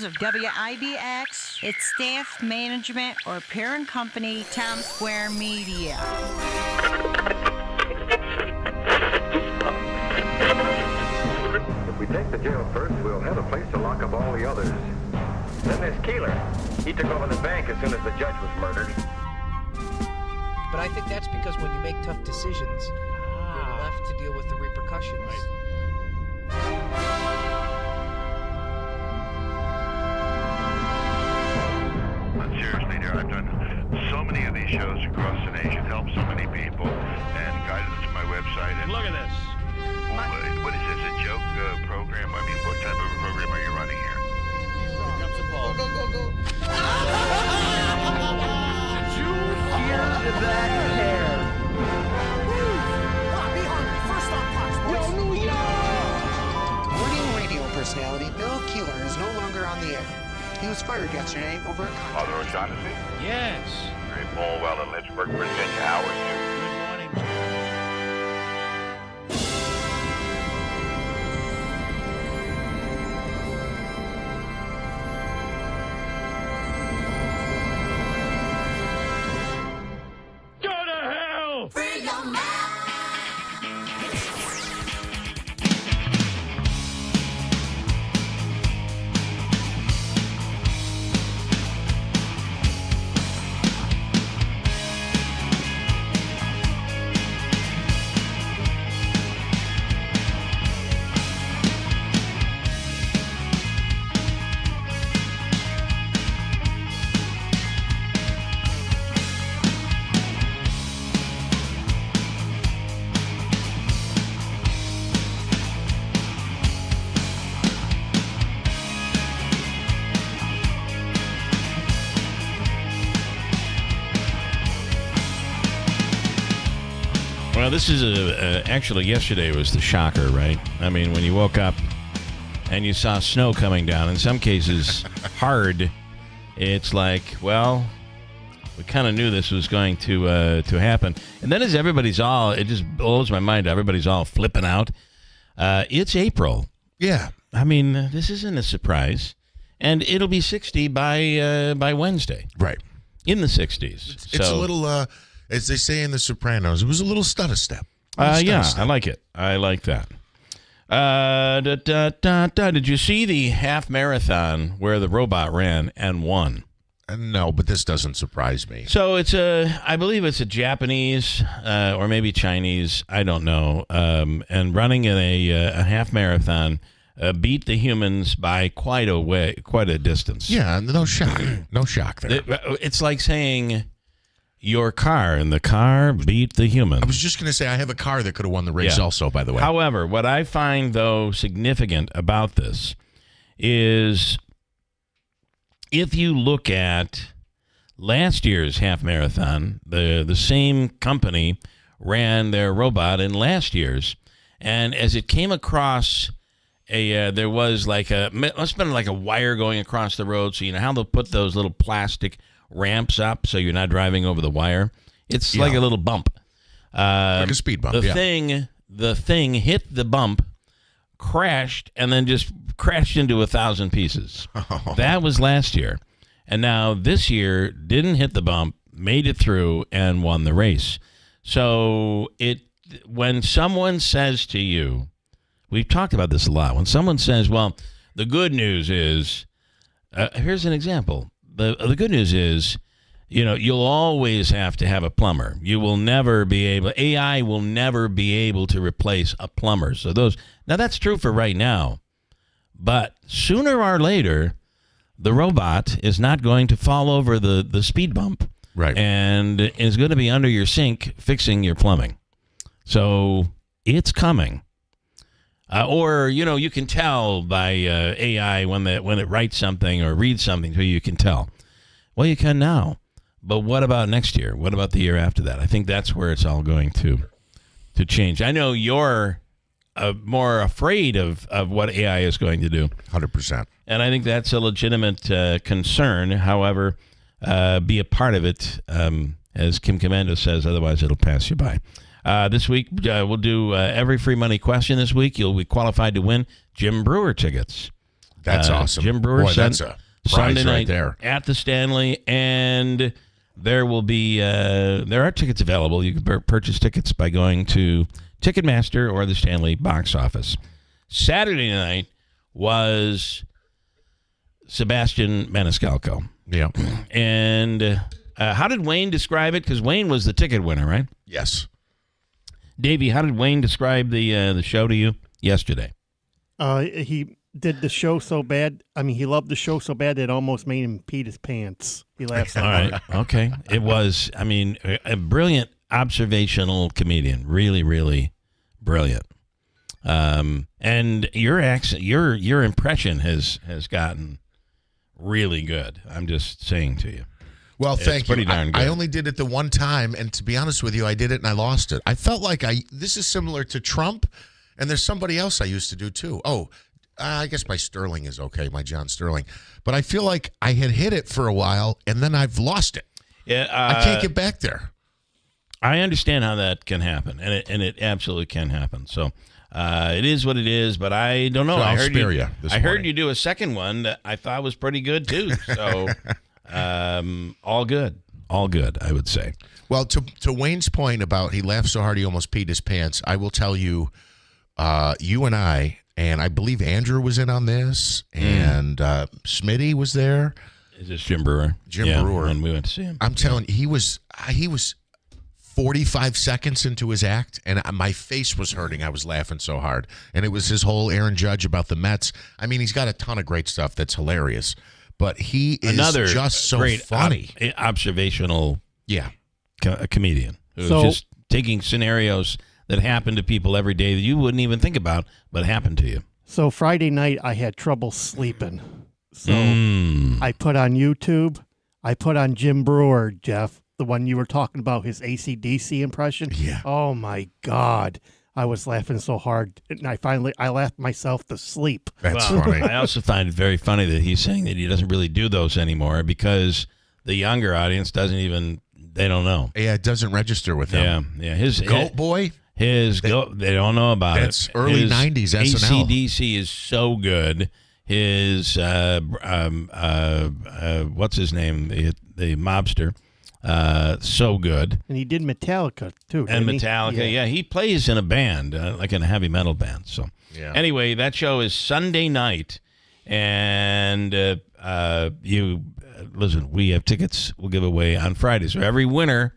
Of WIBX, its staff, management, or parent company, Town Square Media. If we take the jail first, we'll have a place to lock up all the others. Then there's Keeler. He took over the bank as soon as the judge was murdered. But I think that's because when you make tough decisions, you're left to deal with the repercussions. Seriously, dear, I've done so many of these shows across the nation, helped so many people, and guided them to my website. And look at this. What is this, a joke program? I mean, what type of a program are you running here? Here comes the ball. Go. Did you hear that hair? Be hungry. First on Fox Sports. New York! Morning radio personality Bill Keeler is no longer on the air. He was fired yesterday over a contract. Father O'Shaughnessy? Yes. Great Paul well in Lynchburg, Virginia. How are you? Good morning, Jim. Go to hell! Free your mind. Well, this is actually yesterday was the shocker, right? I mean, when you woke up and you saw snow coming down, in some cases hard, it's like, well, we kind of knew this was going to happen. And then as everybody's all, it just blows my mind, everybody's all flipping out. It's April. Yeah. I mean, this isn't a surprise. And it'll be 60 by Wednesday. Right. In the 60s. It's a little, as they say in The Sopranos, it was a little stutter step. Yeah, I like it. I like that. Did you see the half marathon where the robot ran and won? No, but this doesn't surprise me. So I believe it's a Japanese or maybe Chinese, I don't know, and running in a half marathon beat the humans by quite a distance. Yeah, no shock. No shock there. It's like saying your car, and the car beat the human. I was just going to say, I have a car that could have won the race also, by the way. However, what I find, though, significant about this is if you look at last year's half marathon, the same company ran their robot in last year's, and as it came across there was must have been like a wire going across the road, so you know how they'll put those little plastic ramps up so you're not driving over the wire. It's like a little bump. Like a speed bump, The thing hit the bump, crashed, and then just crashed into 1,000 pieces. Oh. That was last year. And now this year didn't hit the bump, made it through, and won the race. So when someone says to you, we've talked about this a lot, when someone says, well, the good news is, here's an example. The good news is, you know, you'll always have to have a plumber. You will never be able, AI will never be able to replace a plumber. So now that's true for right now, but sooner or later, the robot is not going to fall over the speed bump. Right. And is going to be under your sink fixing your plumbing. So it's coming. Or, you know, you can tell by AI when it writes something or reads something to you, you can tell. Well, you can now. But what about next year? What about the year after that? I think that's where it's all going to change. I know you're more afraid of what AI is going to do. 100%. And I think that's a legitimate concern. However, be a part of it, as Kim Commando says, otherwise it'll pass you by. This week, we'll do every free money question this week. You'll be qualified to win Jim Brewer tickets. That's awesome. Jim Brewer Boy, sent that's a Sunday prize night right there. at the Stanley, and there will be there are tickets available. You can purchase tickets by going to Ticketmaster or the Stanley box office. Saturday night was Sebastian Maniscalco. Yeah. And how did Wayne describe it? Because Wayne was the ticket winner, right? Yes. Davey, how did Wayne describe the show to you yesterday? He did the show so bad. I mean, he loved the show so bad it almost made him pee his pants. He laughed so All hard. right. Okay. It was, I mean, a brilliant observational comedian. Really, really brilliant. And your accent, your impression has gotten really good. I'm just saying to you. Well, thank you. pretty darn good. I only did it the one time, and to be honest with you, I did it and I lost it. I felt like this is similar to Trump, and there's somebody else I used to do too. Oh, I guess my Sterling is okay, my John Sterling. But I feel like I had hit it for a while, and then I've lost it. Yeah, I can't get back there. I understand how that can happen, and it absolutely can happen. So it is what it is, but I don't know. So I I'll heard spare you this I heard morning. you do a second one that I thought was pretty good too. So all good, I would say. Well, to Wayne's point about he laughed so hard he almost peed his pants, I will tell you, you and I believe Andrew was in on this, and Smitty was there. Is this Jim Brewer? Jim Brewer. When we went to see him. I'm telling you, he was 45 seconds into his act, and my face was hurting. I was laughing so hard. And it was his whole Aaron Judge about the Mets. I mean, he's got a ton of great stuff that's hilarious, but he is Another just so great funny. Observational Yeah. comedian who's So- just taking scenarios that happen to people every day that you wouldn't even think about, but happen to you. So Friday night, I had trouble sleeping. So Mm. I put on YouTube. I put on Jim Brewer, Jeff, the one you were talking about, his AC/DC impression. Yeah. Oh, my God. I was laughing so hard. And I laughed myself to sleep. That's Well, funny. I also find it very funny that he's saying that he doesn't really do those anymore because the younger audience they don't know. Yeah, it doesn't register with him. Yeah. His Goat Boy? they don't know about it. That's early 90s SNL. AC/DC is so good. His what's his name? The mobster. So good. And he did Metallica, too. And didn't he? Metallica, yeah, he plays in a band, like in a heavy metal band. So, Yeah. anyway, that show is Sunday night, and listen. We have tickets. We'll give away on Friday. So every winner,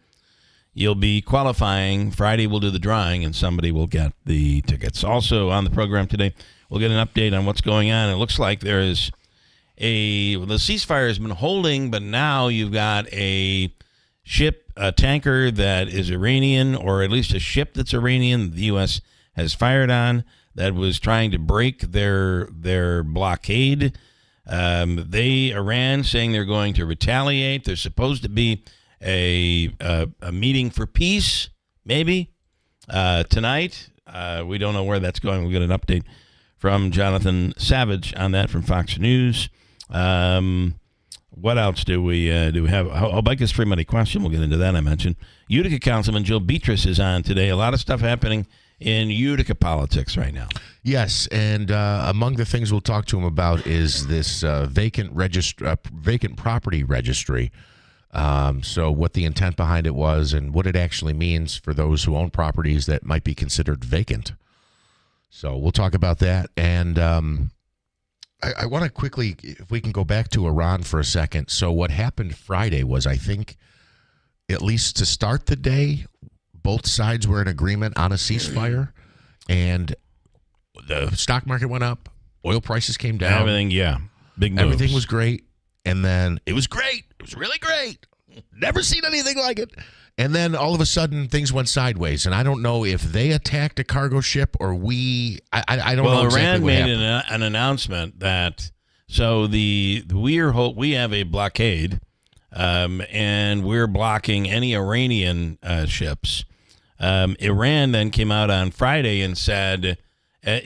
you'll be qualifying. Friday, we'll do the drawing, and somebody will get the tickets. Also on the program today, we'll get an update on what's going on. It looks like there is the ceasefire has been holding, but now you've got a tanker that is Iranian, or at least a ship that's Iranian, the U.S. has fired on, that was trying to break their blockade. Iran saying they're going to retaliate. There's supposed to be a meeting for peace, maybe, tonight. We don't know where that's going. We'll get an update from Jonathan Savage on that from Fox News. What else do we have? Bicus free money question. We'll get into that. I mentioned Utica Councilman Joe Beatrice is on today. A lot of stuff happening in Utica politics right now. Yes, and among the things we'll talk to him about is this vacant property registry. So what the intent behind it was and what it actually means for those who own properties that might be considered vacant. So we'll talk about that. And I want to quickly, if we can go back to Iran for a second. So what happened Friday was, I think, at least to start the day, both sides were in agreement on a ceasefire, and the stock market went up, oil prices came down. Everything, yeah. Big moves. Everything was great, and then it was great. It was really great. Never seen anything like it. And then all of a sudden, things went sideways, and I don't know if they attacked a cargo ship or we. I don't know. Well, exactly Iran what made happened. an announcement that we have a blockade, and we're blocking any Iranian ships. Iran then came out on Friday and said,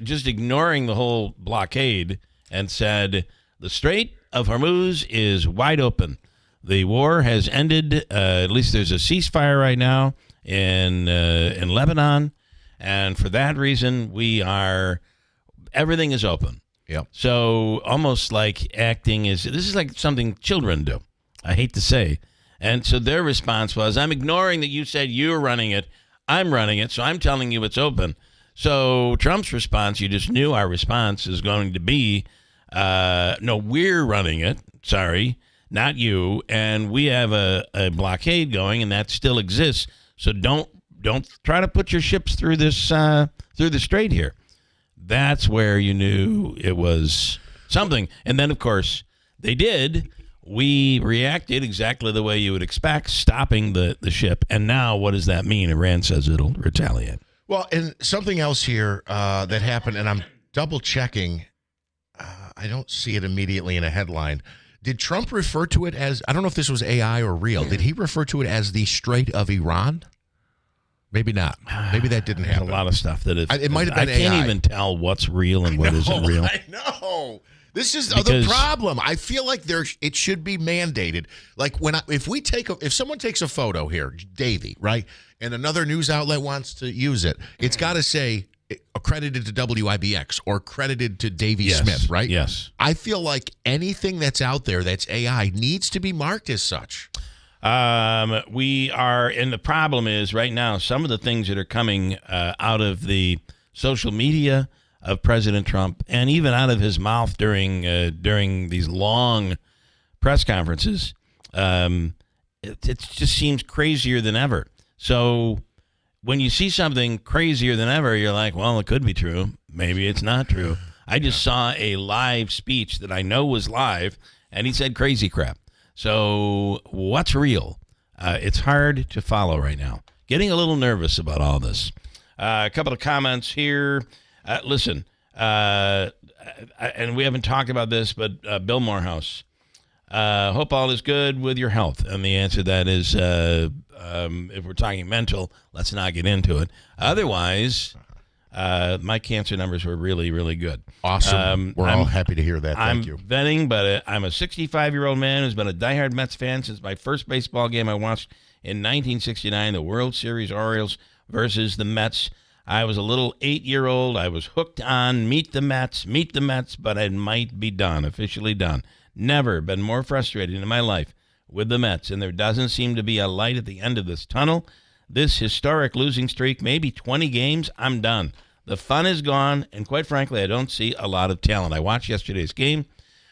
just ignoring the whole blockade, and said the Strait of Hormuz is wide open. The war has ended. At least there's a ceasefire right now in Lebanon, and for that reason, everything is open. Yep. So almost like this is like something children do. I hate to say. And so their response was, I'm ignoring that you said you're running it. I'm running it, so I'm telling you it's open. So Trump's response, you just knew our response is going to be, no, we're running it. Sorry, not you. And we have a blockade going, and that still exists. So don't try to put your ships through this through the strait here. That's where you knew it was something. And then, of course, they did. We reacted exactly the way you would expect, stopping the ship. And now what does that mean? Iran says it'll retaliate. Well, and something else here that happened, and I'm double-checking. I don't see it immediately in a headline. Did Trump refer to it as, I don't know if this was AI or real, did he refer to it as the Strait of Iran? Maybe not. Maybe that didn't happen. A lot of stuff that is. It might have been I can't AI. even tell what's real and what isn't real. I know. This is the problem. I feel like it should be mandated. Like if someone takes a photo here, Davey, right, and another news outlet wants to use it, it's got to say accredited to WIBX or credited to Davey Smith, right? Yes. I feel like anything that's out there that's AI needs to be marked as such. We are, and the problem is right now, some of the things that are coming out of the social media of President Trump and even out of his mouth during these long press conferences, it just seems crazier than ever. So when you see something crazier than ever, you're like, well, it could be true. Maybe it's not true. I just saw a live speech that I know was live, and he said crazy crap. So what's real? It's hard to follow right now. Getting a little nervous about all this. A couple of comments here. Listen, and we haven't talked about this, but Bill Morehouse, hope all is good with your health. And the answer to that is, if we're talking mental, let's not get into it. Otherwise, my cancer numbers were really, really good. Awesome. We're all happy to hear that. Thank you. I'm venting, but I'm a 65-year-old man who's been a diehard Mets fan since my first baseball game I watched in 1969, the World Series Orioles versus the Mets. I was a little 8-year-old. I was hooked on meet the Mets, but it might be done, officially done. Never been more frustrated in my life with the Mets, and there doesn't seem to be a light at the end of this tunnel. This historic losing streak, maybe 20 games, I'm done. The fun is gone, and quite frankly, I don't see a lot of talent. I watched yesterday's game.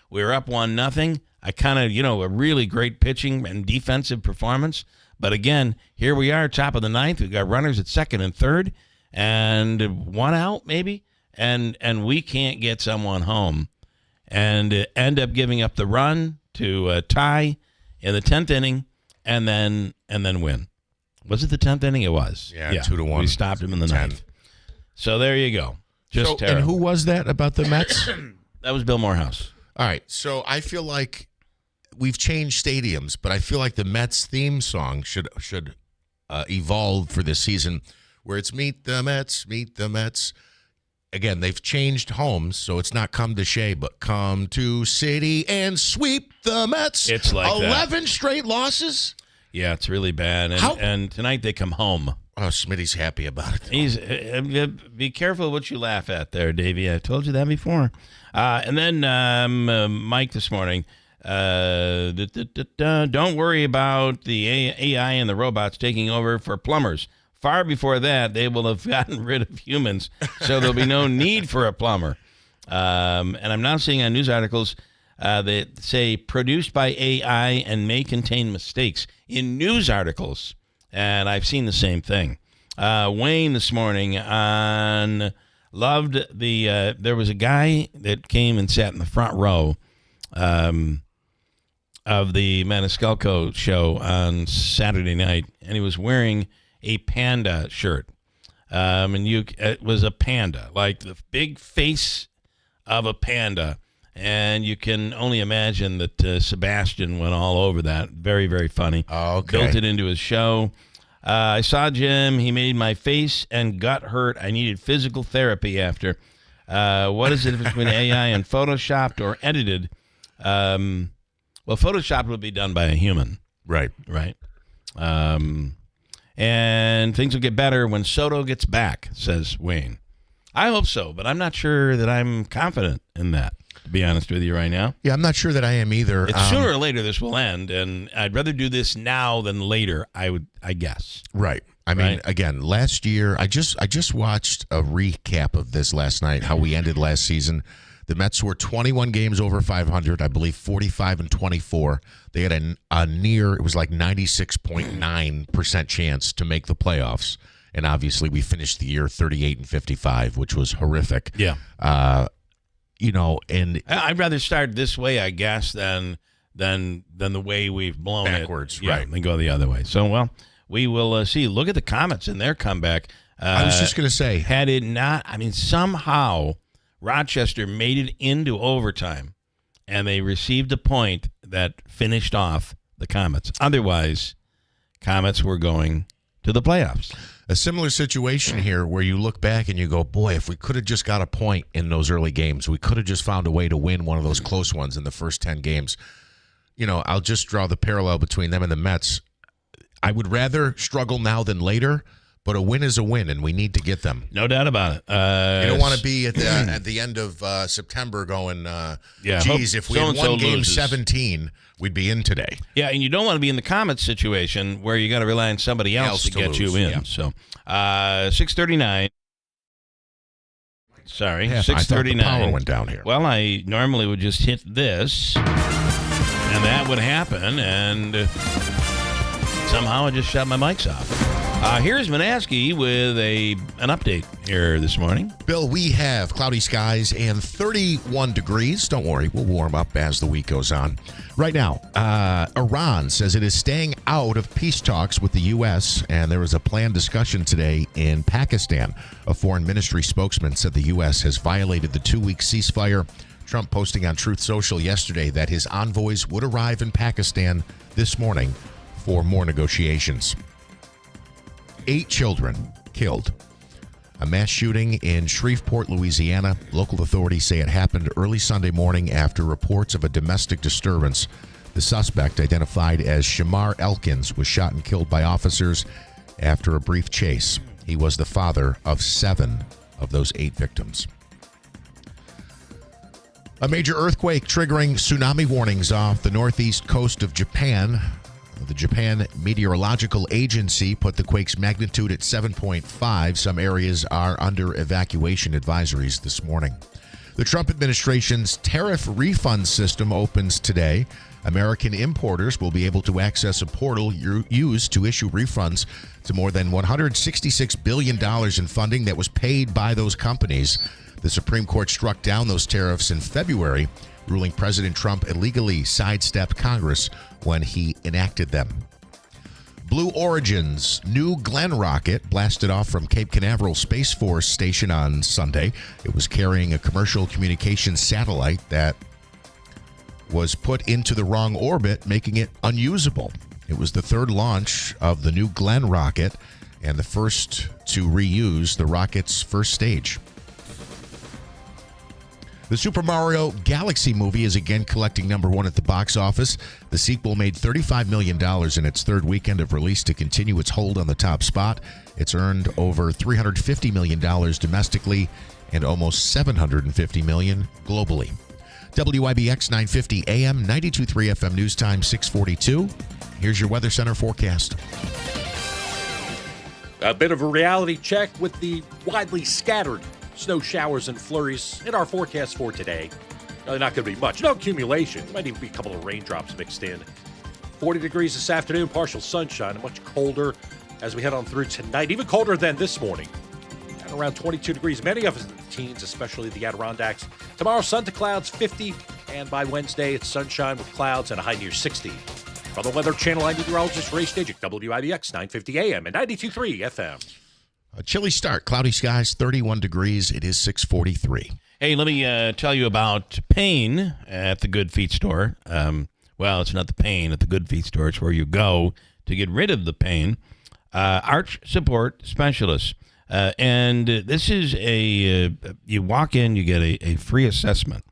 We were up 1-0. I kind of, a really great pitching and defensive performance. But again, here we are, top of the ninth. We've got runners at second and third, and one out maybe, and we can't get someone home, and end up giving up the run to tie in the 10th inning, and then win. Was it the 10th inning? It was. Yeah, 2-1. We stopped him in the 9th. So there you go. Just terrible. And who was that about the Mets? That was Bill Morehouse. All right. So I feel like we've changed stadiums, but I feel like the Mets theme song should evolve for this season, where it's Meet the Mets, Meet the Mets. Again, they've changed homes, so it's not come to Shea, but come to City and sweep the Mets. It's like 11 straight losses. Yeah, it's really bad. And tonight they come home. Oh, Smitty's happy about it. Be careful what you laugh at there, Davey. I told you that before. And then Mike this morning. Don't worry about the AI and the robots taking over for plumbers. Far before that, they will have gotten rid of humans, so there'll be no need for a plumber. And I'm now seeing on news articles that say produced by AI and may contain mistakes in news articles. And I've seen the same thing. Wayne this morning loved there was a guy that came and sat in the front row of the Maniscalco show on Saturday night, and he was wearing a panda shirt. And it was a panda, like the big face of a panda. And you can only imagine that Sebastian went all over that. Very, very funny. Oh, okay. Built it into his show. I saw Jim. He made my face and gut hurt. I needed physical therapy after. What is the difference between AI and photoshopped or edited? Well, photoshopped would be done by a human. Right. Right. And things will get better when Soto gets back, says Wayne. I hope so, but I'm not sure that I'm confident in that, to be honest with you right now. Yeah, I'm not sure that I am either. It's sooner or later this will end, and I'd rather do this now than later, I guess. Right. I mean, again, last year, I just watched a recap of this last night, how we ended last season. The Mets were 21 games over 500, I believe 45-24. They had a near, it was like 96.9% chance to make the playoffs. And obviously we finished the year 38-55, which was horrific. Yeah. And I'd rather start this way, I guess, than the way we've blown backwards, it. right. And go the other way. So, well, we will see. Look at the Comets in their comeback. I was just going to say. Had it not, I mean, somehow Rochester made it into overtime, and they received a point that finished off the Comets. Otherwise, Comets were going to the playoffs. A similar situation here where you look back and you go, boy, if we could have just got a point in those early games, we could have just found a way to win one of those close ones in the first 10 games. I'll just draw the parallel between them and the Mets. I would rather struggle now than later, but a win is a win, and we need to get them. No doubt about it. You don't want to be at the end of September going, geez, if we had won game 17, we'd be in today. Yeah, and you don't want to be in the Comets situation where you got to rely on somebody else to get lose. you in. Yeah. So, 6:39. Sorry, I thought the 6:39. power went down here. Well, I normally would just hit this, and that would happen, and somehow I just shut my mics off. Here's Manaski with an update here this morning. Bill, we have cloudy skies and 31 degrees. Don't worry, we'll warm up as the week goes on. Right now, Iran says it is staying out of peace talks with the U.S., and there was a planned discussion today in Pakistan. A foreign ministry spokesman said the U.S. has violated the 2-week ceasefire. Trump posting on Truth Social yesterday that his envoys would arrive in Pakistan this morning for more negotiations. 8 children killed. A mass shooting in Shreveport, Louisiana. Local authorities say it happened early Sunday morning after reports of a domestic disturbance. The suspect, identified as Shamar Elkins, was shot and killed by officers after a brief chase. He was the father of 7 of those 8 victims. A major earthquake triggering tsunami warnings off the northeast coast of Japan. The Japan Meteorological Agency put the quake's magnitude at 7.5. Some areas are under evacuation advisories this morning. The Trump administration's tariff refund system opens today. American importers will be able to access a portal used to issue refunds to more than $166 billion in funding that was paid by those companies. The Supreme Court struck down those tariffs in February, ruling President Trump illegally sidestepped Congress when he enacted them. Blue Origin's New Glenn rocket blasted off from Cape Canaveral Space Force Station on Sunday. It was carrying a commercial communications satellite that was put into the wrong orbit, making it unusable. It was the 3rd launch of the New Glenn rocket and the first to reuse the rocket's first stage. The Super Mario Galaxy movie is again collecting #1 at the box office. The sequel made $35 million in its 3rd weekend of release to continue its hold on the top spot. It's earned over $350 million domestically and almost $750 million globally. WIBX 950 AM, 92.3 FM News Time, 6:42. Here's your Weather Center forecast. A bit of a reality check with the widely scattered snow showers and flurries in our forecast for today. Not going to be much. No accumulation. Might even be a couple of raindrops mixed in. 40 degrees this afternoon, partial sunshine. Much colder as we head on through tonight. Even colder than this morning. At around 22 degrees. Many of us in the teens, especially the Adirondacks. Tomorrow, sun to clouds, 50. And by Wednesday, it's sunshine with clouds and a high near 60. From the Weather Channel, I'm meteorologist Ray Stajic, WIBX 950 AM and 92.3 FM. A chilly start. Cloudy skies, 31 degrees. It is 6:43. Hey, let me tell you about pain at the Good Feet store. Well, it's not the pain at the Good Feet store. It's where you go to get rid of the pain. Arch Support Specialists. And this is you walk in, you get a free assessment.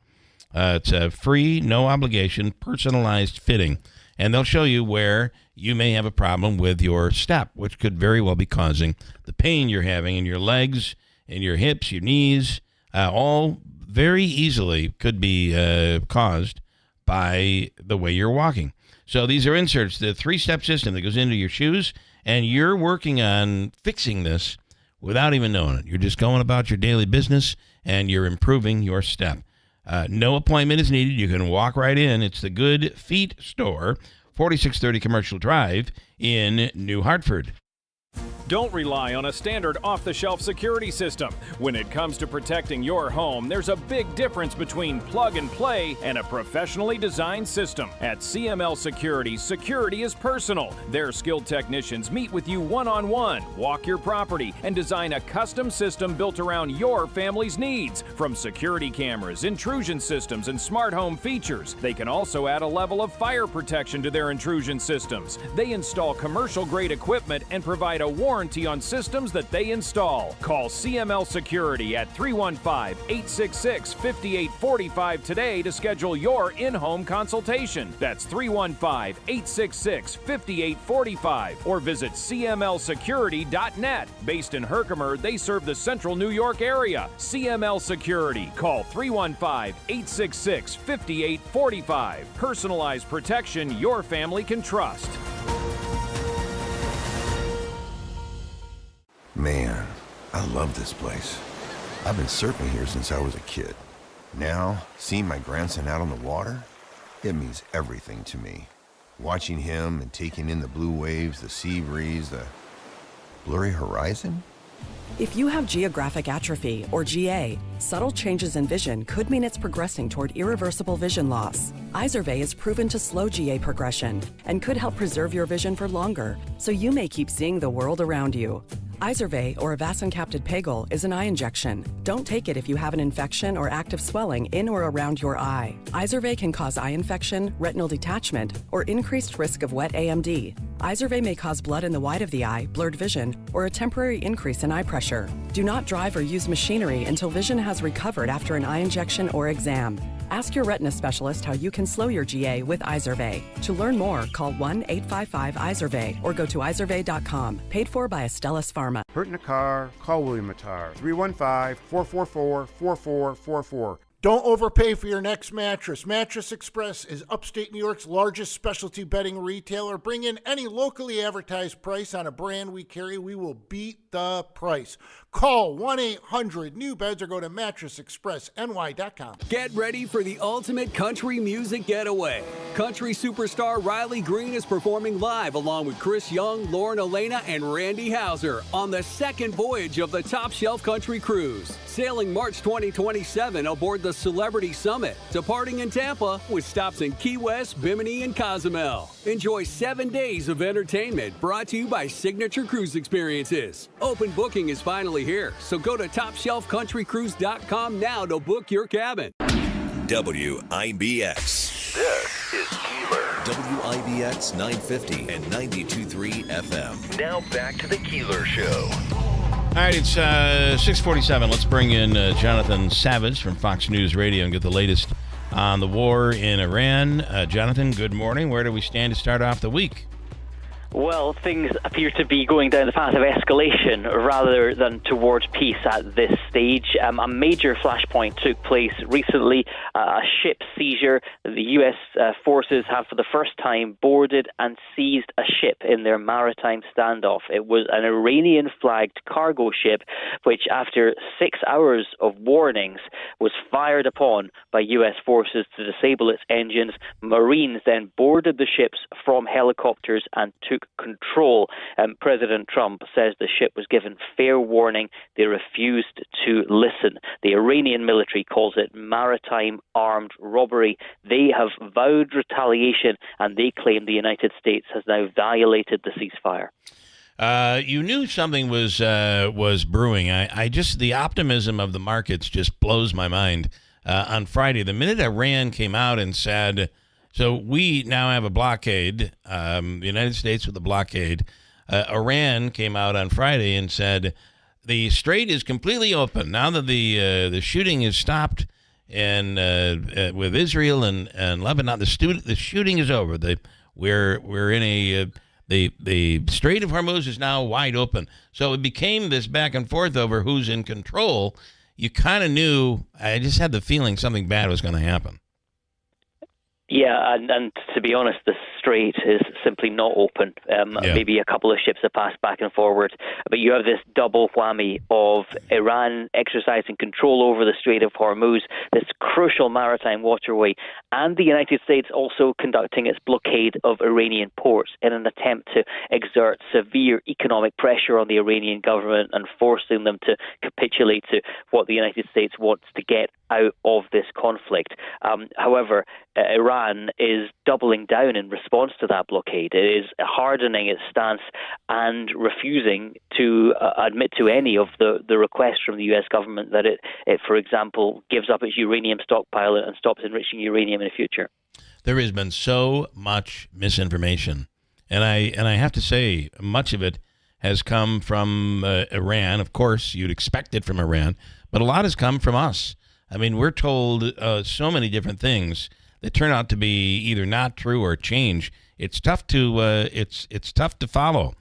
It's a free, no obligation, personalized fitting. And they'll show you where you may have a problem with your step, which could very well be causing the pain you're having in your legs, in your hips, your knees, all very easily could be caused by the way you're walking. So these are inserts, the 3-step system that goes into your shoes, and you're working on fixing this without even knowing it. You're just going about your daily business, and you're improving your step. No appointment is needed. You can walk right in. It's the Good Feet Store, 4630 Commercial Drive in New Hartford. Don't rely on a standard off-the-shelf security system. When it comes to protecting your home, there's a big difference between plug and play and a professionally designed system. At CML Security, security is personal. Their skilled technicians meet with you one-on-one, walk your property, and design a custom system built around your family's needs. From security cameras, intrusion systems, and smart home features, they can also add a level of fire protection to their intrusion systems. They install commercial-grade equipment and provide a warranty on systems that they install. Call CML Security at 315-866-5845 today to schedule your in-home consultation. That's 315-866-5845 or visit cmlsecurity.net. Based in Herkimer, they serve the central New York area. CML Security. Call 315-866-5845. Personalized protection your family can trust. Man, I love this place. I've been surfing here since I was a kid. Now, seeing my grandson out on the water, it means everything to me. Watching him and taking in the blue waves, the sea breeze, the blurry horizon. If you have geographic atrophy, or GA, subtle changes in vision could mean it's progressing toward irreversible vision loss. Izervay is proven to slow GA progression and could help preserve your vision for longer, so you may keep seeing the world around you. Izervay, or avacincaptad pegol, is an eye injection. Don't take it if you have an infection or active swelling in or around your eye. Izervay can cause eye infection, retinal detachment, or increased risk of wet AMD. Izervay may cause blood in the white of the eye, blurred vision, or a temporary increase in eye pressure. Do not drive or use machinery until vision has recovered after an eye injection or exam. Ask your retina specialist how you can slow your GA with Izervay. To learn more, call 1-855-IZERVAY or go to izervay.com. Paid for by Astellas Pharma. Hurt in a car? Call William Attar. 315-444-4444. Don't overpay for your next mattress. Mattress Express is upstate New York's largest specialty bedding retailer. Bring in any locally advertised price on a brand we carry. We will beat the price. Call 1-800-NEW-BEDS or go to mattressexpressny.com. Get ready for the ultimate country music getaway. Country superstar Riley Green is performing live along with Chris Young, Lauren Elena, and Randy Houser on the second voyage of the Top Shelf Country Cruise. Sailing March 2027 aboard the Celebrity Summit, departing in Tampa with stops in Key West, Bimini, and Cozumel. Enjoy 7 days of entertainment brought to you by Signature Cruise Experiences. Open booking is finally here, so go to TopShelfCountryCruise.com now to book your cabin. WIBX. This is Keeler. WIBX 950 and 92.3 FM. Now back to the Keeler Show. All right, it's 6:47. Let's bring in Jonathan Savage from Fox News Radio and get the latest on the war in Iran. Jonathan, good morning. Where do we stand to start off the week? Well, things appear to be going down the path of escalation rather than towards peace at this stage. A major flashpoint took place recently, a ship seizure. The U.S. forces have for the first time boarded and seized a ship in their maritime standoff. It was an Iranian-flagged cargo ship, which after 6 hours of warnings was fired upon by U.S. forces to disable its engines. Marines then boarded the ships from helicopters and took control. President Trump says the ship was given fair warning. They refused to listen. The Iranian military calls it maritime armed robbery. They have vowed retaliation, and they claim the United States has now violated the ceasefire. You knew something was brewing. I just, the optimism of the markets just blows my mind. On Friday, the minute Iran came out and said, so we now have a blockade, the United States with a blockade. Iran came out on Friday and said the strait is completely open now that the shooting is stopped, and with Israel and Lebanon, the shooting is over. We're in a The Strait of Hormuz is now wide open. So it became this back and forth over who's in control. You kind of knew, I just had the feeling something bad was going to happen. Yeah, and to be honest, the strait is simply not open. Maybe a couple of ships have passed back and forward, but you have this double whammy of Iran exercising control over the Strait of Hormuz, this crucial maritime waterway, and the United States also conducting its blockade of Iranian ports in an attempt to exert severe economic pressure on the Iranian government and forcing them to capitulate to what the United States wants to get out of this conflict. However, Iran is doubling down in response to that blockade. It is hardening its stance and refusing to admit to any of the requests from the U.S. government that it, for example, gives up its uranium stockpile and stops enriching uranium in the future. There has been so much misinformation, and I have to say, much of it has come from Iran. Of course, you'd expect it from Iran, but a lot has come from us. I mean, we're told so many different things that turn out to be either not true or change. It's tough to it's tough to follow.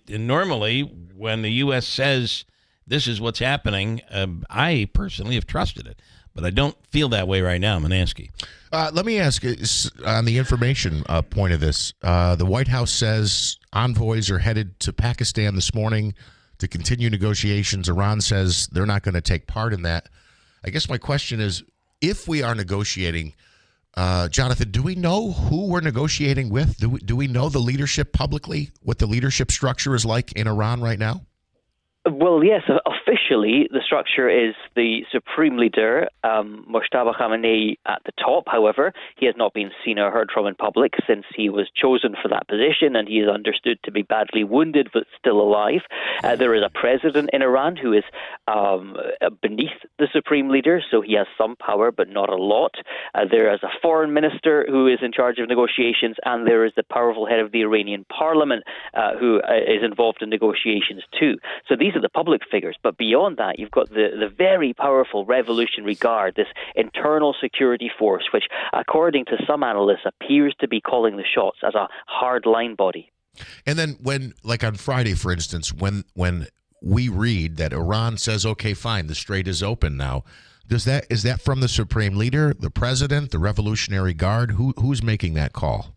Normally, when the U.S. says this is what's happening, I personally have trusted it, but I don't feel that way right now, Manansky. Let me ask on the information point of this. The White House says envoys are headed to Pakistan this morning to continue negotiations. Iran says they're not going to take part in that. I guess my question is, if we are negotiating, Jonathan, do we know who we're negotiating with? Do we know the leadership publicly, what the leadership structure is like in Iran right now? Well, yes, officially the structure is the supreme leader, Mojtaba Khamenei, at the top. However, he has not been seen or heard from in public since he was chosen for that position, and he is understood to be badly wounded but still alive. There is a president in Iran who is beneath the supreme leader, so he has some power but not a lot. There is a foreign minister who is in charge of negotiations, and there is the powerful head of the Iranian parliament who is involved in negotiations too. So these are the public figures, but beyond that, you've got the very powerful Revolutionary Guard, this internal security force, which, according to some analysts, appears to be calling the shots as a hard-line body. And then when, like on Friday, for instance, when we read that Iran says, okay, fine, the strait is open now, is that from the supreme leader, the president, the Revolutionary Guard? Who's making that call?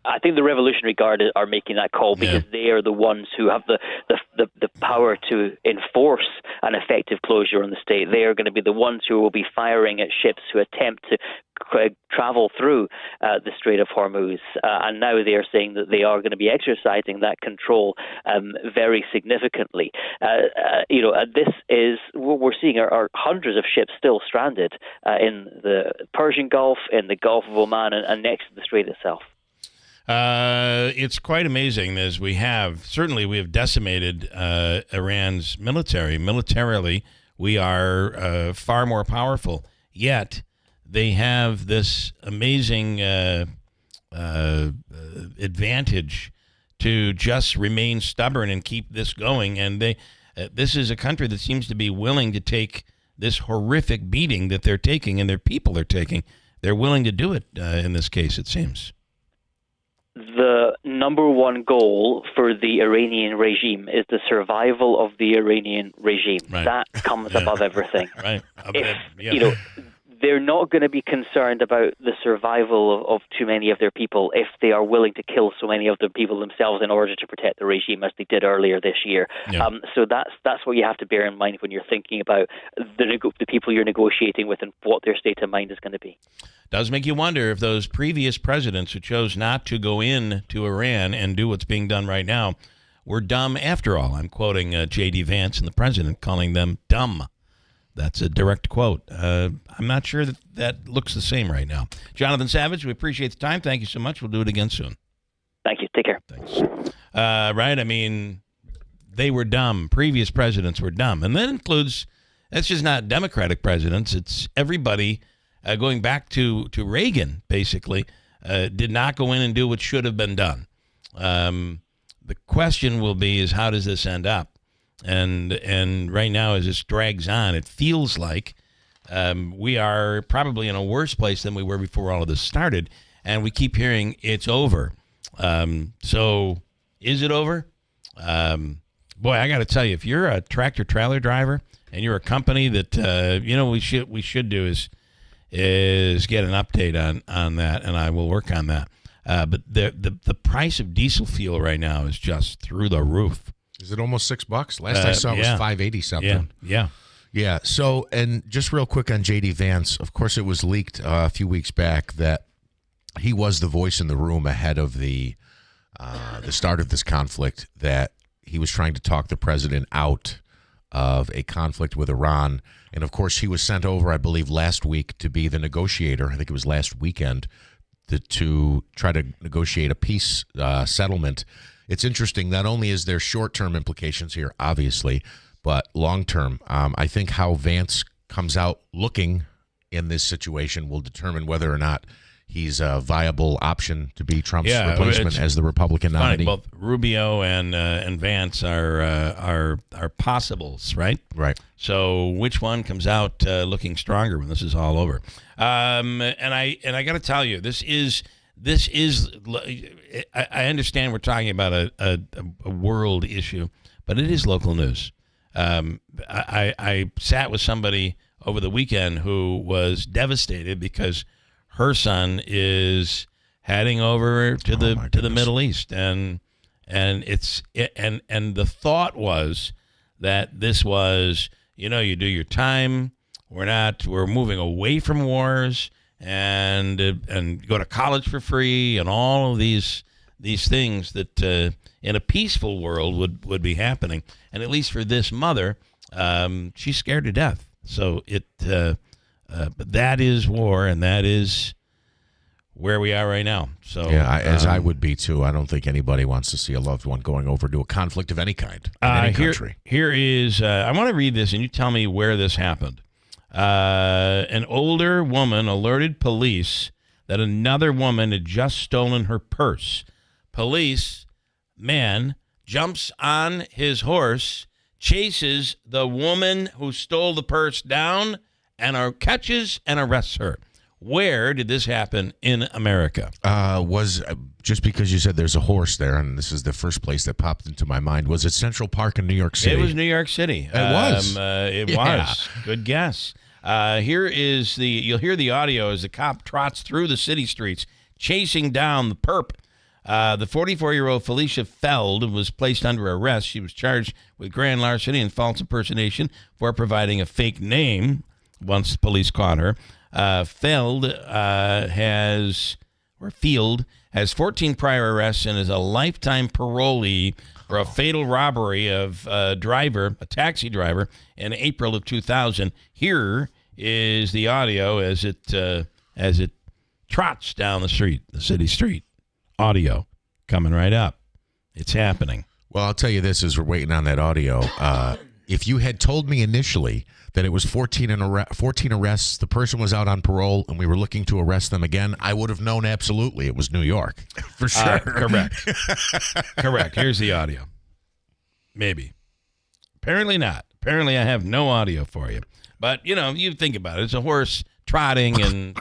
I think the Revolutionary Guard are making that call because they are the ones who have the power to enforce an effective closure on the state. They are going to be the ones who will be firing at ships who attempt to travel through the Strait of Hormuz. And now they are saying that they are going to be exercising that control very significantly. This is what we're seeing are hundreds of ships still stranded in the Persian Gulf, in the Gulf of Oman, and next to the strait itself. It's quite amazing as we have decimated Iran's military. Militarily, we are far more powerful, yet they have this amazing advantage to just remain stubborn and keep this going. And this is a country that seems to be willing to take this horrific beating that they're taking and their people are taking. They're willing to do it in this case, it seems. The number one goal for the Iranian regime is the survival of the Iranian regime. Right. That comes above everything. Right. If, they're not going to be concerned about the survival of too many of their people if they are willing to kill so many of the people themselves in order to protect the regime, as they did earlier this year. Yeah. So that's what you have to bear in mind when you're thinking about the people you're negotiating with and what their state of mind is going to be. Does make you wonder if those previous presidents who chose not to go in to Iran and do what's being done right now were dumb after all. I'm quoting J.D. Vance and the president, calling them dumb. That's a direct quote. I'm not sure that looks the same right now. Jonathan Savage, we appreciate the time. Thank you so much. We'll do it again soon. Thank you. Take care. Thanks. Right, I mean, they were dumb. Previous presidents were dumb. And that includes, that's just not Democratic presidents. It's everybody going back to Reagan, basically, did not go in and do what should have been done. The question will be is how does this end up? And right now, as this drags on, it feels like we are probably in a worse place than we were before all of this started. and we keep hearing it's over. So is it over? Boy, I got to tell you, if you're a tractor trailer driver and you're a company that we should do is get an update on that, and I will work on that. But the price of diesel fuel right now is just through the roof. Is it almost $6? Last I saw it was $5.80 something. Yeah. So, and just real quick on J.D. Vance, of course, it was leaked a few weeks back that he was the voice in the room ahead of the start of this conflict, that he was trying to talk the president out of a conflict with Iran. And, of course, he was sent over, I believe, last week to be the negotiator. I think it was last weekend to try to negotiate a peace settlement. It's interesting. Not only is there short-term implications here, obviously, but long-term. I think how Vance comes out looking in this situation will determine whether or not he's a viable option to be Trump's replacement as the Republican nominee. Both Rubio and Vance are possibles, right? Right. So which one comes out looking stronger when this is all over? And I got to tell you, this is. I understand we're talking about a world issue, but it is local news. I sat with somebody over the weekend who was devastated because her son is heading over to the Middle East, and the thought was that this was, you do your time. We're moving away from wars and go to college for free and all of these things that in a peaceful world would be happening. And at least for this mother, she's scared to death. So but that is war, and that is where we are right now. So as I would be too. I don't think anybody wants to see a loved one going over to a conflict of any kind in any country. Here is I want to read this, and you tell me where this happened. An older woman alerted police that another woman had just stolen her purse. Police man jumps on his horse, chases the woman who stole the purse down, and catches and arrests her. Where did this happen in America? Was just because you said there's a horse there, and this is the first place that popped into my mind. Was it Central Park in New York City? It was New York City. It was. It was. Good guess. Here is you'll hear the audio as the cop trots through the city streets, chasing down the perp. The 44-year-old Felicia Feld was placed under arrest. She was charged with grand larceny and false impersonation for providing a fake name once police caught her. Field has 14 prior arrests and is a lifetime parolee for a fatal robbery of a taxi driver, in April of 2000. Here is the audio as it trots down the city street. Audio coming right up. It's happening. Well, I'll tell you this as we're waiting on that audio. If you had told me initially that it was 14 arrests, the person was out on parole, and we were looking to arrest them again, I would have known absolutely it was New York. For sure. Correct. Correct. Here's the audio. Maybe. Apparently not. Apparently I have no audio for you. But, you think about it. It's a horse trotting and,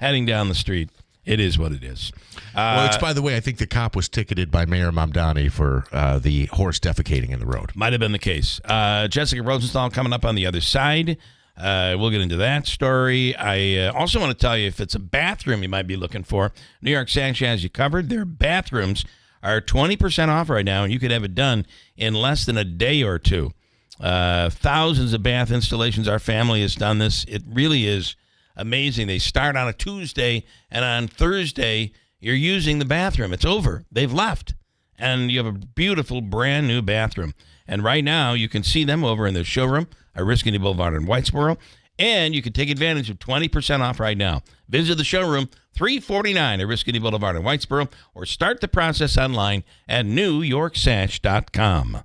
heading down the street. It is what it is. By the way, I think the cop was ticketed by Mayor Mamdani for the horse defecating in the road. Might have been the case. Jessica Rosenthal coming up on the other side. We'll get into that story. I also want to tell you, if it's a bathroom you might be looking for, New York Sash has you covered. Their bathrooms are 20% off right now, and you could have it done in less than a day or two. Thousands of bath installations. Our family has done this. It really is amazing. They start on a Tuesday, and on Thursday, you're using the bathroom. It's over. They've left. And you have a beautiful, brand new bathroom. And right now, you can see them over in their showroom at Riskinny Boulevard in Whitesboro. And you can take advantage of 20% off right now. Visit the showroom, $349 at Riskinny Boulevard in Whitesboro, or start the process online at NewYorkSash.com.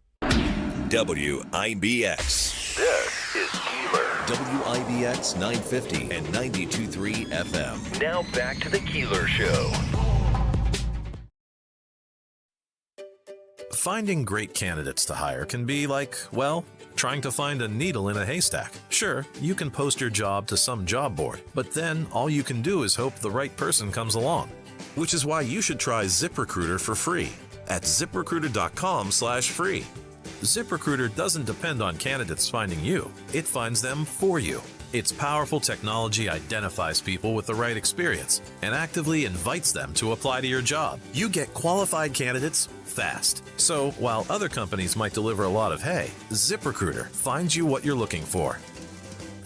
WIBX. This is Keeler. WIBX 950 and 92.3 FM. Now back to the Keeler Show. Finding great candidates to hire can be like, well, trying to find a needle in a haystack. Sure, you can post your job to some job board, but then all you can do is hope the right person comes along. Which is why you should try ZipRecruiter for free at ZipRecruiter.com/free. ZipRecruiter doesn't depend on candidates finding you. It finds them for you. Its powerful technology identifies people with the right experience and actively invites them to apply to your job. You get qualified candidates fast. So while other companies might deliver a lot of hay, ZipRecruiter finds you what you're looking for.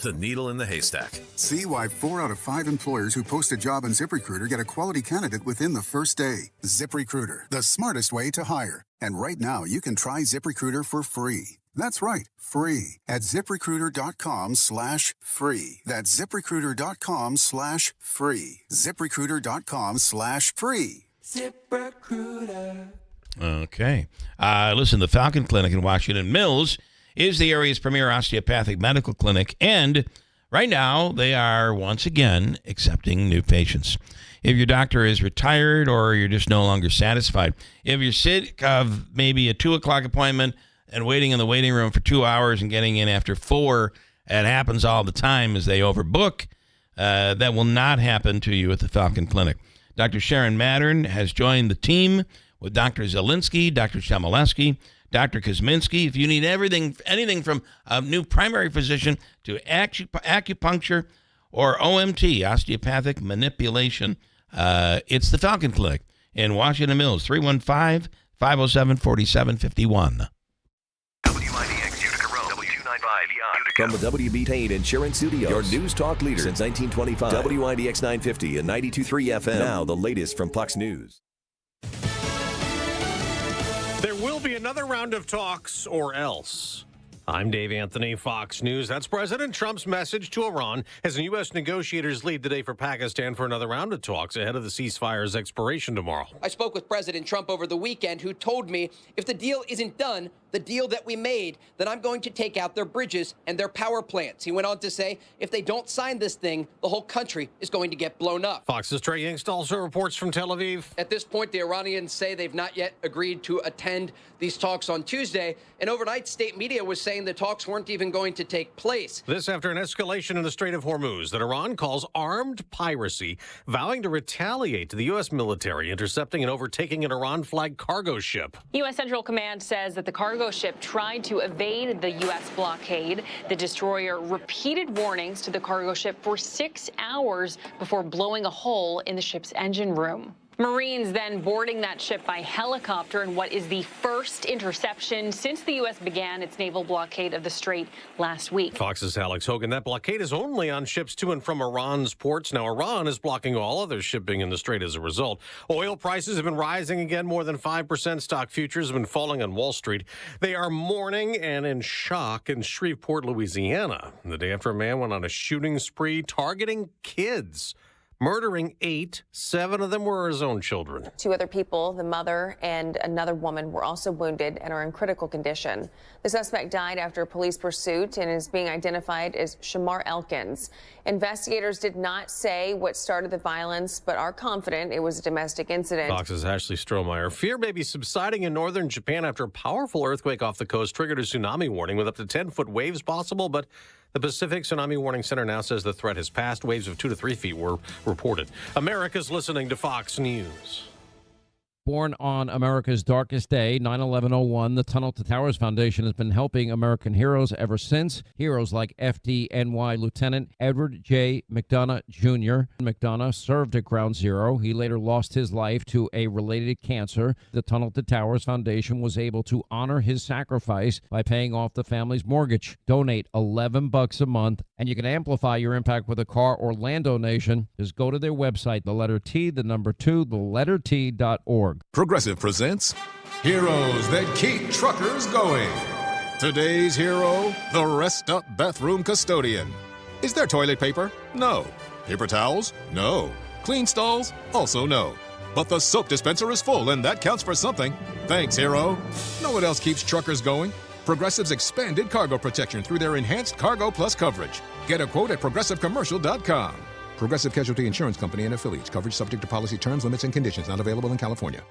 The needle in the haystack. See why 4 out of 5 employers who post a job on ZipRecruiter get a quality candidate within the first day. ZipRecruiter, the smartest way to hire. And right now, you can try ZipRecruiter for free. That's right, free at ZipRecruiter.com/free. That's ZipRecruiter.com/free. ZipRecruiter.com/free. ZipRecruiter. Okay. Listen, the Falcon Clinic in Washington Mills is the area's premier osteopathic medical clinic, and right now they are once again accepting new patients. If your doctor is retired or you're just no longer satisfied, if you're sick of maybe a 2 o'clock appointment and waiting in the waiting room for 2 hours and getting in after 4, it happens all the time as they overbook, that will not happen to you at the Falcon Clinic. Dr. Sharon Mattern has joined the team with Dr. Zielinski, Dr. Shemaleski, Dr. Kosminski. If you need anything from a new primary physician to acupuncture or OMT, osteopathic manipulation, it's the Falcon Clinic in Washington Mills, 315-507-4751. WIBX Utica Road, W295 From the WB Payne Insurance Studios, your news talk leader since 1925. WIBX 950 and 92.3 FM. Now the latest from Fox News. There will be another round of talks, or else. I'm Dave Anthony, Fox News. That's President Trump's message to Iran as U.S. negotiators leave today for Pakistan for another round of talks ahead of the ceasefire's expiration tomorrow. I spoke with President Trump over the weekend, who told me if the deal isn't done, the deal that we made, then I'm going to take out their bridges and their power plants. He went on to say, if they don't sign this thing, the whole country is going to get blown up. Fox's Trey Yingst also reports from Tel Aviv. At this point, the Iranians say they've not yet agreed to attend these talks on Tuesday. And overnight, state media was saying the talks weren't even going to take place. This after an escalation in the Strait of Hormuz that Iran calls armed piracy, vowing to retaliate to the U.S. military, intercepting and overtaking an Iran-flagged cargo ship. U.S. Central Command says that the cargo ship tried to evade the U.S. blockade. The destroyer repeated warnings to the cargo ship for 6 hours before blowing a hole in the ship's engine room. Marines then boarding that ship by helicopter in what is the first interception since the U.S. began its naval blockade of the Strait last week. Fox's Alex Hogan. That blockade is only on ships to and from Iran's ports. Now, Iran is blocking all other shipping in the Strait as a result. Oil prices have been rising again, more than 5%. Stock futures have been falling on Wall Street. They are mourning and in shock in Shreveport, Louisiana, the day after a man went on a shooting spree targeting kids, murdering 8. 7 of them were his own children. 2 other people, the mother and another woman, were also wounded and are in critical condition. The suspect died after a police pursuit and is being identified as Shamar Elkins. Investigators did not say what started the violence, but are confident it was a domestic incident. Fox's Ashley Strohmeyer. Fear may be subsiding in northern Japan after a powerful earthquake off the coast triggered a tsunami warning with up to 10-foot waves possible, but the Pacific Tsunami Warning Center now says the threat has passed. Waves of 2 to 3 feet were reported. America's listening to Fox News. Born on America's darkest day, 9/11/01, the Tunnel to Towers Foundation has been helping American heroes ever since. Heroes like FDNY Lieutenant Edward J. McDonough Jr. McDonough served at Ground Zero. He later lost his life to a related cancer. The Tunnel to Towers Foundation was able to honor his sacrifice by paying off the family's mortgage. Donate $11 a month, and you can amplify your impact with a car or land donation. Just go to their website, the letter T, the number 2, the letter T.org. Progressive presents Heroes That Keep Truckers Going. Today's hero, the Rest Up Bathroom Custodian. Is there toilet paper? No. Paper towels? No. Clean stalls? Also no. But the soap dispenser is full, and that counts for something. Thanks, hero. Know what else keeps truckers going? Progressive's expanded cargo protection through their enhanced Cargo Plus coverage. Get a quote at progressivecommercial.com. Progressive Casualty Insurance Company and affiliates. Coverage subject to policy terms, limits, and conditions. Not available in California.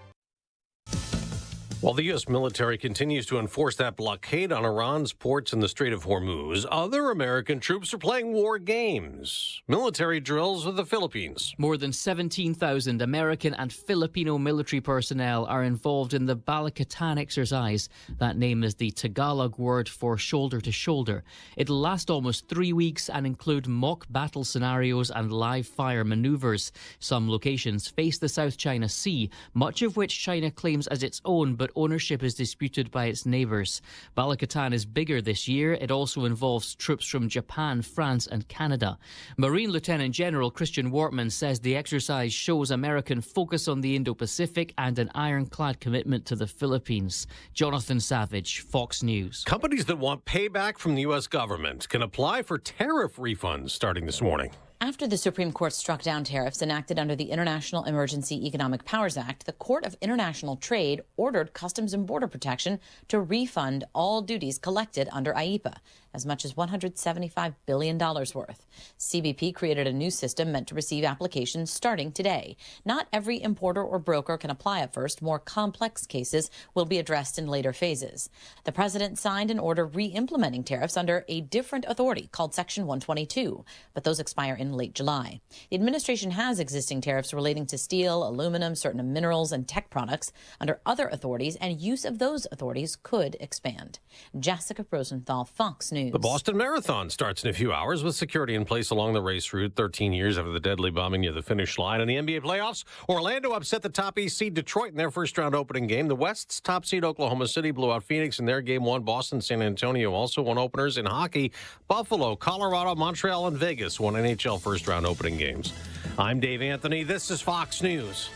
While the U.S. military continues to enforce that blockade on Iran's ports in the Strait of Hormuz, other American troops are playing war games. Military drills with the Philippines. More than 17,000 American and Filipino military personnel are involved in the Balikatan exercise. That name is the Tagalog word for shoulder to shoulder. It'll last almost 3 weeks and include mock battle scenarios and live fire maneuvers. Some locations face the South China Sea, much of which China claims as its own, but ownership is disputed by its neighbours. Balikatan is bigger this year. It also involves troops from Japan, France and Canada. Marine Lieutenant General Christian Wortman says the exercise shows American focus on the Indo-Pacific and an ironclad commitment to the Philippines. Jonathan Savage, Fox News. Companies that want payback from the U.S. government can apply for tariff refunds starting this morning. After the Supreme Court struck down tariffs enacted under the International Emergency Economic Powers Act, the Court of International Trade ordered Customs and Border Protection to refund all duties collected under IEEPA, as much as $175 billion worth. CBP created a new system meant to receive applications starting today. Not every importer or broker can apply at first. More complex cases will be addressed in later phases. The president signed an order re-implementing tariffs under a different authority called Section 122, but those expire in late July. The administration has existing tariffs relating to steel, aluminum, certain minerals, and tech products under other authorities, and use of those authorities could expand. Jessica Rosenthal, Fox News. The Boston Marathon starts in a few hours with security in place along the race route 13 years after the deadly bombing near the finish line. In the NBA playoffs, Orlando upset the top East seed Detroit in their first-round opening game. The West's top seed Oklahoma City blew out Phoenix in their Game 1. Boston, San Antonio also won openers. In hockey, Buffalo, Colorado, Montreal, and Vegas won NHL first-round opening games. I'm Dave Anthony. This is Fox News.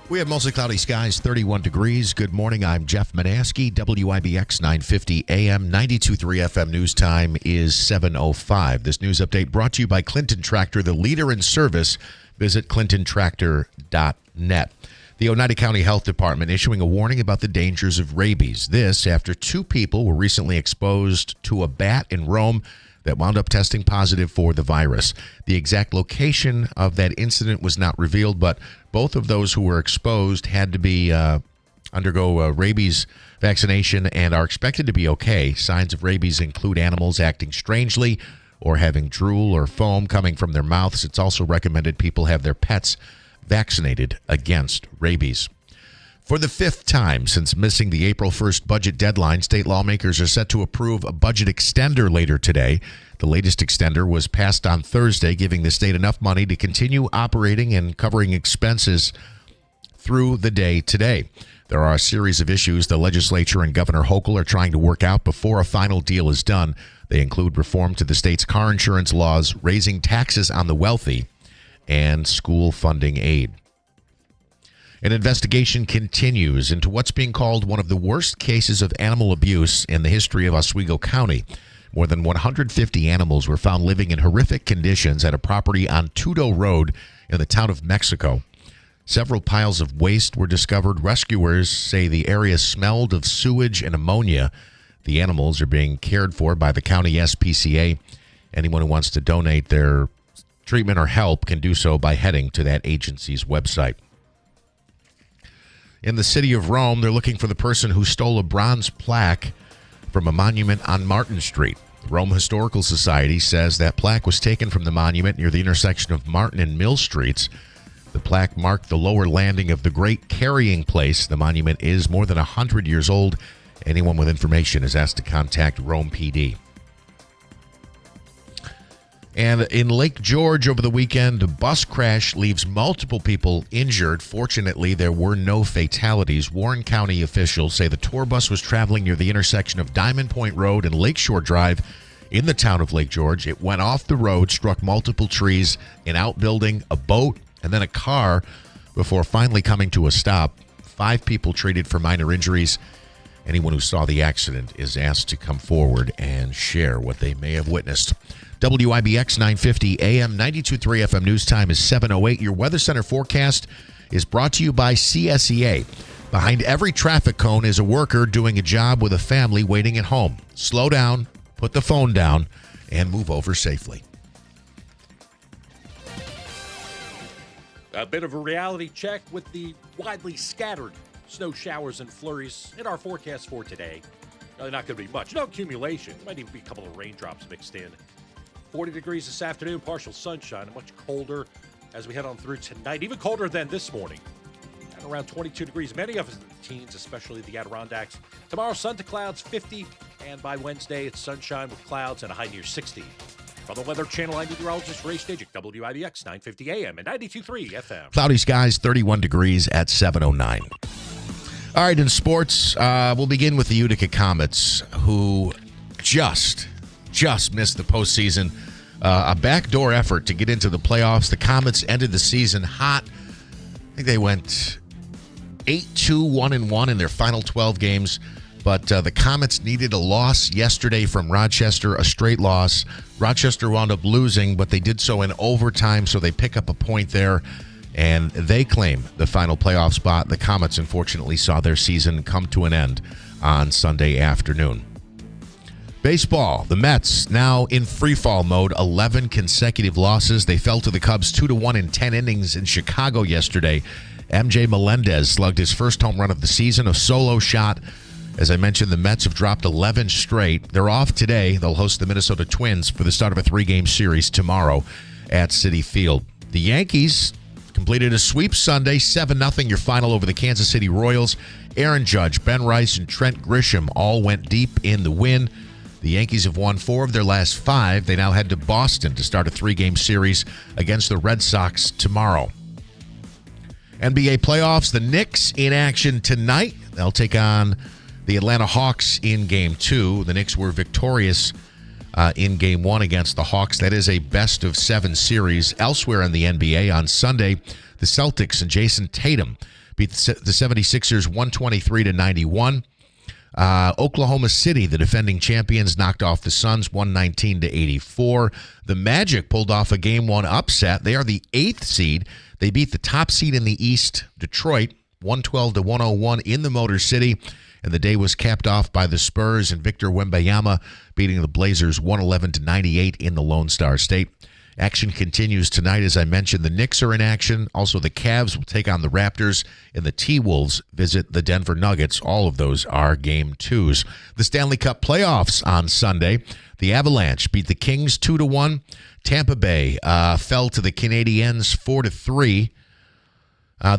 We have mostly cloudy skies, 31 degrees. Good morning. I'm Jeff Manaski, WIBX 950 AM, 92.3 FM. News time is 7:05. This news update brought to you by Clinton Tractor, the leader in service. Visit clintontractor.net. The Oneida County Health Department issuing a warning about the dangers of rabies. This after 2 people were recently exposed to a bat in Rome that wound up testing positive for the virus. The exact location of that incident was not revealed, but both of those who were exposed had to be undergo rabies vaccination and are expected to be okay. Signs of rabies include animals acting strangely or having drool or foam coming from their mouths. It's also recommended people have their pets vaccinated against rabies. For the 5th time since missing the April 1st budget deadline, state lawmakers are set to approve a budget extender later today. The latest extender was passed on Thursday, giving the state enough money to continue operating and covering expenses through the day today. There are a series of issues the legislature and Governor Hochul are trying to work out before a final deal is done. They include reform to the state's car insurance laws, raising taxes on the wealthy, and school funding aid. An investigation continues into what's being called one of the worst cases of animal abuse in the history of Oswego County. More than 150 animals were found living in horrific conditions at a property on Tudo Road in the town of Mexico. Several piles of waste were discovered. Rescuers say the area smelled of sewage and ammonia. The animals are being cared for by the county SPCA. Anyone who wants to donate their treatment or help can do so by heading to that agency's website. In the city of Rome, they're looking for the person who stole a bronze plaque from a monument on Martin Street. The Rome Historical Society says that plaque was taken from the monument near the intersection of Martin and Mill Streets. The plaque marked the lower landing of the Great Carrying Place. The monument is more than 100 years old. Anyone with information is asked to contact Rome PD. And in Lake George over the weekend, a bus crash leaves multiple people injured. Fortunately, there were no fatalities. Warren County officials say the tour bus was traveling near the intersection of Diamond Point Road and Lakeshore Drive in the town of Lake George. It went off the road, struck multiple trees, an outbuilding, a boat, and then a car before finally coming to a stop. 5 people treated for minor injuries. Anyone who saw the accident is asked to come forward and share what they may have witnessed. WIBX 950 AM, 92.3 FM. News time is 7:08. Your Weather Center forecast is brought to you by CSEA. Behind every traffic cone is a worker doing a job with a family waiting at home. Slow down, put the phone down, and move over safely. A bit of a reality check with the widely scattered snow showers and flurries in our forecast for today. Not going to be much. No accumulation. Might even be a couple of raindrops mixed in. 40 degrees this afternoon, partial sunshine, and much colder as we head on through tonight. Even colder than this morning. At around 22 degrees. Many of us in the teens, especially the Adirondacks. Tomorrow, sun to clouds, 50. And by Wednesday, it's sunshine with clouds and a high near 60. From the Weather Channel, I'm meteorologist Ray Stajic, WIBX 950 AM and 92.3 FM. Cloudy skies, 31 degrees at 7:09. All right, in sports, we'll begin with the Utica Comets, who just missed the postseason. A backdoor effort to get into the playoffs. The Comets ended the season hot. I think they went 8-2, 1-1 in their final 12 games. But the Comets needed a loss yesterday from Rochester, a straight loss. Rochester wound up losing, but they did so in overtime, so they pick up a point there. And they claim the final playoff spot. The Comets, unfortunately, saw their season come to an end on Sunday afternoon. Baseball, the Mets now in freefall mode, 11 consecutive losses. They fell to the Cubs 2-1 in 10 innings in Chicago yesterday. MJ Melendez slugged his first home run of the season, a solo shot. As I mentioned, the Mets have dropped 11 straight. They're off today. They'll host the Minnesota Twins for the start of a 3-game series tomorrow at Citi Field. The Yankees completed a sweep Sunday, 7-0 your final over the Kansas City Royals. Aaron Judge, Ben Rice, and Trent Grisham all went deep in the win. The Yankees have won 4 of their last 5. They now head to Boston to start a 3-game series against the Red Sox tomorrow. NBA playoffs, the Knicks in action tonight. They'll take on the Atlanta Hawks in Game 2. The Knicks were victorious in Game 1 against the Hawks. That is a best-of-7 series. Elsewhere in the NBA on Sunday, the Celtics and Jason Tatum beat the 76ers 123-91. Oklahoma City, the defending champions, knocked off the Suns 119-84. The Magic pulled off a Game 1 upset. They are the 8th seed. They beat the top seed in the East, Detroit, 112-101 in the Motor City. And the day was capped off by the Spurs and Victor Wembanyama beating the Blazers 111-98 in the Lone Star State. Action continues tonight. As I mentioned, the Knicks are in action. Also, the Cavs will take on the Raptors, and the T-Wolves visit the Denver Nuggets. All of those are Game 2s. The Stanley Cup playoffs on Sunday. The Avalanche beat the Kings 2-1. Tampa Bay fell to the Canadiens 4-3.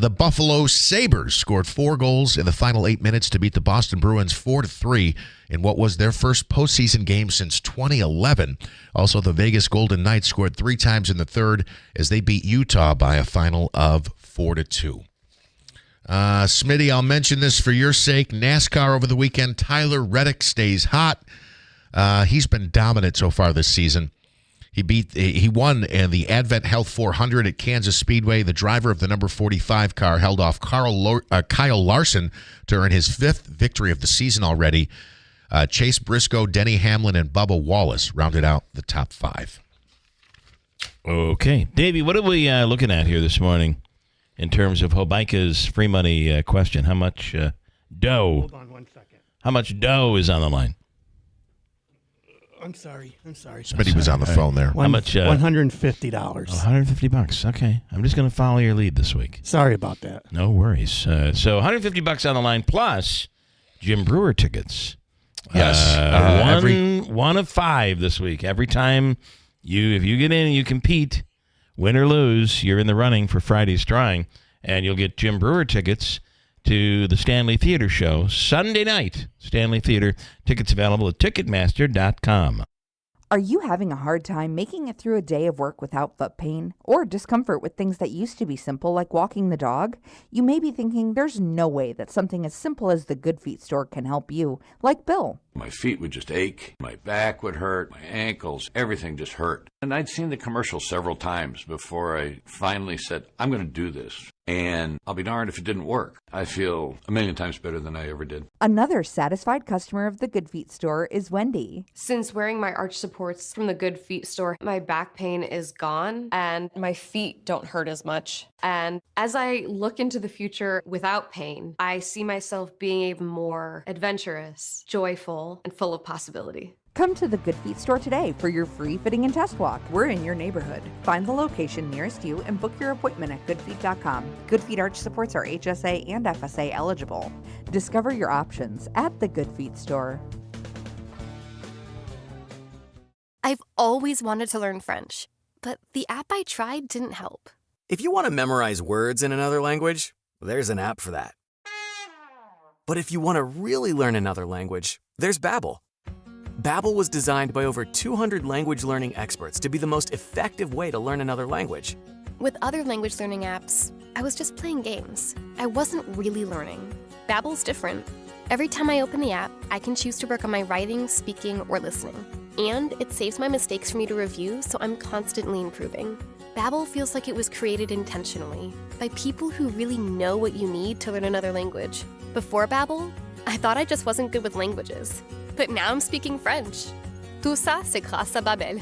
The Buffalo Sabres scored 4 goals in the final 8 minutes to beat the Boston Bruins 4-3 in what was their first postseason game since 2011. Also, the Vegas Golden Knights scored 3 times in the third as they beat Utah by a final of 4-2. Smitty, I'll mention this for your sake. NASCAR over the weekend. Tyler Reddick stays hot. He's been dominant so far this season. He won in the Advent Health 400 at Kansas Speedway. The driver of the number 45 car held off Kyle Larson to earn his 5th victory of the season already. Chase Briscoe, Denny Hamlin, and Bubba Wallace rounded out the top 5. Okay. Davey, what are we looking at here this morning in terms of Hobaika's free money question? How much dough? Hold on 1 second. How much dough is on the line? I'm sorry. Smitty was on the phone there. How much? $150. $150. Okay. I'm just going to follow your lead this week. Sorry about that. No worries. So $150 on the line plus Jim Brewer tickets. Yes. One of 5 this week. Every time if you get in and you compete, win or lose, you're in the running for Friday's drawing, and you'll get Jim Brewer tickets to the Stanley Theater show Sunday night. Stanley Theater. Tickets available at Ticketmaster.com. Are you having a hard time making it through a day of work without foot pain or discomfort with things that used to be simple like walking the dog? You may be thinking there's no way that something as simple as the Good Feet store can help you, like Bill. My feet would just ache, my back would hurt, my ankles, everything just hurt. And I'd seen the commercial several times before I finally said, I'm going to do this. And I'll be darned if it didn't work. I feel a million times better than I ever did. Another satisfied customer of the Good Feet store is Wendy. Since wearing my arch supports from the Good Feet store, my back pain is gone and my feet don't hurt as much. And as I look into the future without pain, I see myself being even more adventurous, joyful, and full of possibility. Come to the Good Feet store today for your free fitting and test walk. We're in your neighborhood. Find the location nearest you and book your appointment at goodfeet.com. Good Feet arch supports are HSA and FSA eligible. Discover your options at the Good Feet store. I've always wanted to learn French, but the app I tried didn't help. If you want to memorize words in another language, there's an app for that. But if you want to really learn another language, there's Babbel. Babbel was designed by over 200 language learning experts to be the most effective way to learn another language. With other language learning apps, I was just playing games. I wasn't really learning. Babbel's different. Every time I open the app, I can choose to work on my writing, speaking, or listening. And it saves my mistakes for me to review, so I'm constantly improving. Babbel feels like it was created intentionally by people who really know what you need to learn another language. Before Babbel, I thought I just wasn't good with languages. But now I'm speaking French. Tout ça, c'est grâce à Babbel.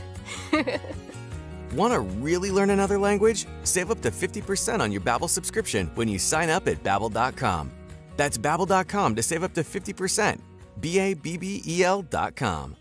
Want to really learn another language? Save up to 50% on your Babbel subscription when you sign up at Babbel.com. That's Babbel.com to save up to 50%. Babbel.com.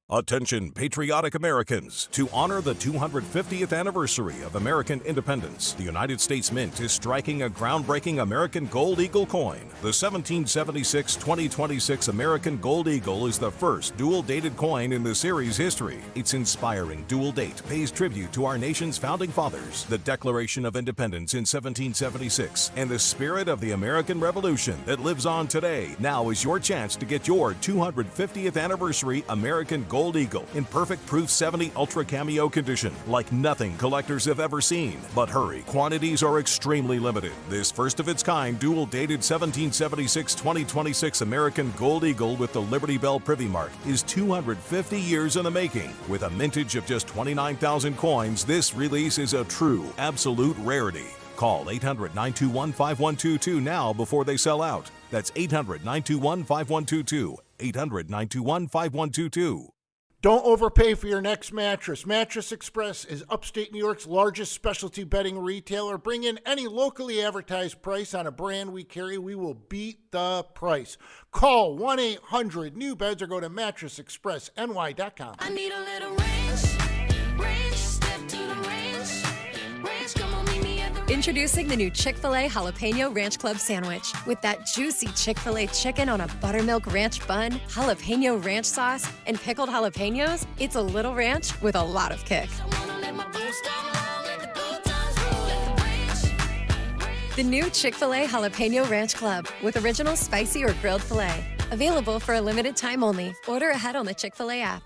Attention patriotic Americans. To honor the 250th anniversary of American independence, the United States Mint is striking a groundbreaking American Gold Eagle coin. The 1776-2026 American Gold Eagle is the first dual-dated coin in the series history. Its inspiring dual date pays tribute to our nation's founding fathers, the Declaration of Independence in 1776, and the spirit of the American Revolution that lives on today. Now is your chance to get your 250th anniversary American Gold Eagle in perfect Proof 70 Ultra Cameo condition, like nothing collectors have ever seen. But hurry, quantities are extremely limited. This first-of-its-kind dual-dated 1776-2026 American Gold Eagle with the Liberty Bell Privy Mark is 250 years in the making. With a mintage of just 29,000 coins, this release is a true, absolute rarity. Call 800-921-5122 now before they sell out. That's 800-921-5122. 800-921-5122. Don't overpay for your next mattress. Mattress Express is upstate New York's largest specialty bedding retailer. Bring in any locally advertised price on a brand we carry. We will beat the price. Call 1-800-NEW-BEDS or go to mattressexpressny.com. I need a little range, step to the range, come on, meet me at the Introducing the new Chick-fil-A Jalapeno Ranch Club Sandwich. With that juicy Chick-fil-A chicken on a buttermilk ranch bun, jalapeno ranch sauce, and pickled jalapenos, it's a little ranch with a lot of kick. The new Chick-fil-A Jalapeno Ranch Club with original spicy or grilled filet. Available for a limited time only. Order ahead on the Chick-fil-A app.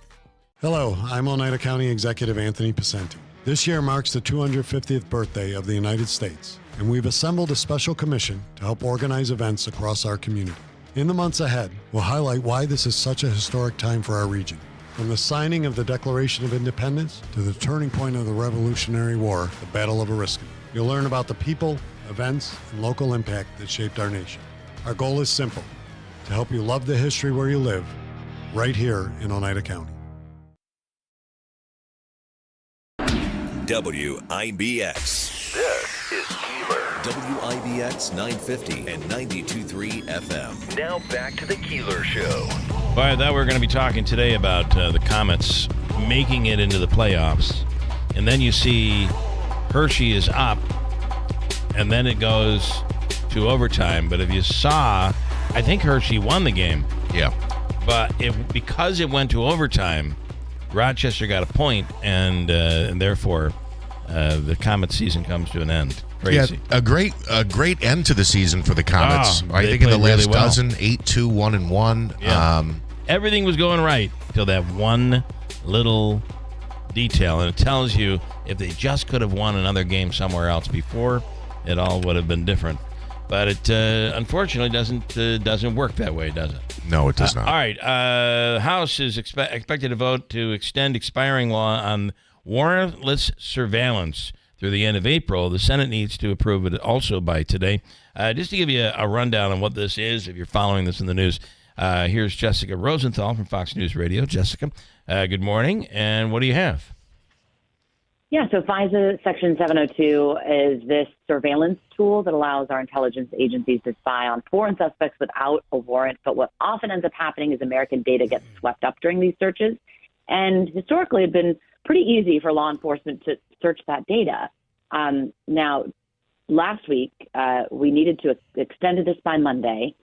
Hello, I'm Oneida County Executive Anthony Pacenti. This year marks the 250th birthday of the United States, and we've assembled a special commission to help organize events across our community. In the months ahead, we'll highlight why this is such a historic time for our region. From the signing of the Declaration of Independence to the turning point of the Revolutionary War, the Battle of Oriskany. You'll learn about the people, events, and local impact that shaped our nation. Our goal is simple, to help you love the history where you live, right here in Oneida County. WIBX. This is Keeler. WIBX 950 and 92.3 FM. Now back to the Keeler Show. Well, I thought we were going to be talking today about the Comets making it into the playoffs. And then you see Hershey is up, and then it goes to overtime. But if you saw, I think Hershey won the game. Yeah. But because it went to overtime, Rochester got a point, and therefore the Comet season comes to an end. Crazy. Yeah, a great end to the season for the Comets. Oh, I think in the last really well. dozen, 8-2, 1-1. Yeah. Everything was going right until that one little detail, and it tells you if they just could have won another game somewhere else before, it all would have been different. But it unfortunately doesn't work that way, does it? No, it does not. All right. House is expected to vote to extend expiring law on warrantless surveillance through the end of April. The Senate needs to approve it also by today. Just to give you a rundown on what this is, if you're following this in the news, here's Jessica Rosenthal from Fox News Radio. Jessica, good morning. And what do you have? Yeah, so FISA Section 702 is this surveillance tool that allows our intelligence agencies to spy on foreign suspects without a warrant. But what often ends up happening is American data gets swept up during these searches. And historically, it's been pretty easy for law enforcement to search that data. Now, last week, we needed to extend this by Monday,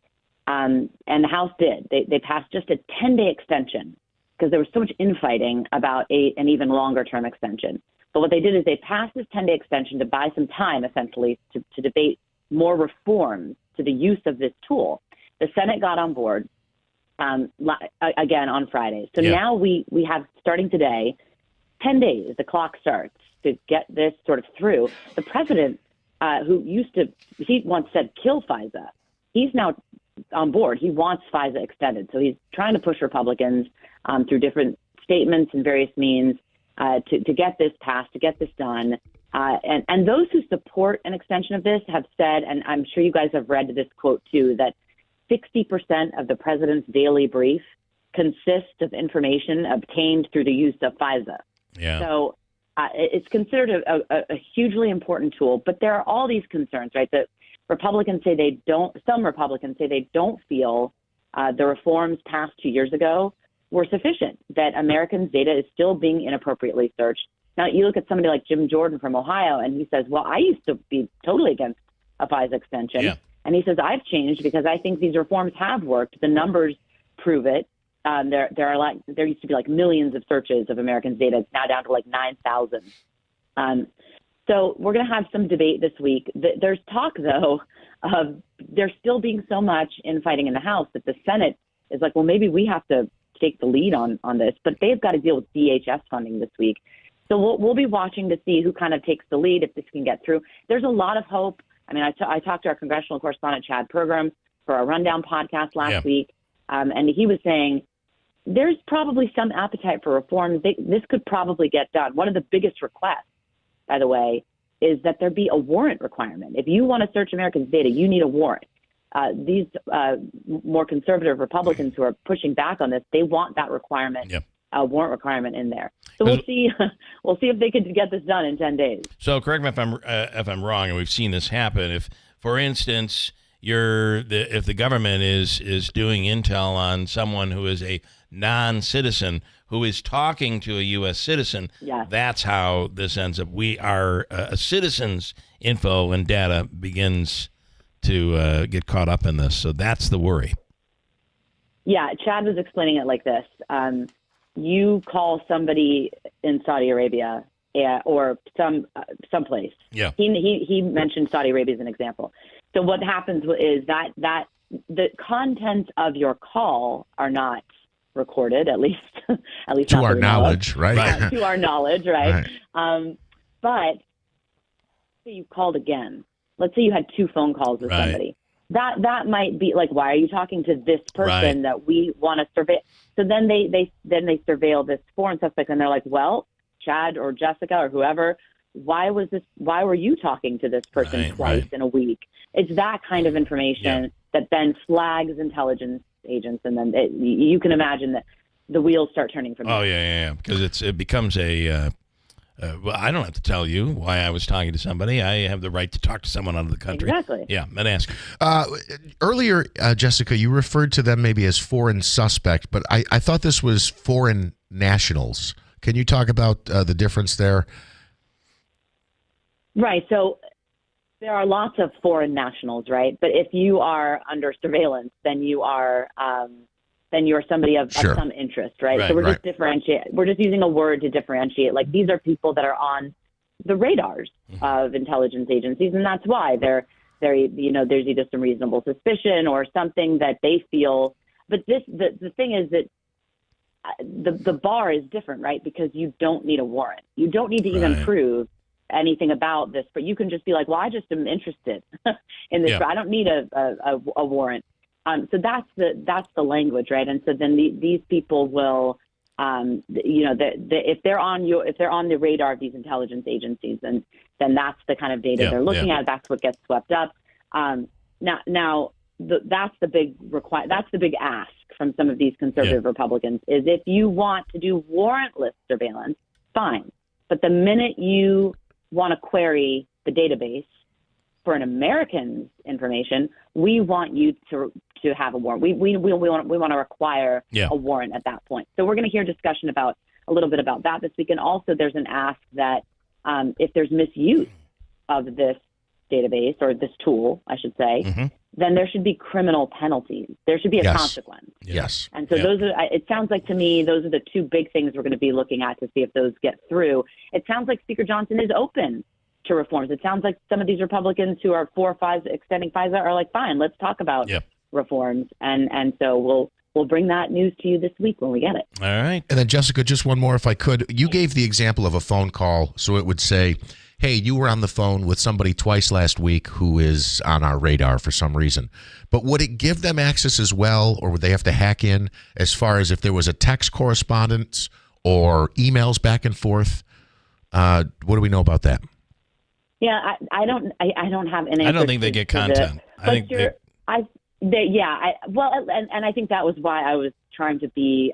and the House did. They passed just a 10-day extension because there was so much infighting about an even longer-term extension. But what they did is they passed this 10-day extension to buy some time, essentially, to debate more reforms to the use of this tool. The Senate got on board, again, on Friday. So now we have, starting today, 10 days, the clock starts to get this sort of through. The president, he once said, kill FISA. He's now on board. He wants FISA extended. So he's trying to push Republicans through different statements and various means to get this passed, to get this done. And those who support an extension of this have said, and I'm sure you guys have read this quote too, that 60% of the president's daily brief consists of information obtained through the use of FISA. Yeah. So it's considered a hugely important tool, but there are all these concerns, right? That Republicans say some Republicans say they don't feel the reforms passed 2 years ago were sufficient, that Americans' data is still being inappropriately searched. Now, you look at somebody like Jim Jordan from Ohio, and he says, well, I used to be totally against a FISA extension. Yeah. And he says, I've changed because I think these reforms have worked. The numbers prove it. There used to be like millions of searches of Americans' data. It's now down to like 9,000. So we're going to have some debate this week. There's talk, though, of there still being so much infighting in the House that the Senate is like, well, maybe we have to take the lead on this. But they've got to deal with DHS funding this week. So we'll be watching to see who kind of takes the lead if this can get through. There's a lot of hope. I mean, I talked to our congressional correspondent, Chad Pergram, for our Rundown podcast last week, and he was saying there's probably some appetite for reform. This could probably get done. One of the biggest requests, by the way, is that there be a warrant requirement. If you want to search Americans' data, you need a warrant. These more conservative Republicans who are pushing back on this, they want that requirement, a warrant requirement in there. So we'll see. We'll see if they could get this done in 10 days. So correct me if I'm wrong, and we've seen this happen. If, for instance, if the government is doing intel on someone who is a non-citizen who is talking to a U.S. citizen, that's how this ends up. We are a citizen's info and data begins to get caught up in this. So that's the worry. Yeah, Chad was explaining it like this. You call somebody in Saudi Arabia or someplace. Yeah. He mentioned Saudi Arabia as an example. So what happens is that the contents of your call are not recorded, at least to our knowledge, right? To our knowledge, right? But say you called again. Let's say you had 2 phone calls with somebody. That might be like, why are you talking to this person that we want to survey? So then they surveil this foreign suspect, and they're like, well, Chad or Jessica or whoever, why were you talking to this person twice in a week? It's that kind of information that then flags intelligence agents, and then you can imagine that the wheels start turning from there. Oh, yeah. Because it becomes a well, I don't have to tell you why I was talking to somebody. I have the right to talk to someone out of the country. Exactly. Yeah, and ask. Earlier, Jessica, you referred to them maybe as foreign suspect, but I thought this was foreign nationals. Can you talk about the difference there? Right. So there are lots of foreign nationals, right? But if you are under surveillance, then you are you're somebody of some interest, right? So we're just using a word to differentiate. Like, these are people that are on the radars of intelligence agencies, and that's why they're there's either some reasonable suspicion or something that they feel. But the thing is that the bar is different, right? Because you don't need a warrant. You don't need to even prove anything about this, but you can just be like, well, I just am interested in this. I don't need a warrant. So that's the language, right? And so then these people will, if they're on the radar of these intelligence agencies, then that's the kind of data they're looking at. That's what gets swept up. Now that's the big ask from some of these conservative Republicans is if you want to do warrantless surveillance, fine. But the minute you want to query the database for an American's information, we want you to have a warrant. We want to require a warrant at that point. So we're going to hear discussion about a little bit about that this week. And also there's an ask that if there's misuse of this database or this tool, I should say, then there should be criminal penalties. There should be a consequence. Yes. And so those are, it sounds like to me, those are the two big things we're going to be looking at to see if those get through. It sounds like Speaker Johnson is open to reforms. It sounds like some of these Republicans who are 4 or 5 extending FISA are like, fine, let's talk about reforms. And so we'll bring that news to you this week when we get it. All right. And then, Jessica, just one more if I could. You gave the example of a phone call, so it would say, hey, you were on the phone with somebody twice last week who is on our radar for some reason. But would it give them access as well, or would they have to hack in as far as if there was a text correspondence or emails back and forth? What do we know about that? Yeah, I don't have an answer. I don't think they get content. I think and I think that was why I was trying to be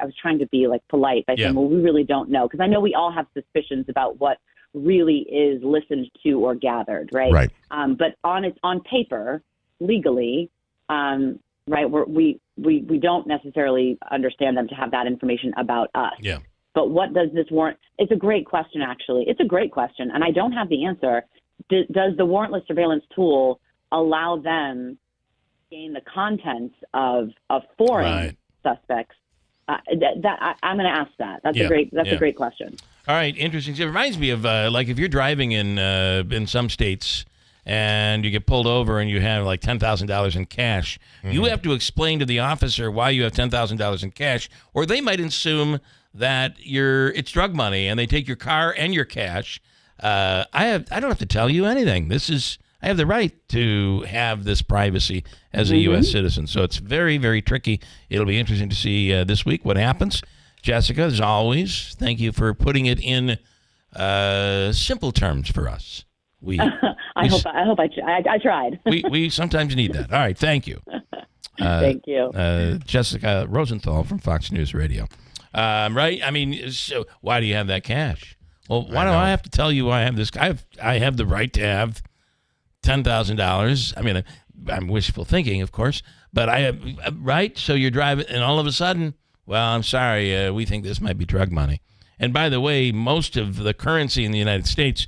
like polite by saying, well, we really don't know, because I know we all have suspicions about what really is listened to or gathered, right? Right. But on paper, legally, right, we don't necessarily understand them to have that information about us. Yeah. But what does this warrant? It's a great question, actually. It's a great question, and I don't have the answer. Does the warrantless surveillance tool allow them to gain the contents of foreign suspects? I'm going to ask that. That's a great question. All right, interesting. It reminds me of like if you're driving in some states and you get pulled over and you have like $10,000 in cash, you have to explain to the officer why you have $10,000 in cash, or they might assume that it's drug money and they take your car and your cash. I don't have to tell you anything. I have the right to have this privacy as a U.S. citizen. So it's very, very tricky. It'll be interesting to see this week what happens. Jessica, as always, thank you for putting it in simple terms for us. I hope I tried. we sometimes need that. All right, thank you. Thank you. Jessica Rosenthal from Fox News Radio. Right? I mean, so why do you have that cash? Well, why do I have to tell you why I have this? I have the right to have $10,000. I mean, I'm wishful thinking, of course, but I have, right? So you're driving, and all of a sudden, well, I'm sorry, we think this might be drug money. And by the way, most of the currency in the United States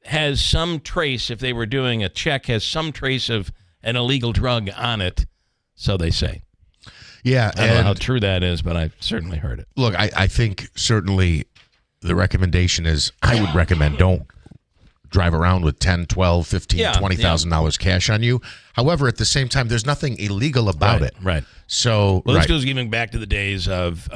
has some trace, if they were doing a check, has some trace of an illegal drug on it, so they say. Yeah. I don't know how true that is, but I've certainly heard it. Look, I think certainly the recommendation is, I would recommend don't drive around with $10,000, $12,000, $15,000, $20,000 cash on you. However, at the same time, there's nothing illegal about it. Right. So, this goes even back to the days of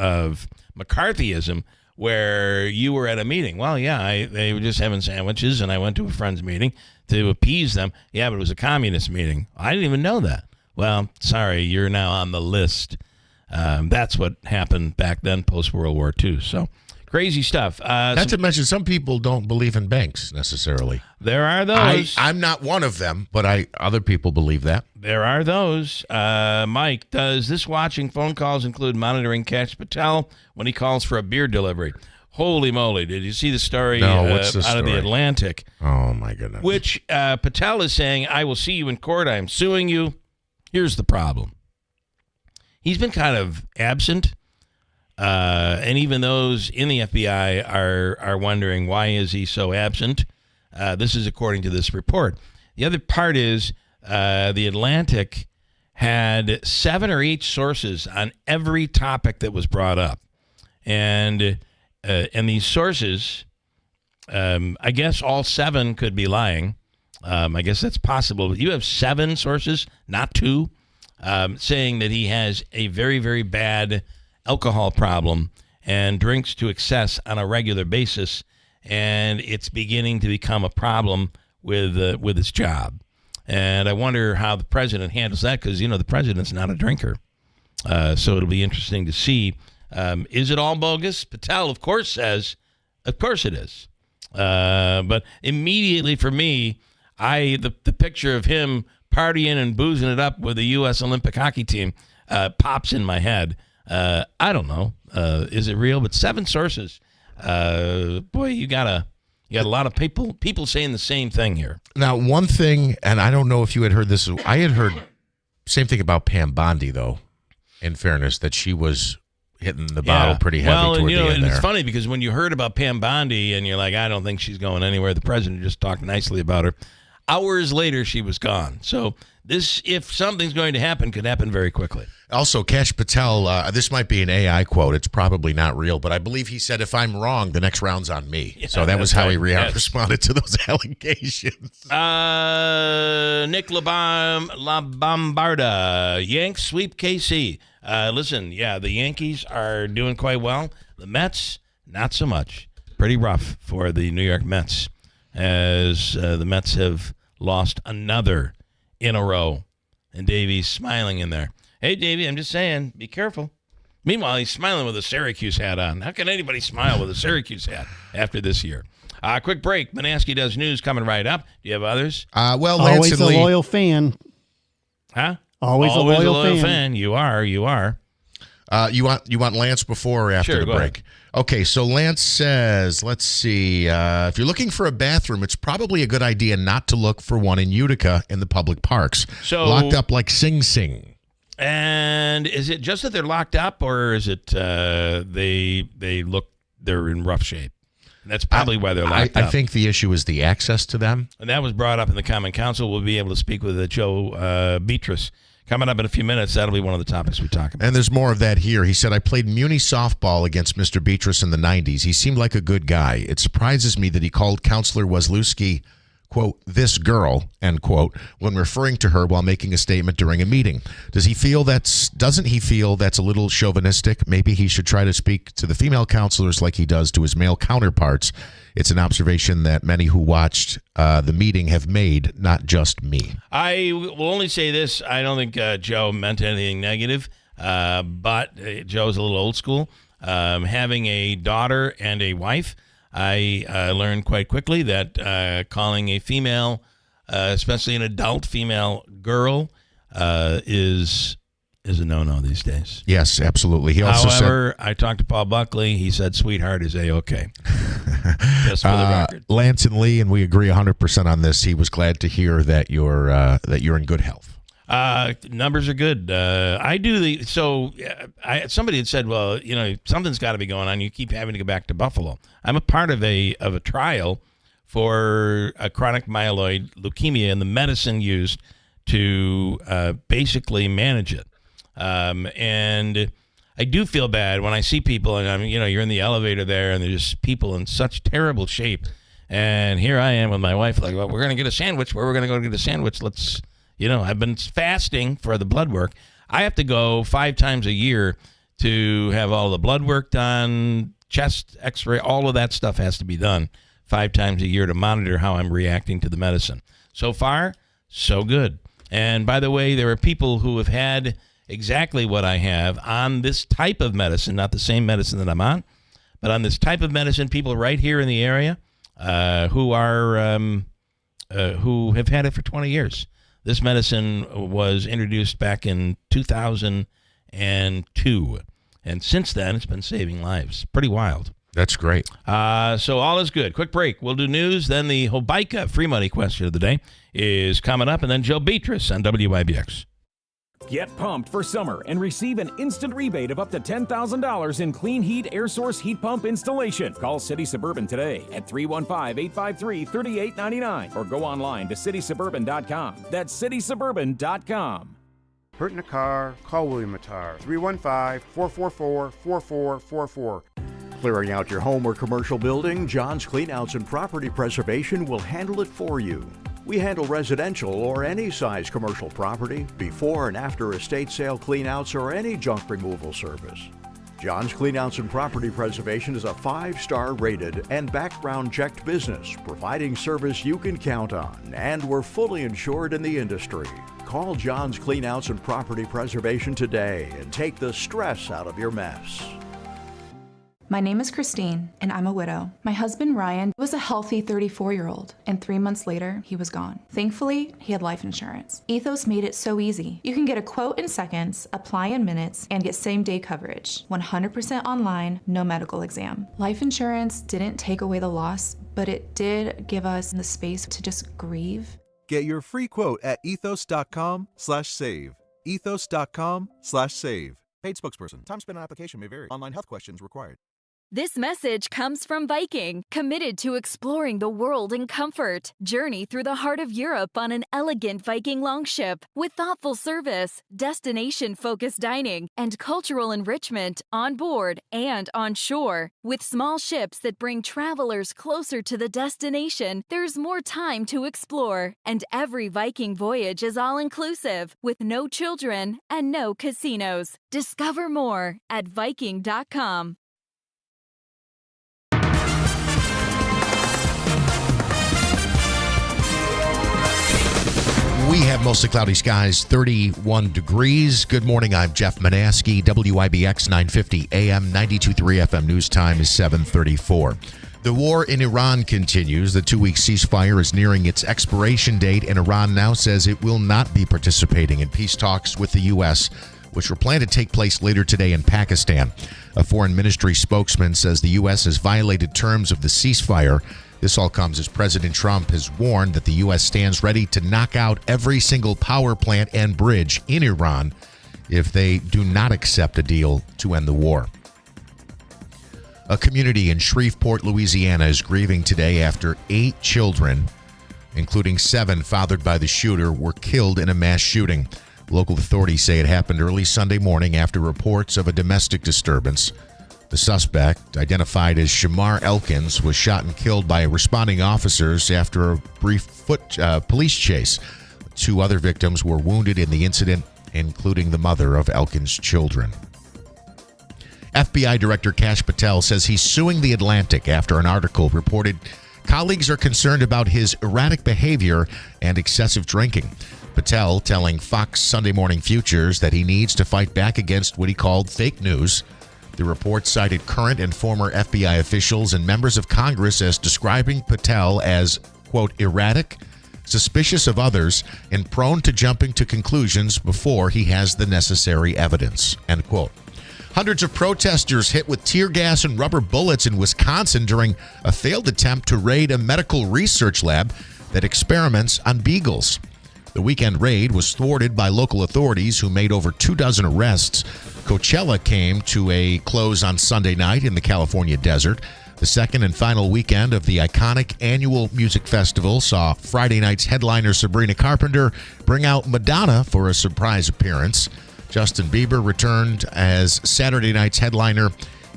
McCarthyism, where you were at a meeting. Well, they were just having sandwiches, and I went to a friend's meeting to appease them. Yeah, but it was a communist meeting. I didn't even know that. Well, sorry, you're now on the list. That's what happened back then, post-World War II. So, crazy stuff. Not to mention, some people don't believe in banks necessarily. There are those. I'm not one of them, but other people believe that. There are those. Mike, does this watching phone calls include monitoring Kash Patel when he calls for a beer delivery? Holy moly. Did you see the story what's the out of the story? Atlantic? Oh, my goodness. Which Patel is saying, I will see you in court. I am suing you. Here's the problem. He's been kind of absent. And even those in the FBI are wondering, why is he so absent? This is according to this report. The other part is the Atlantic had 7 or 8 sources on every topic that was brought up. And these sources, I guess all 7 could be lying. I guess that's possible. But you have 7 sources, not 2, saying that he has a very, very bad alcohol problem and drinks to excess on a regular basis, and it's beginning to become a problem with his job. And I wonder how the president handles that, because the president's not a drinker. So it'll be interesting to see. Is it all bogus? Patel, of course, says, of course it is. But immediately for me, the picture of him partying and boozing it up with the U.S. Olympic hockey team pops in my head. I don't know. Is it real? But 7 sources boy, you got a lot of people saying the same thing here. Now, one thing, and I don't know if you had heard this. I had heard same thing about Pam Bondi, though. In fairness, that she was hitting the bottle pretty heavy toward the end there. It's funny because when you heard about Pam Bondi and you're like, I don't think she's going anywhere. The president just talked nicely about her. Hours later, she was gone. So this, if something's going to happen, could happen very quickly. Also, Kash Patel, this might be an AI quote. It's probably not real, but I believe he said, if I'm wrong, the next round's on me. Yeah, so that was how he yes. responded to those allegations. Nick LaBombarda, Yanks sweep KC. Listen, the Yankees are doing quite well. The Mets, not so much. Pretty rough for the New York Mets, as the Mets have lost another in a row. And Davey's smiling in there. Hey, Davey, I'm just saying, be careful. Meanwhile, he's smiling with a Syracuse hat on. How can anybody smile with a Syracuse hat after this year? Quick break. Manaski Does News coming right up. Do you have others? Lance always and Lee. a loyal fan. Huh? Always a loyal fan. You are. You want Lance before or after Sure, the go break? ahead. Okay, so Lance says, let's see. If you're looking for a bathroom, it's probably a good idea not to look for one in Utica in the public parks. So locked up like Sing Sing. And is it just that they're locked up, or is it they're in rough shape? And that's probably why they're locked up. I think the issue is the access to them. And that was brought up in the Common Council. We'll be able to speak with Joe Beatrice coming up in a few minutes. That'll be one of the topics we talk about. And there's more of that here. He said, I played Muni softball against Mr. Beatrice in the 90s. He seemed like a good guy. It surprises me that he called Counselor Wesluski, quote, this girl, end quote, when referring to her while making a statement during a meeting. Doesn't he feel that's a little chauvinistic? Maybe he should try to speak to the female counselors like he does to his male counterparts. It's an observation that many who watched the meeting have made, not just me. I will only say this. I don't think Joe meant anything negative, but Joe's a little old school. Having a daughter and a wife, I learned quite quickly that calling a female, especially an adult female girl, is a no-no these days. Yes, absolutely. He also However, I talked to Paul Buckley. He said, sweetheart is A-okay. Just for the record. Lance and Lee, and we agree 100% on this. He was glad to hear that you're in good health. Numbers are good. Somebody had said, well, something's got to be going on. You keep having to go back to Buffalo. I'm a part of a trial for a chronic myeloid leukemia and the medicine used to basically manage it. And I do feel bad when I see people, and you're in the elevator there, and there's just people in such terrible shape. And here I am with my wife, like, well, we're going to get a sandwich. Where we're going to go get a sandwich? Let's. I've been fasting for the blood work. I have to go 5 times a year to have all the blood work done, chest x-ray, all of that stuff has to be done 5 times a year to monitor how I'm reacting to the medicine. So far, so good. And by the way, there are people who have had exactly what I have on this type of medicine, not the same medicine that I'm on, but on this type of medicine, people right here in the area who have had it for 20 years. This medicine was introduced back in 2002, and since then, it's been saving lives. Pretty wild. That's great. So all is good. Quick break. We'll do news. Then the Hobica free money question of the day is coming up, and then Joe Beatrice on WIBX. Get pumped for summer and receive an instant rebate of up to $10,000 in Clean Heat Air Source Heat Pump installation. Call City Suburban today at 315-853-3899 or go online to citysuburban.com. That's citysuburban.com. Hurt in a car? Call William Attar. 315-444-4444. Clearing out your home or commercial building, John's Cleanouts and Property Preservation will handle it for you. We handle residential or any size commercial property, before and after estate sale cleanouts or any junk removal service. John's Cleanouts and Property Preservation is a 5-star rated and background checked business, providing service you can count on, and we're fully insured in the industry. Call John's Cleanouts and Property Preservation today and take the stress out of your mess. My name is Christine, and I'm a widow. My husband, Ryan, was a healthy 34-year-old, and 3 months later, he was gone. Thankfully, he had life insurance. Ethos made it so easy. You can get a quote in seconds, apply in minutes, and get same-day coverage. 100% online, no medical exam. Life insurance didn't take away the loss, but it did give us the space to just grieve. Get your free quote at ethos.com/save. Ethos.com/save. Paid spokesperson. Time spent on application may vary. Online health questions required. This message comes from Viking, committed to exploring the world in comfort. Journey through the heart of Europe on an elegant Viking longship with thoughtful service, destination-focused dining, and cultural enrichment on board and on shore. With small ships that bring travelers closer to the destination, there's more time to explore. And every Viking voyage is all-inclusive, with no children and no casinos. Discover more at Viking.com. We have mostly cloudy skies, 31 degrees. Good morning, I'm Jeff Manaski, WIBX 950 AM, 92.3 FM. News time is 7:34. The war in Iran continues. The 2-week ceasefire is nearing its expiration date, and Iran now says it will not be participating in peace talks with the U.S., which were planned to take place later today in Pakistan. A foreign ministry spokesman says the U.S. has violated terms of the ceasefire. This all comes as President Trump has warned that the U.S. stands ready to knock out every single power plant and bridge in Iran if they do not accept a deal to end the war. A community in Shreveport, Louisiana is grieving today after 8 children, including 7 fathered by the shooter, were killed in a mass shooting. Local authorities say it happened early Sunday morning after reports of a domestic disturbance. The suspect, identified as Shamar Elkins, was shot and killed by responding officers after a brief police chase. 2 other victims were wounded in the incident, including the mother of Elkins' children. FBI Director Kash Patel says he's suing The Atlantic after an article reported colleagues are concerned about his erratic behavior and excessive drinking. Patel telling Fox Sunday Morning Futures that he needs to fight back against what he called fake news. The report cited current and former FBI officials and members of Congress as describing Patel as, quote, erratic, suspicious of others, and prone to jumping to conclusions before he has the necessary evidence, end quote. Hundreds of protesters hit with tear gas and rubber bullets in Wisconsin during a failed attempt to raid a medical research lab that experiments on beagles. The weekend raid was thwarted by local authorities who made over 24 arrests. Coachella came to a close on Sunday night in the California desert. The second and final weekend of the iconic annual music festival saw Friday night's headliner Sabrina Carpenter bring out Madonna for a surprise appearance. Justin Bieber returned as Saturday night's headliner,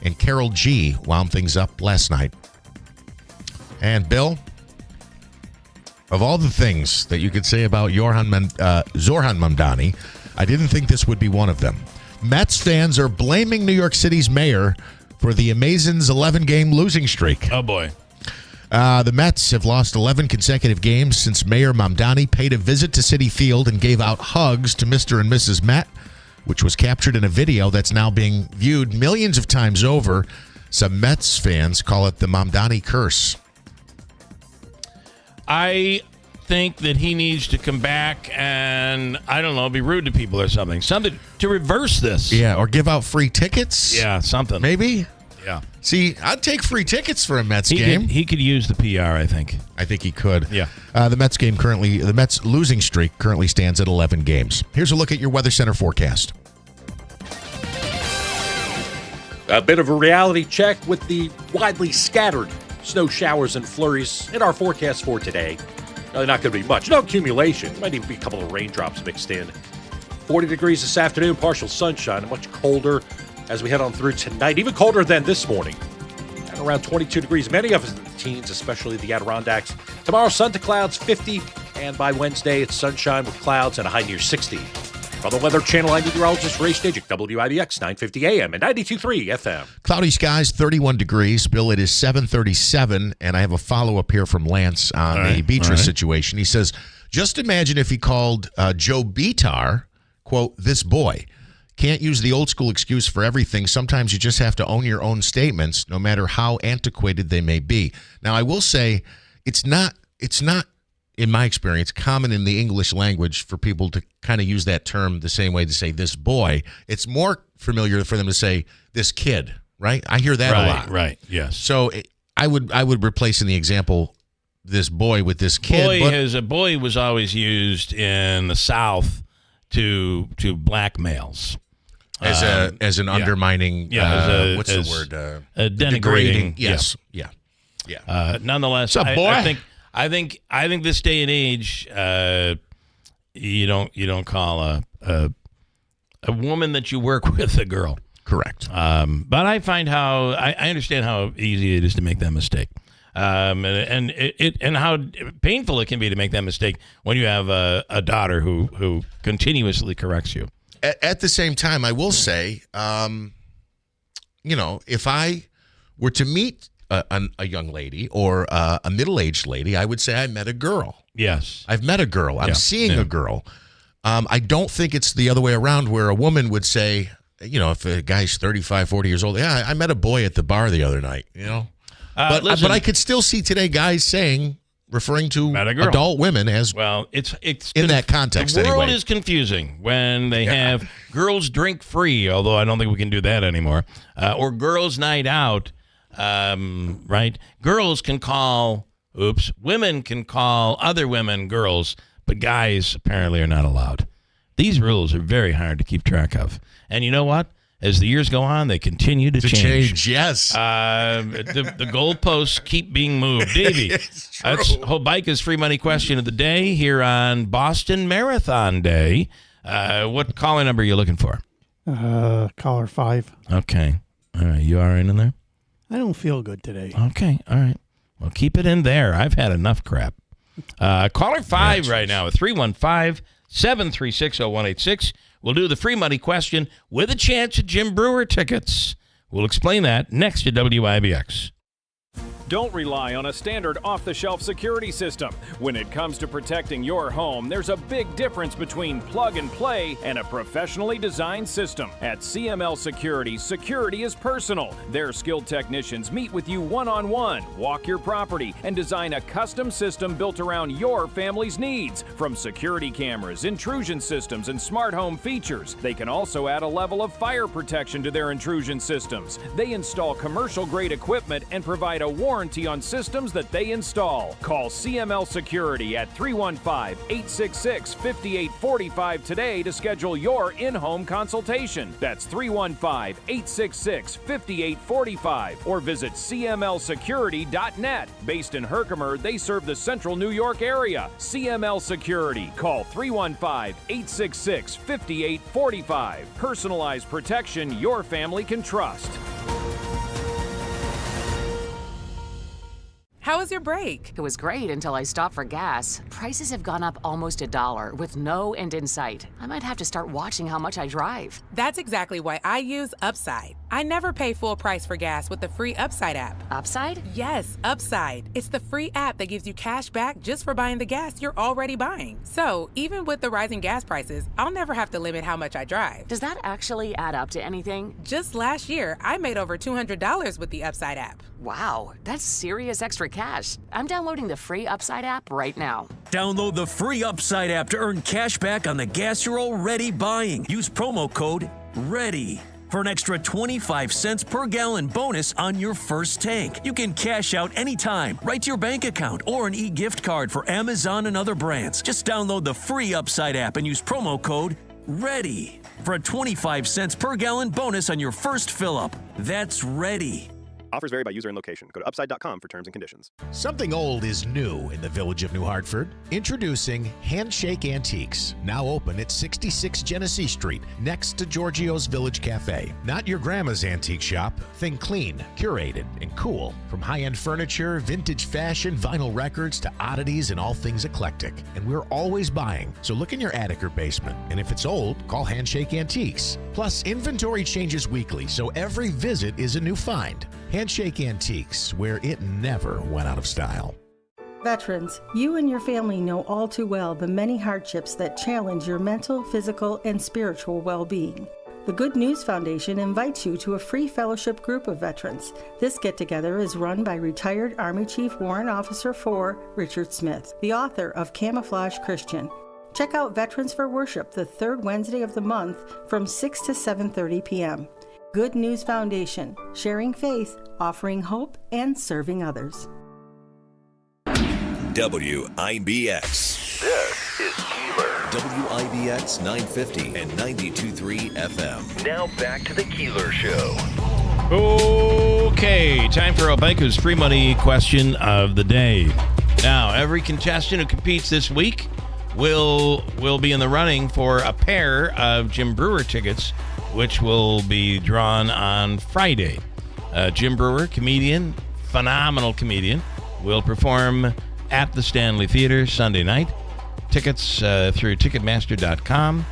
and Karol G wound things up last night. And Bill, of all the things that you could say about Zoran Mamdani, I didn't think this would be one of them. Mets fans are blaming New York City's mayor for the Amazons' 11-game losing streak. Oh, boy. The Mets have lost 11 consecutive games since Mayor Mamdani paid a visit to Citi Field and gave out hugs to Mr. and Mrs. Met, which was captured in a video that's now being viewed millions of times over. Some Mets fans call it the Mamdani curse. I think that he needs to come back and, I don't know, be rude to people or something. Something to reverse this. Yeah, or give out free tickets. Yeah, something. Maybe? Yeah. See, I'd take free tickets for a Mets game. He could use the PR, I think. I think he could. Yeah. The Mets losing streak currently stands at 11 games. Here's a look at your Weather Center forecast. A bit of a reality check with the widely scattered snow showers and flurries in our forecast for today. Not going to be much. No accumulation. Might even be a couple of raindrops mixed in. 40 degrees this afternoon, partial sunshine, and much colder as we head on through tonight. Even colder than this morning. At around 22 degrees. Many of us in the teens, especially the Adirondacks. Tomorrow, sun to clouds, 50. And by Wednesday, it's sunshine with clouds and a high near 60. From the Weather Channel, I'm meteorologist Ray Stajic, WIBX 950 AM and 92.3 FM. Cloudy skies, 31 degrees. Bill, it is 7:37, and I have a follow-up here from Lance on the Beatrice situation. He says, just imagine if he called Joe Betar, quote, this boy. can't use the old school excuse for everything. Sometimes you just have to own your own statements, no matter how antiquated they may be. Now, I will say it's not, in my experience, common in the English language for people to kind of use that term the same way to say this boy. It's more familiar for them to say this kid, right? I hear that a lot. Right, yes. So I would replace in the example this boy with this kid. Boy was always used in the South to black males. As an undermining, what's the word? Denigrating. Yes. Yeah. Nonetheless, boy? I think this day and age, you don't call a woman that you work with a girl. Correct. But I find I understand how easy it is to make that mistake. And how painful it can be to make that mistake when you have a daughter who continuously corrects you. At the same time, I will say, if I were to meet a young lady or a middle-aged lady, I would say I met a girl. Yes. I've met a girl. I'm seeing a girl. I don't think it's the other way around where a woman would say, if a guy's 35, 40 years old, I met a boy at the bar the other night, But I could still see today guys referring to adult women as it's in that context. The world anyway. is confusing when they have girls drink free, although I don't think we can do that anymore, or girls night out. Right? Girls can call. Women can call other women girls, but guys apparently are not allowed. These rules are very hard to keep track of, and you know what? As the years go on, they continue to change. Yes. The goalposts keep being moved. Davey, that's Hobica's free money question of the day here on Boston Marathon Day. What caller number are you looking for? Caller 5. Okay. All right. You all right in there? I don't feel good today. Okay. All right. Well, keep it in there. I've had enough crap. Caller 5 right now at 315-736-0186. We'll do the free money question with a chance at Jim Brewer tickets. We'll explain that next at WIBX. Don't rely on a standard off-the-shelf security system. When it comes to protecting your home, there's a big difference between plug and play and a professionally designed system. At CML Security, security is personal. Their skilled technicians meet with you one-on-one, walk your property, and design a custom system built around your family's needs. From security cameras, intrusion systems, and smart home features, they can also add a level of fire protection to their intrusion systems. They install commercial-grade equipment and provide a warranty on systems that they install. Call CML Security at 315-866-5845 today to schedule your in-home consultation. That's 315-866-5845 or visit cmlsecurity.net. Based in Herkimer, they serve the central New York area. CML Security. Call 315-866-5845. Personalized protection your family can trust. How was your break? It was great until I stopped for gas. Prices have gone up almost $1 with no end in sight. I might have to start watching how much I drive. That's exactly why I use Upside. I never pay full price for gas with the free Upside app. Upside? Yes, Upside. It's the free app that gives you cash back just for buying the gas you're already buying. So, even with the rising gas prices, I'll never have to limit how much I drive. Does that actually add up to anything? Just last year, I made over $200 with the Upside app. Wow, that's serious extra cash. I'm downloading the free Upside app right now. Download the free Upside app to earn cash back on the gas you're already buying. Use promo code READY for an extra 25 cents per gallon bonus on your first tank. You can cash out anytime, right to your bank account, or an e-gift card for Amazon and other brands. Just download the free Upside app and use promo code READY for a 25 cents per gallon bonus on your first fill-up. That's READY. Offers vary by user and location. Go to upside.com for terms and conditions. Something old is new in the village of New Hartford. Introducing Handshake Antiques, now open at 66 Genesee Street, next to Giorgio's Village Cafe. Not your grandma's antique shop. Think clean, curated, and cool. From high-end furniture, vintage fashion, vinyl records, to oddities and all things eclectic. And we're always buying, so look in your attic or basement. And if it's old, call Handshake Antiques. Plus, inventory changes weekly, so every visit is a new find. Handshake Antiques, where it never went out of style. Veterans, you and your family know all too well the many hardships that challenge your mental, physical, and spiritual well-being. The Good News Foundation invites you to a free fellowship group of veterans. This get-together is run by retired Army Chief Warrant Officer 4 Richard Smith, the author of Camouflage Christian. Check out Veterans for Worship the third Wednesday of the month from 6 to 7:30 p.m. Good News Foundation, sharing faith, offering hope, and serving others. WIBX. This is Keeler. WIBX 950 and 92.3 FM. Now back to the Keeler Show. Okay, time for Obaika's free money question of the day. Now, every contestant who competes this week will be in the running for a pair of Jim Brewer tickets, which will be drawn on Friday. Jim Brewer, comedian, phenomenal comedian, will perform at the Stanley Theater Sunday night. Tickets through Ticketmaster.com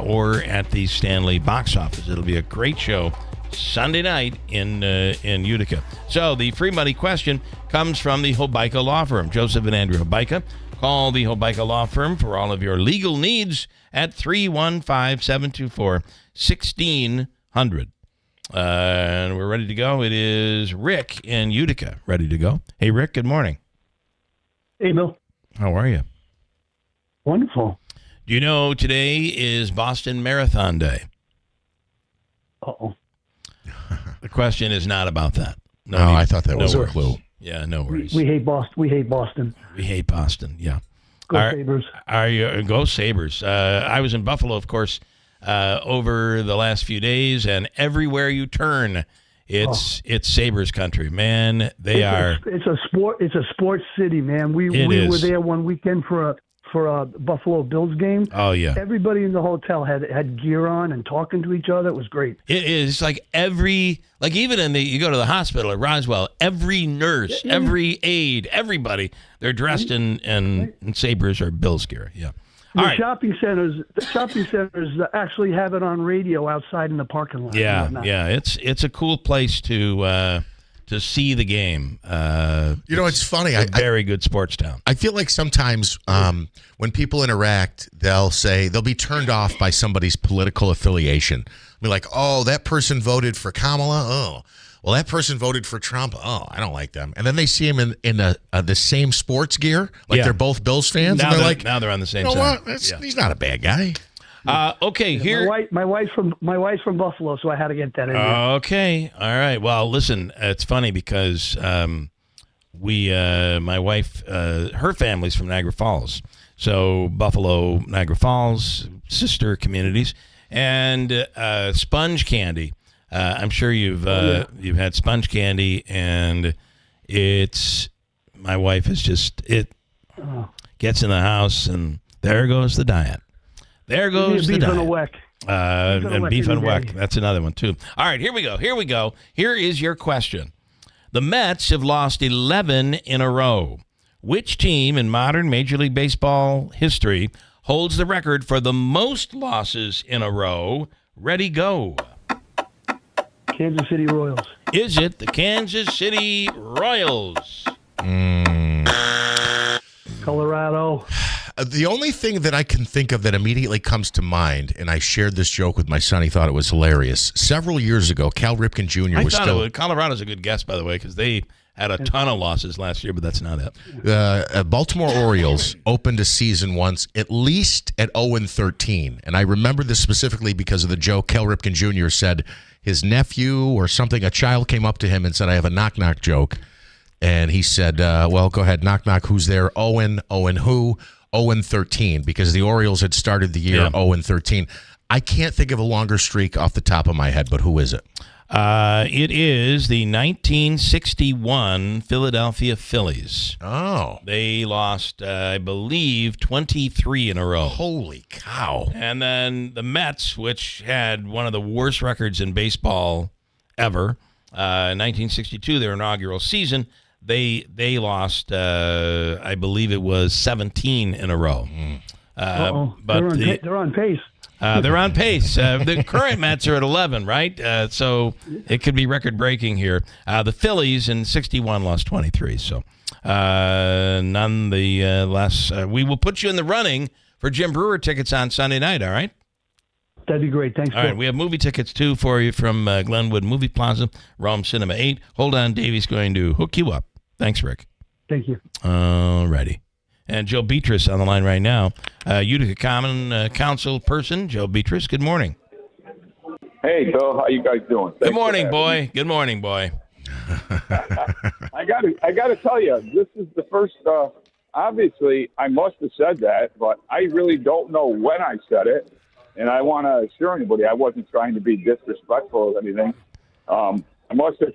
or at the Stanley box office. It'll be a great show Sunday night in Utica. So the free money question comes from the Hobeika Law Firm. Joseph and Andrew Hobeika. Call the Hobeika Law Firm for all of your legal needs at 315-724-1600. And we're ready to go. It is Rick in Utica ready to go. Hey, Rick, good morning. Hey, Bill. How are you? Wonderful. Do you know today is Boston Marathon Day? Uh-oh. The question is not about that. No, I thought that was a clue. Yeah, no worries. We hate Boston. We hate Boston. We hate Boston, yeah. Go Sabres. Go Sabres. I was in Buffalo, of course, over the last few days, and everywhere you turn, it's Sabres country. Man, It's a sports city, man. We were there one weekend for a Buffalo Bills game. Oh, yeah. Everybody in the hotel had gear on and talking to each other. It was great. It is like even you go to the hospital at Roswell, every nurse, every aide, everybody, they're dressed in Sabres or Bills gear. Yeah. The shopping centers actually have it on radio outside in the parking lot. Yeah. It's a cool place to see the game. It's funny. A very good sports town. I feel like sometimes when people interact, they'll be turned off by somebody's political affiliation. Be like, oh, that person voted for Kamala. Oh, well, that person voted for Trump. Oh, I don't like them. And then they see him in the same sports gear, like they're both Bills fans. Now and they're like, now they're on the same you know side. what? He's not a bad guy. Okay, here. My wife's from Buffalo, so I had to get that in there. Okay, all right. Well, listen, it's funny because my wife, her family's from Niagara Falls, so Buffalo, Niagara Falls, sister communities, and sponge candy. I'm sure you've had sponge candy, and my wife is just gets in the house, and there goes the diet. There goes the diet. Beef on a weck. And beef on weck. That's another one, too. All right, here we go. Here is your question. The Mets have lost 11 in a row. Which team in modern Major League Baseball history holds the record for the most losses in a row? Ready, go. Kansas City Royals. Is it the Kansas City Royals? Colorado. The only thing that I can think of that immediately comes to mind, and I shared this joke with my son. He thought it was hilarious. Several years ago, Cal Ripken Jr. Colorado's a good guess, by the way, because they had a ton of losses last year, but that's not it. Baltimore Orioles opened a season once at least at 0-13, and I remember this specifically because of the joke Cal Ripken Jr. said his nephew or something, a child came up to him and said, I have a knock-knock joke. And he said, well, go ahead, knock-knock, who's there? Owen who? 0-13, because the Orioles had started the year 0-13. I can't think of a longer streak off the top of my head, but who is it? It is the 1961 Philadelphia Phillies. Oh. They lost, I believe, 23 in a row. Holy cow. And then the Mets, which had one of the worst records in baseball ever, in 1962, their inaugural season, they lost, I believe it was 17 in a row. But they're on pace. They're on pace. The current Mets are at 11, right? So it could be record-breaking here. The Phillies in 61 lost 23. So nonetheless, we will put you in the running for Jim Brewer tickets on Sunday night, all right? That'd be great. Thanks. All right, we have movie tickets, too, for you from Glenwood Movie Plaza, Rome Cinema 8. Hold on, Davey's going to hook you up. Thanks, Rick. Thank you. All righty. And Joe Beatrice on the line right now. Utica Common Council person, Joe Beatrice. Good morning. Hey, Bill. How you guys doing? Good morning, boy. Good morning, boy. I got to tell you, this is the first. Obviously, I must have said that, but I really don't know when I said it, and I want to assure anybody I wasn't trying to be disrespectful or anything. I must have.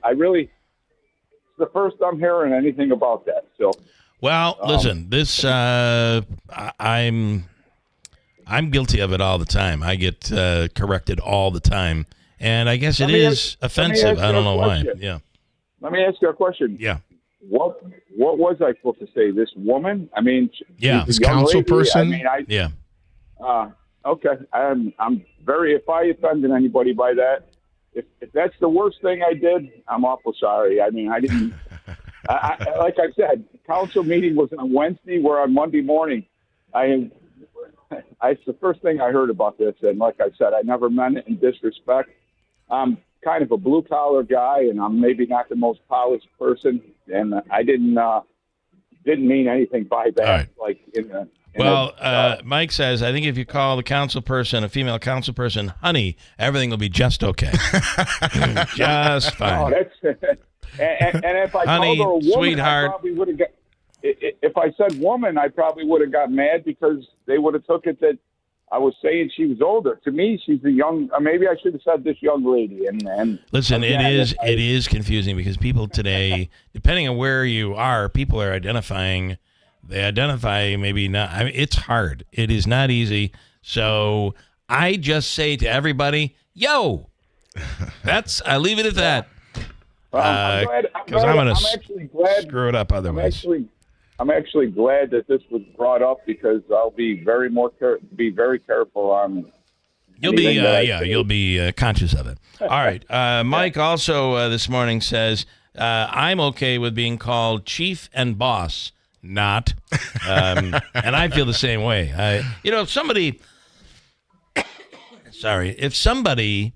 I really. It's the first I'm hearing anything about that. So. Well, listen. This I'm guilty of it all the time. I get corrected all the time, and I guess it is offensive. I don't know why. Yeah. Let me ask you a question. Yeah. What was I supposed to say? This woman? I mean, yeah, this council person. I mean, yeah. Okay. I'm very. If I offended anybody by that, if that's the worst thing I did, I'm awful sorry. I mean, I didn't. Like I said, council meeting was on Wednesday. We're on Monday morning. It's the first thing I heard about this, and like I said, I never meant it in disrespect. I'm kind of a blue-collar guy, and I'm maybe not the most polished person, and I didn't mean anything by that. Right. Mike says, I think if you call the council person, a female council person, honey, everything will be just okay. Just fine. Oh, that's... and if I honey, called her a woman, sweetheart. I probably would have got... If I said woman, I probably would have got mad because they would have took it that I was saying she was older. To me, she's a young. Maybe I should have said this young lady. And listen, again, it is confusing because people today, depending on where you are, people are identifying. They identify maybe not. I mean, it's hard. It is not easy. So I just say to everybody, "Yo," I leave it at that. I'm Because I'm going actually glad screw it up otherwise. I'm actually glad that this was brought up because I'll be very careful on. You'll be conscious of it. All right. Mike also this morning says I'm okay with being called chief and boss, not, and I feel the same way. If somebody, if somebody.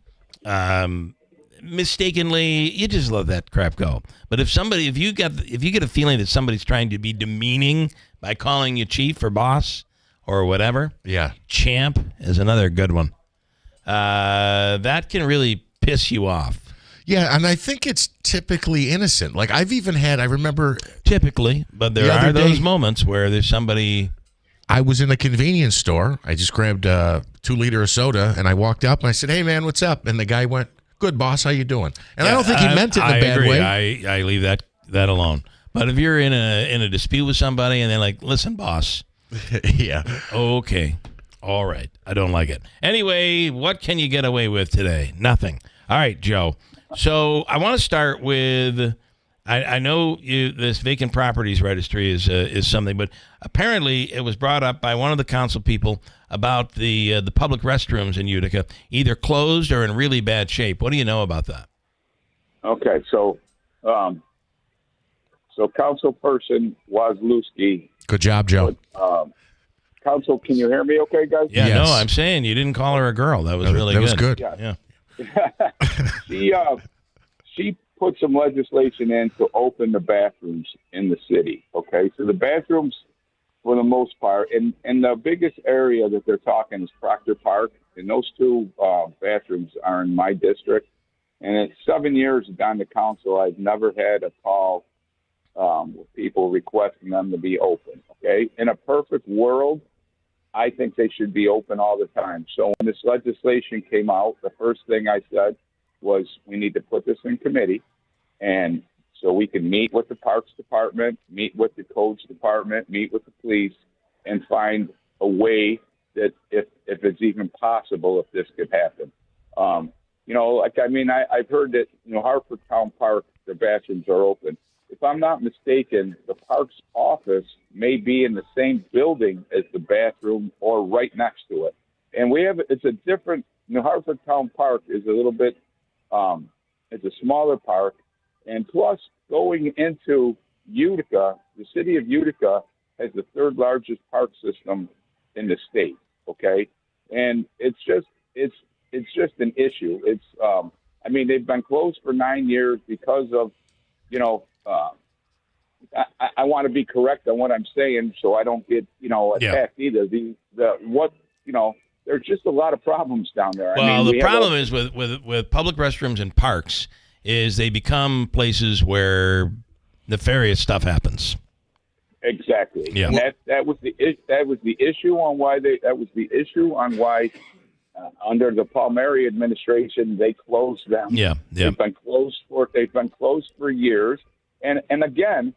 Mistakenly, you just let that crap go. But if you get a feeling that somebody's trying to be demeaning by calling you chief or boss or whatever, champ is another good one. That can really piss you off. Yeah, and I think it's typically innocent. Like I remember typically, but there are those moments where there's somebody. I was in a convenience store. I just grabbed a 2-liter of soda, and I walked up and I said, "Hey, man, what's up?" And the guy went, "Good, boss. How you doing?" And I don't think he meant it in a bad way. I leave that alone. But if you're in a dispute with somebody and they're like, "Listen, boss." Yeah. Okay. All right. I don't like it. Anyway, what can you get away with today? Nothing. All right, Joe. So I want to start with. I know this vacant properties registry is something, but apparently it was brought up by one of the council people about the public restrooms in Utica, either closed or in really bad shape. What do you know about that? Okay, so councilperson Wozlewski. Good job, Joe. Council, can you hear me? Okay, guys. Yeah, yes. No, I'm saying you didn't call her a girl. That was really good. That was good. Yeah. She put some legislation in to open the bathrooms in the city. Okay, so the bathrooms, for the most part, and the biggest area that they're talking is Proctor Park, and those two bathrooms are in my district. And in 7 years on the council, I've never had a call with people requesting them to be open. Okay, in a perfect world, I think they should be open all the time. So when this legislation came out, the first thing I said was we need to put this in committee, and so we can meet with the Parks Department, meet with the Codes Department, meet with the police, and find a way that if it's even possible, if this could happen. I've heard that, Hartford Town Park, the bathrooms are open. If I'm not mistaken, the Parks office may be in the same building as the bathroom or right next to it. And it's a different, Hartford Town Park is a little bit, it's a smaller park. And plus, going into Utica, the city of Utica has the third largest park system in the state, okay? and it's just an issue. It's I mean, they've been closed for 9 years because of, I want to be correct on what I'm saying so I don't get, attacked either. There's just a lot of problems down there. Well, the problem is with public restrooms and parks is they become places where nefarious stuff happens. Exactly. Yeah. And that was the issue on why under the Palmieri administration they closed them. Yeah. They've been closed for years. And again,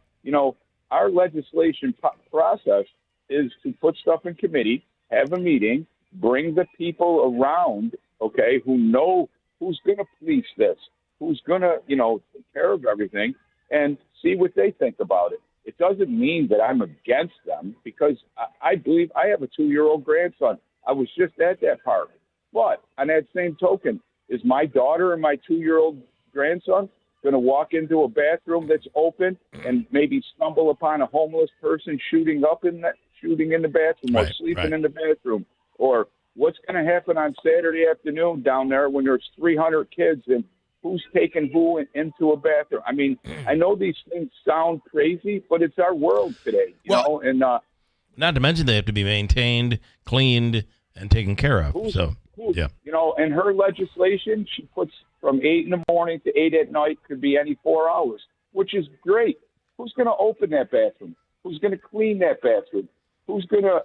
our legislation process is to put stuff in committee, have a meeting, bring the people around, okay, who know who's going to police this, who's going to, take care of everything, and see what they think about it. It doesn't mean that I'm against them, because I believe I have a 2-year-old grandson. I was just at that park. But on that same token, is my daughter and my 2-year-old grandson going to walk into a bathroom that's open and maybe stumble upon a homeless person shooting in the bathroom or sleeping in the bathroom? Or what's going to happen on Saturday afternoon down there when there's 300 kids and who's taking who into a bathroom? I mean, I know these things sound crazy, but it's our world today, you know. And not to mention they have to be maintained, cleaned, and taken care of. Yeah. And her legislation, she puts from 8 in the morning to 8 at night, could be any 4 hours, which is great. Who's going to open that bathroom? Who's going to clean that bathroom? Who's going to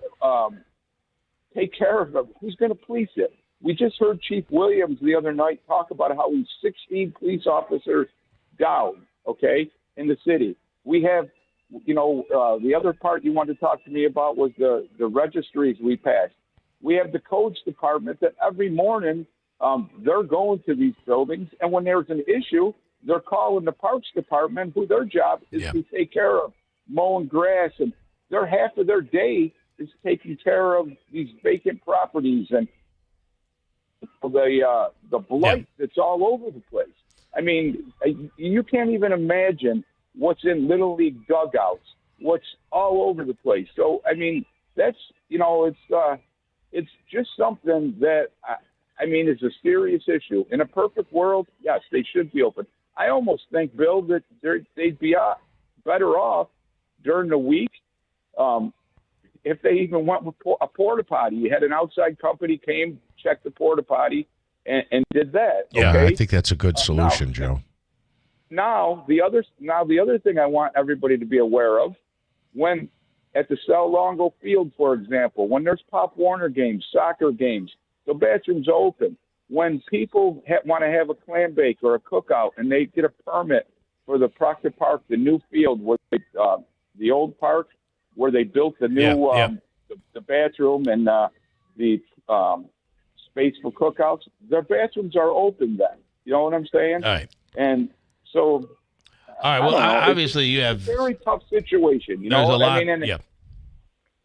take care of them? Who's going to police it? We just heard Chief Williams the other night talk about how he's 16 police officers down, okay, in the city. We have, the other part you wanted to talk to me about was the registries we passed. We have the codes department that every morning they're going to these buildings, and when there's an issue, they're calling the parks department, who their job is to take care of mowing grass, and half of their day is taking care of these vacant properties and the blight that's all over the place. I mean, you can't even imagine what's in Little League dugouts, what's all over the place. So, I mean, that's, it's just something that, is a serious issue. In a perfect world, yes, they should be open. I almost think, Bill, that they'd be better off during the week if they even went with a porta potty. You had an outside company came, checked the porta potty, and did that. Yeah, okay? I think that's a good solution, Joe. Now the other thing I want everybody to be aware of, when at the Sal Longo Field, for example, when there's Pop Warner games, soccer games, the bathrooms are open. When people want to have a clam bake or a cookout and they get a permit for the Proctor Park, the new field, where the old park, where they built the new the bathroom and the space for cookouts, their bathrooms are open then. You know what I'm saying? All right. And so, all right. Well, obviously you have a very tough situation. There's a lot.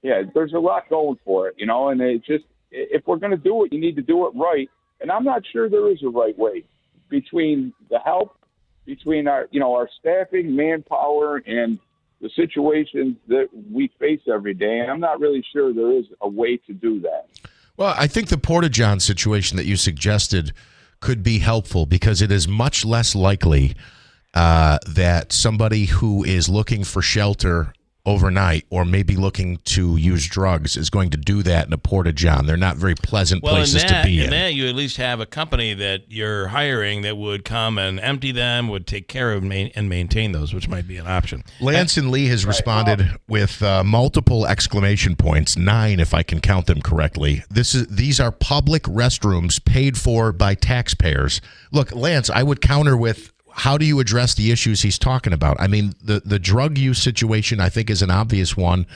Yeah, there's a lot going for it. And it just, if we're going to do it, you need to do it right. And I'm not sure there is a right way between the help, between our staffing, manpower, and the situations that we face every day. And I'm not really sure there is a way to do that. Well, I think the Porta-John situation that you suggested could be helpful, because it is much less likely that somebody who is looking for shelter overnight or maybe looking to use drugs is going to do that in a Porta-John. They're not very pleasant places to be in. And then you at least have a company that you're hiring that would come and empty them, would take care of and maintain those, which might be an option. Lance and Lee has responded with multiple exclamation points, 9 if I can count them correctly. These are public restrooms paid for by taxpayers. Look, Lance, I would counter with, how do you address the issues he's talking about? I mean, the drug use situation, I think, is an obvious one.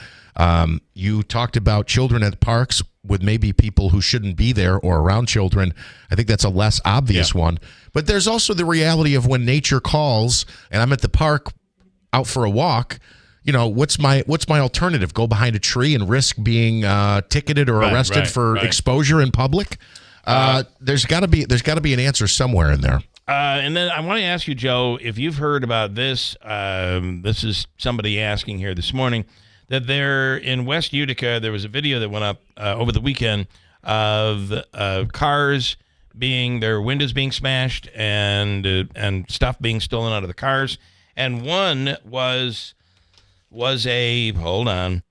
You talked about children at parks with maybe people who shouldn't be there or around children. I think that's a less obvious one. But there's also the reality of when nature calls and I'm at the park out for a walk. What's my alternative? Go behind a tree and risk being ticketed or arrested for exposure in public? There's got to be an answer somewhere in there. And then I want to ask you, Joe, if you've heard about this. This is somebody asking here this morning that there in West Utica, there was a video that went up over the weekend of cars their windows being smashed and stuff being stolen out of the cars. And one was a, hold on.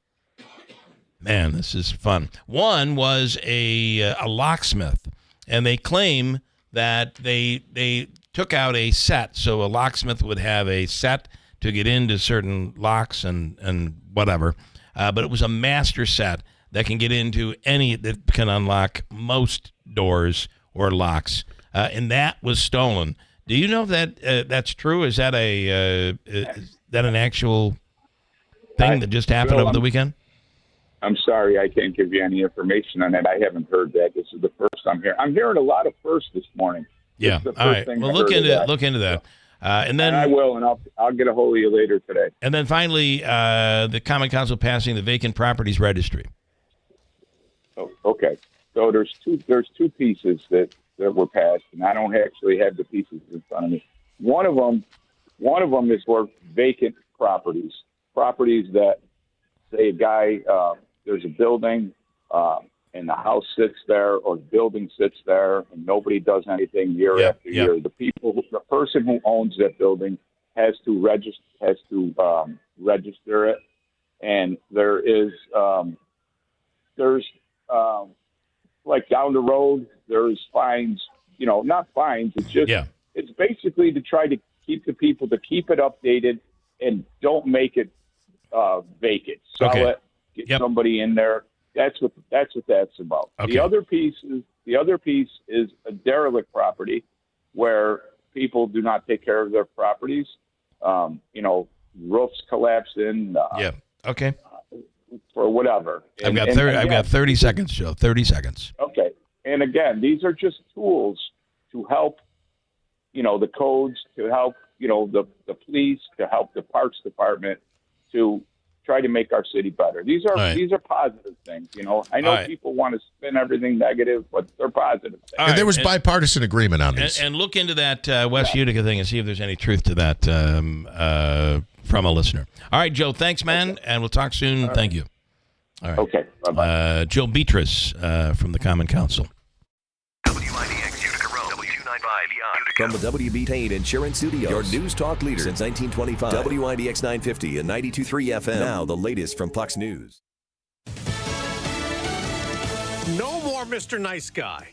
Man, this is fun. One was a locksmith, and they claim that they took out a set. So a locksmith would have a set to get into certain locks and whatever. But it was a master set that can get into that can unlock most doors or locks. And that was stolen. Do you know that that's true? Is that is that an actual thing that just happened over the weekend? I'm sorry, I can't give you any information on that. I haven't heard that. This is the first I'm hearing. I'm hearing a lot of firsts this morning. Yeah. All right. Well, look into that. And then I will, and I'll get a hold of you later today. And then finally, the Common Council passing the Vacant Properties Registry. Oh, okay. So there's two pieces that were passed, and I don't actually have the pieces in front of me. One of them is for vacant properties that, say, a guy, there's a building, and the house sits there, or the building sits there, and nobody does anything year after year. The person who owns that building has to register it, and there's like down the road, there's fines. Not fines. It's just it's basically to try to keep the people to keep it updated and don't make it vacant. Sell it, get somebody in there. That's what that's about. Okay. The other piece is a derelict property where people do not take care of their properties. Roofs collapse in. Okay. For whatever. I've got 30 seconds, Joe. 30 seconds. Okay. And again, these are just tools to help, the codes, to help, the police, to help the parks department, to try to make our city better. These are positive things. I know people want to spin everything negative, but they're positive things. And there was bipartisan agreement on this. And look into that West Utica thing and see if there's any truth to that from a listener. All right, Joe, thanks, man, and we'll talk soon. Thank you. All right. Okay. Bye-bye. Joe Beatrice from the Common Council. WIBX Utica Road, W295 Utica. From the WB Tain Insurance Studios, your news talk leader since 1925. WIBX 950 and 92.3 FM. Now the latest from Fox News. No more Mr. Nice Guy.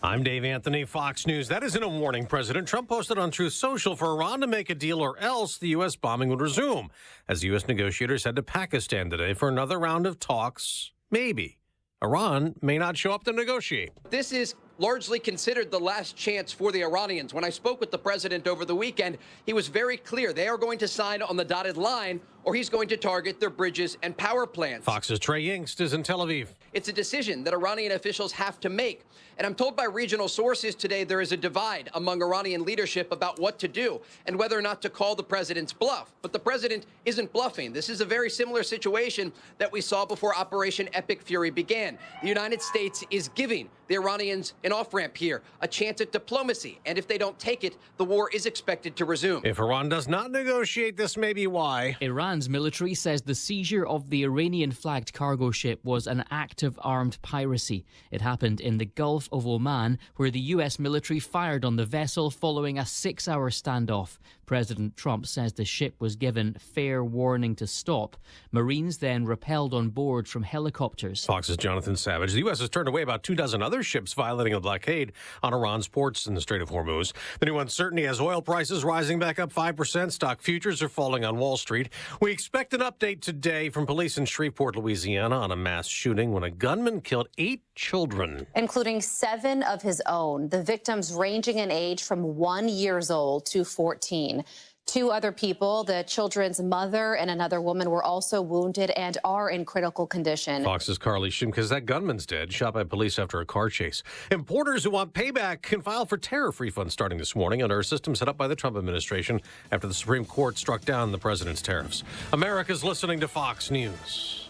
I'm Dave Anthony, Fox News. That isn't a warning. President Trump posted on Truth Social for Iran to make a deal or else the U.S. bombing would resume, as U.S. negotiators head to Pakistan today for another round of talks. Maybe. Iran may not show up to negotiate. This is largely considered the last chance for the Iranians. When I spoke with the president over the weekend, he was very clear. They are going to sign on the dotted line, or he's going to target their bridges and power plants. Fox's Trey Yingst is in Tel Aviv. It's a decision that Iranian officials have to make. And I'm told by regional sources today there is a divide among Iranian leadership about what to do and whether or not to call the president's bluff. But the president isn't bluffing. This is a very similar situation that we saw before Operation Epic Fury began. The United States is giving the Iranians an off-ramp here, a chance at diplomacy. And if they don't take it, the war is expected to resume. If Iran does not negotiate, this may be why. Iran's military says the seizure of the Iranian-flagged cargo ship was an act of armed piracy. It happened in the Gulf of Oman, where the U.S. military fired on the vessel following a 6-hour standoff. President Trump says the ship was given fair warning to stop. Marines then rappelled on board from helicopters. Fox's Jonathan Savage. The U.S. has turned away about 24 other ships violating a blockade on Iran's ports in the Strait of Hormuz. The new uncertainty has oil prices rising back up 5%. Stock futures are falling on Wall Street. We expect an update today from police in Shreveport, Louisiana, on a mass shooting when a gunman killed 8 children, including 7 of his own, the victims ranging in age from 1 year old to 14. 2 other people, the children's mother and another woman, were also wounded and are in critical condition. Fox's Carly Shimkus, that gunman's dead, shot by police after a car chase. Importers who want payback can file for tariff refunds starting this morning under a system set up by the Trump administration after the Supreme Court struck down the president's tariffs. America's listening to Fox News.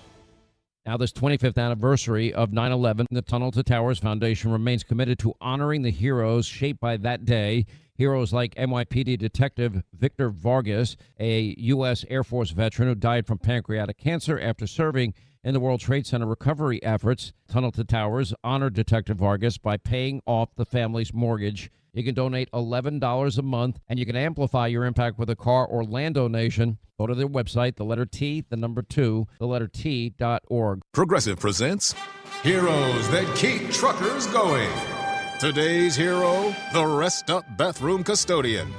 Now, this 25th anniversary of 9/11, the Tunnel to Towers Foundation remains committed to honoring the heroes shaped by that day. Heroes like NYPD Detective Victor Vargas, a U.S. Air Force veteran who died from pancreatic cancer after serving in the World Trade Center recovery efforts. Tunnel to Towers honored Detective Vargas by paying off the family's mortgage. You can donate $11 a month, and you can amplify your impact with a car or land donation. Go to their website, the letter T, the number 2, the letter T.org. Progressive presents Heroes That Keep Truckers Going. Today's hero, the Rest Up Bathroom Custodian.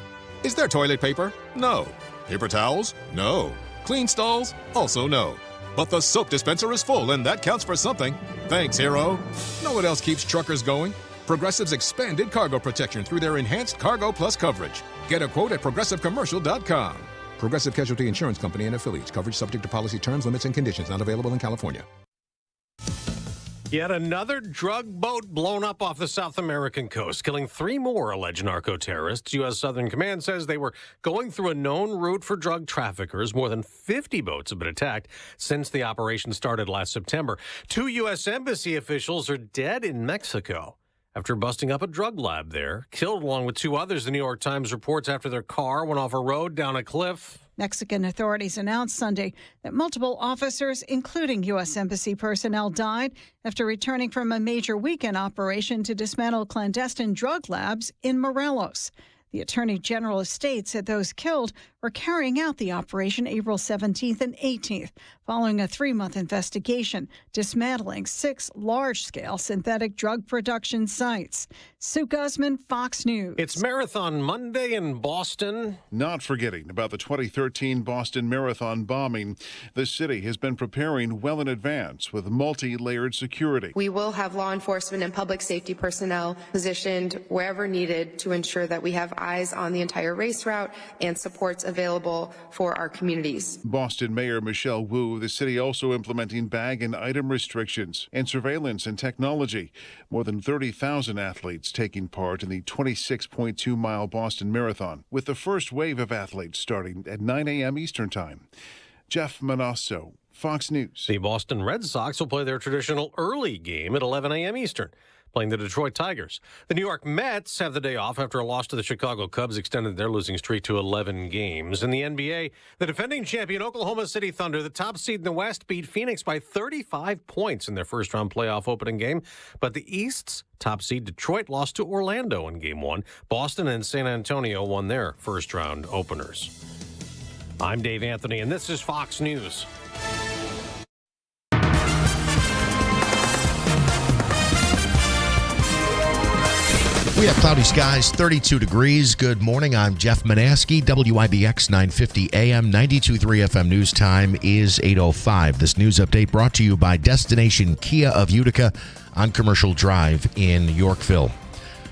Is there toilet paper? No. Paper towels? No. Clean stalls? Also no. But the soap dispenser is full, and that counts for something. Thanks, hero. Know what else keeps truckers going? Progressive's expanded cargo protection through their enhanced Cargo Plus coverage. Get a quote at progressivecommercial.com. Progressive Casualty Insurance Company and affiliates. Coverage subject to policy terms, limits, and conditions. Not available in California. Yet another drug boat blown up off the South American coast, killing 3 more alleged narco-terrorists. U.S. Southern Command says they were going through a known route for drug traffickers. More than 50 boats have been attacked since the operation started last September. 2 U.S. Embassy officials are dead in Mexico after busting up a drug lab there. Killed along with 2 others, the New York Times reports, after their car went off a road down a cliff. Mexican authorities announced Sunday that multiple officers, including U.S. Embassy personnel, died after returning from a major weekend operation to dismantle clandestine drug labs in Morelos. The Attorney General of State said those killed were carrying out the operation April 17th and 18th, following a 3-month investigation, dismantling 6 large-scale synthetic drug production sites. Sue Guzman, Fox News. It's Marathon Monday in Boston. Not forgetting about the 2013 Boston Marathon bombing, the city has been preparing well in advance with multi-layered security. We will have law enforcement and public safety personnel positioned wherever needed to ensure that we have eyes on the entire race route and supports available for our communities. Boston Mayor Michelle Wu, the city also implementing bag and item restrictions and surveillance and technology. More than 30,000 athletes taking part in the 26.2-mile Boston Marathon, with the first wave of athletes starting at 9 a.m. Eastern Time. Jeff Manasso, Fox News. The Boston Red Sox will play their traditional early game at 11 a.m. Eastern, playing the Detroit Tigers. The New York Mets have the day off after a loss to the Chicago Cubs extended their losing streak to 11 games. In the NBA, the defending champion Oklahoma City Thunder, the top seed in the West, beat Phoenix by 35 points in their first-round playoff opening game. But the East's top seed Detroit lost to Orlando in Game 1. Boston and San Antonio won their first-round openers. I'm Dave Anthony, and this is Fox News. We have cloudy skies, 32 degrees. Good morning. I'm Jeff Manaski. WIBX 950 AM, 92.3 FM news time is 8:05. This news update brought to you by Destination Kia of Utica on Commercial Drive in Yorkville.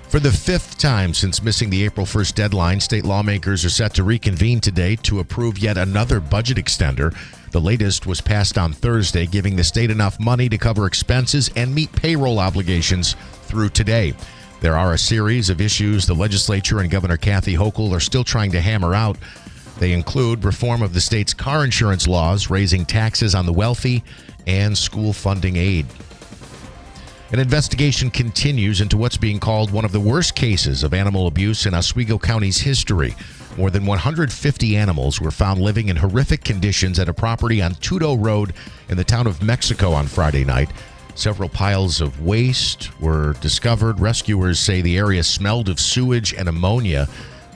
For the 5th time since missing the April 1st deadline, state lawmakers are set to reconvene today to approve yet another budget extender. The latest was passed on Thursday, giving the state enough money to cover expenses and meet payroll obligations through today. There are a series of issues the legislature and Governor Kathy Hochul are still trying to hammer out. They include reform of the state's car insurance laws, raising taxes on the wealthy, and school funding aid. An investigation continues into what's being called one of the worst cases of animal abuse in Oswego County's history. More than 150 animals were found living in horrific conditions at a property on Tudo Road in the town of Mexico on Friday night. Several piles of waste were discovered. Rescuers say the area smelled of sewage and ammonia.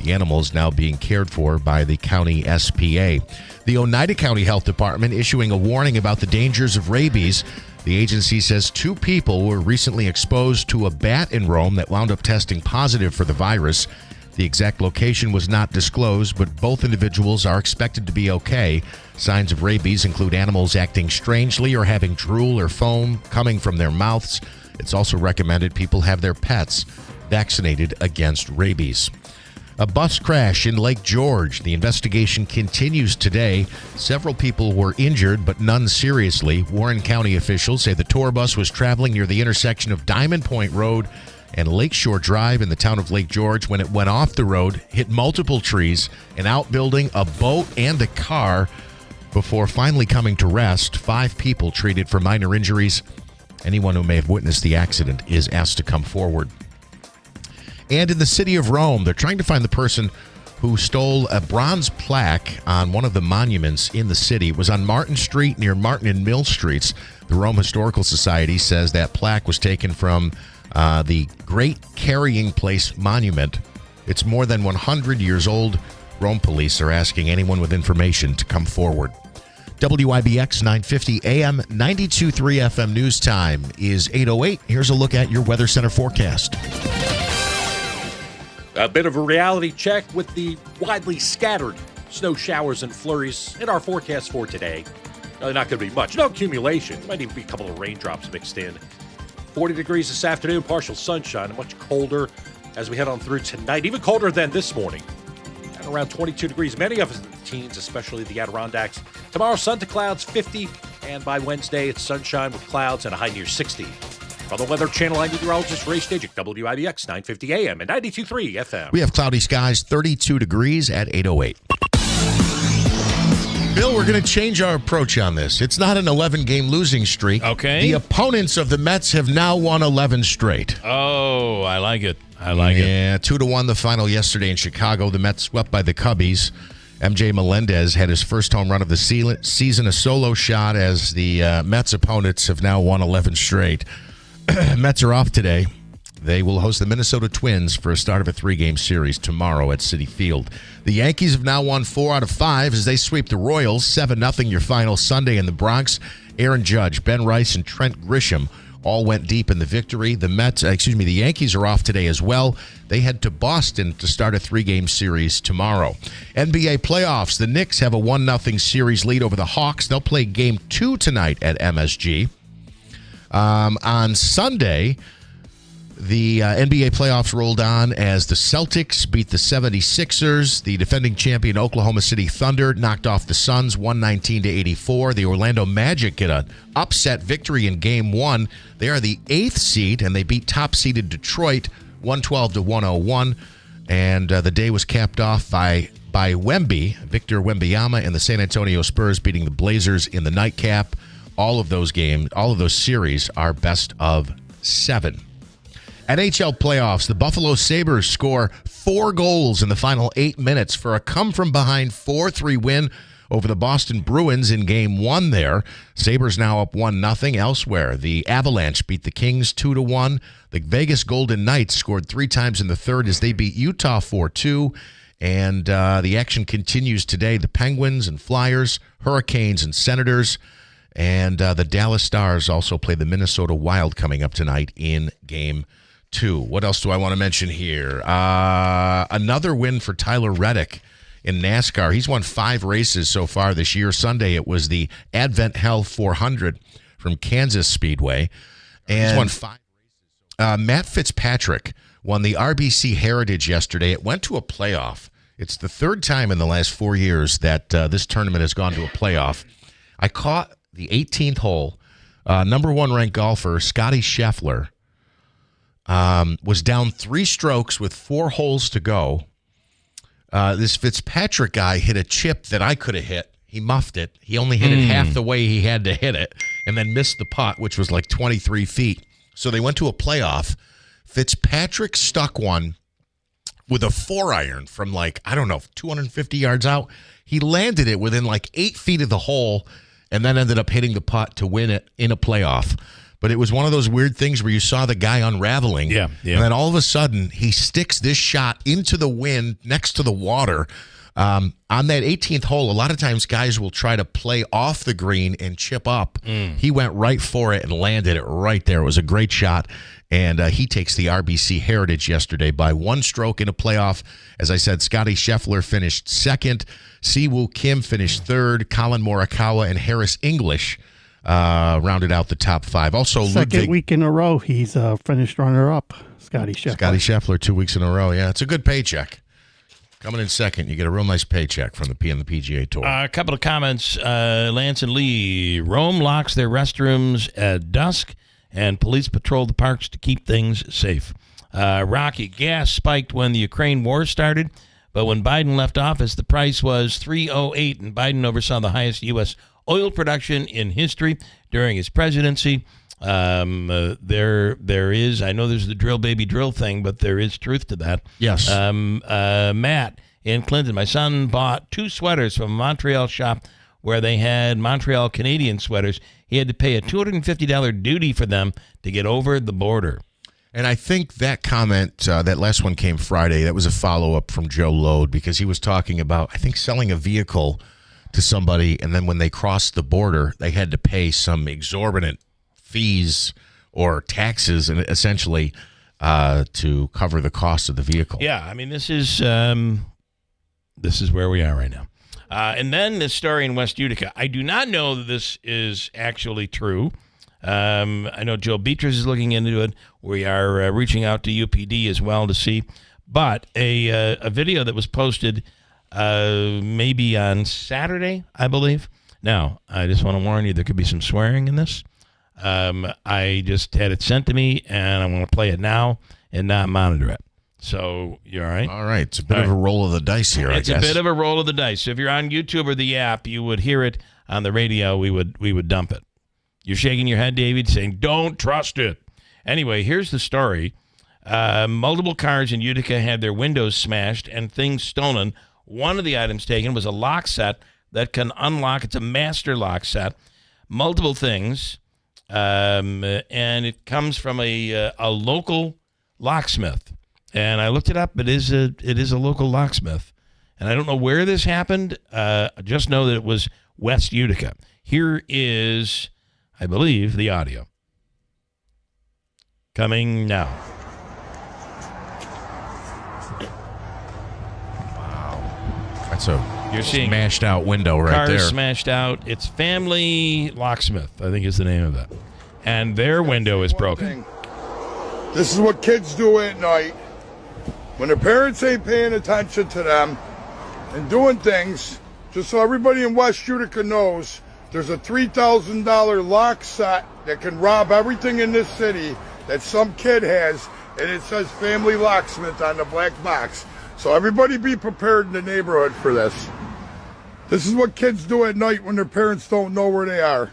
The animals now being cared for by the county SPA. The Oneida County Health Department issuing a warning about the dangers of rabies. The agency says 2 people were recently exposed to a bat in Rome that wound up testing positive for the virus. The exact location was not disclosed, but both individuals are expected to be okay. Signs of rabies include animals acting strangely or having drool or foam coming from their mouths. It's also recommended people have their pets vaccinated against rabies. A bus crash in Lake George. The investigation continues today. Several people were injured, but none seriously. Warren County officials say the tour bus was traveling near the intersection of Diamond Point Road and Lakeshore Drive in the town of Lake George when it went off the road, hit multiple trees, an outbuilding, a boat, and a car before finally coming to rest. 5 people treated for minor injuries. Anyone who may have witnessed the accident is asked to come forward. And in the city of Rome, they're trying to find the person who stole a bronze plaque on one of the monuments in the city. It was on Martin Street near Martin and Mill Streets. The Rome Historical Society says that plaque was taken from the Great Carrying Place Monument. It's more than 100 years old. Rome police are asking anyone with information to come forward. WIBX 950 AM, 92.3 FM news time is 8:08. Here's a look at your Weather Center forecast. A bit of a reality check with the widely scattered snow showers and flurries in our forecast for today. Not going to be much. No accumulation. Might even be a couple of raindrops mixed in. 40 degrees this afternoon, partial sunshine, and much colder as we head on through tonight. Even colder than this morning. At around 22 degrees. Many of us in the teens, especially the Adirondacks. Tomorrow, sun to clouds, 50. And by Wednesday, it's sunshine with clouds and a high near 60. From the Weather Channel, I'm meteorologist Ray Stajic, WIBX 950 AM and 92.3 FM. We have cloudy skies, 32 degrees at 8:08. Bill, we're going to change our approach on this. It's not an 11-game losing streak. Okay. The opponents of the Mets have now won 11 straight. Oh, I like it. I like it. Yeah, 2-1 the final yesterday in Chicago. The Mets swept by the Cubbies. MJ Melendez had his first home run of the season, a solo shot, as the Mets opponents have now won 11 straight. Mets are off today. They will host the Minnesota Twins for a start of a 3-game series tomorrow at Citi Field. The Yankees have now won 4 out of 5 as they sweep the Royals 7-0 your final Sunday in the Bronx. Aaron Judge, Ben Rice, and Trent Grisham all went deep in the victory. The Yankees are off today as well. They head to Boston to start a 3-game series tomorrow. NBA playoffs. The Knicks have a 1-0 series lead over the Hawks. They'll play Game 2 tonight at MSG. On Sunday, the NBA playoffs rolled on as the Celtics beat the 76ers. The defending champion Oklahoma City Thunder knocked off the Suns 119-84. The Orlando Magic get an upset victory in Game 1. They are the 8th seed, and they beat top-seeded Detroit 112-101. And the day was capped off by Wemby, Victor Wembanyama, and the San Antonio Spurs beating the Blazers in the nightcap. All of those series are best of 7. NHL playoffs, the Buffalo Sabres score 4 goals in the final 8 minutes for a come-from-behind 4-3 win over the Boston Bruins in Game 1 there. Sabres now up 1-0 elsewhere. The Avalanche beat the Kings 2-1. The Vegas Golden Knights scored 3 times in the third as they beat Utah 4-2. And the action continues today. The Penguins and Flyers, Hurricanes and Senators. And the Dallas Stars also play the Minnesota Wild coming up tonight in Game 2. What else do I want to mention here? Another win for Tyler Reddick in NASCAR. He's won 5 races so far this year. Sunday, it was the Advent Hell 400 from Kansas Speedway. And he's won 5 races. Matt Fitzpatrick won the RBC Heritage yesterday. It went to a playoff. It's the 3rd time in the last 4 years that this tournament has gone to a playoff. I caught the 18th hole. Number 1 ranked golfer, Scotty Scheffler, was down 3 strokes with 4 holes to go. This Fitzpatrick guy hit a chip that I could have hit. He muffed it. He only hit it half the way he had to hit it and then missed the putt, which was like 23 feet. So they went to a playoff. Fitzpatrick stuck one with a 4-iron from 250 yards out. He landed it within 8 feet of the hole and then ended up hitting the putt to win it in a playoff. But it was one of those weird things where you saw the guy unraveling. Yeah. And then all of a sudden, he sticks this shot into the wind next to the water. On that 18th hole, a lot of times guys will try to play off the green and chip up. He went right for it and landed it right there. It was a great shot. And he takes the RBC Heritage yesterday by 1 stroke in a playoff. As I said, Scotty Scheffler finished 2nd. Siwoo Kim finished 3rd. Colin Morikawa and Harris English rounded out the top 5. Also, second week in a row, he's finished runner-up, Scotty Scheffler. Scotty Scheffler, 2 weeks in a row. Yeah, it's a good paycheck. Coming in second, you get a real nice paycheck from the PGA Tour. A couple of comments. Lance and Lee. Rome locks their restrooms at dusk, and police patrol the parks to keep things safe. Rocky, gas spiked when the Ukraine war started, but when Biden left office, the price was $3.08, and Biden oversaw the highest U.S. oil production in history during his presidency. There is, I know there's the drill baby drill thing, but there is truth to that. Yes. Matt, in Clinton. My son bought 2 sweaters from a Montreal shop where they had Montreal Canadian sweaters. He had to pay a $250 duty for them to get over the border. And I think that comment, that last one came Friday. That was a follow-up from Joe Lode because he was talking about, I think, selling a vehicle to somebody, and then when they crossed the border, they had to pay some exorbitant fees or taxes, and essentially to cover the cost of the vehicle. Yeah, I mean, this is where we are right now. And then this story in West Utica. I do not know that this is actually true. I know Joe Beatrice is looking into it. We are reaching out to UPD as well to see. But a video that was posted maybe on Saturday, I believe. Now, I just want to warn you, there could be some swearing in this. I just had it sent to me, and I want to play it now and not monitor it. So, you all right? All right. It's a bit of a roll of the dice here, I guess. It's a bit of a roll of the dice. So if you're on YouTube or the app, you would hear it. On the radio, we would dump it. You're shaking your head, David, saying, don't trust it. Anyway, here's the story. Multiple cars in Utica had their windows smashed and things stolen. One of the items taken was a lock set that can unlock. It's a master lock set. Multiple things. And it comes from a local locksmith. And I looked it up. It is a local locksmith. And I don't know where this happened. I just know that it was West Utica. Here is, I believe, the audio. Coming now. Wow. That's You're seeing smashed out window right there. Cars smashed out. It's Family Locksmith, I think is the name of it. And their window is broken. This is what kids do at night when their parents ain't paying attention to them and doing things. Just so everybody in West Utica knows, there's a $3,000 lock set that can rob everything in this city that some kid has, and it says Family Locksmith on the black box. So everybody be prepared in the neighborhood for this. This is what kids do at night when their parents don't know where they are.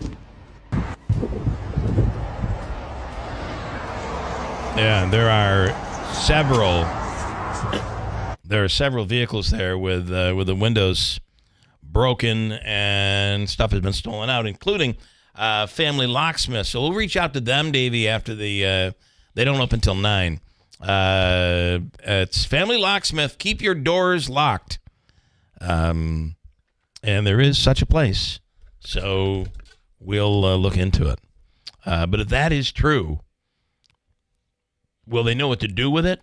Yeah, there are several vehicles there with the windows broken and stuff has been stolen out, including Family Locksmith. So we'll reach out to them, Davey, after they don't open till 9. It's Family Locksmith. Keep your doors locked. And there is such a place. So we'll look into it. But if that is true, will they know what to do with it?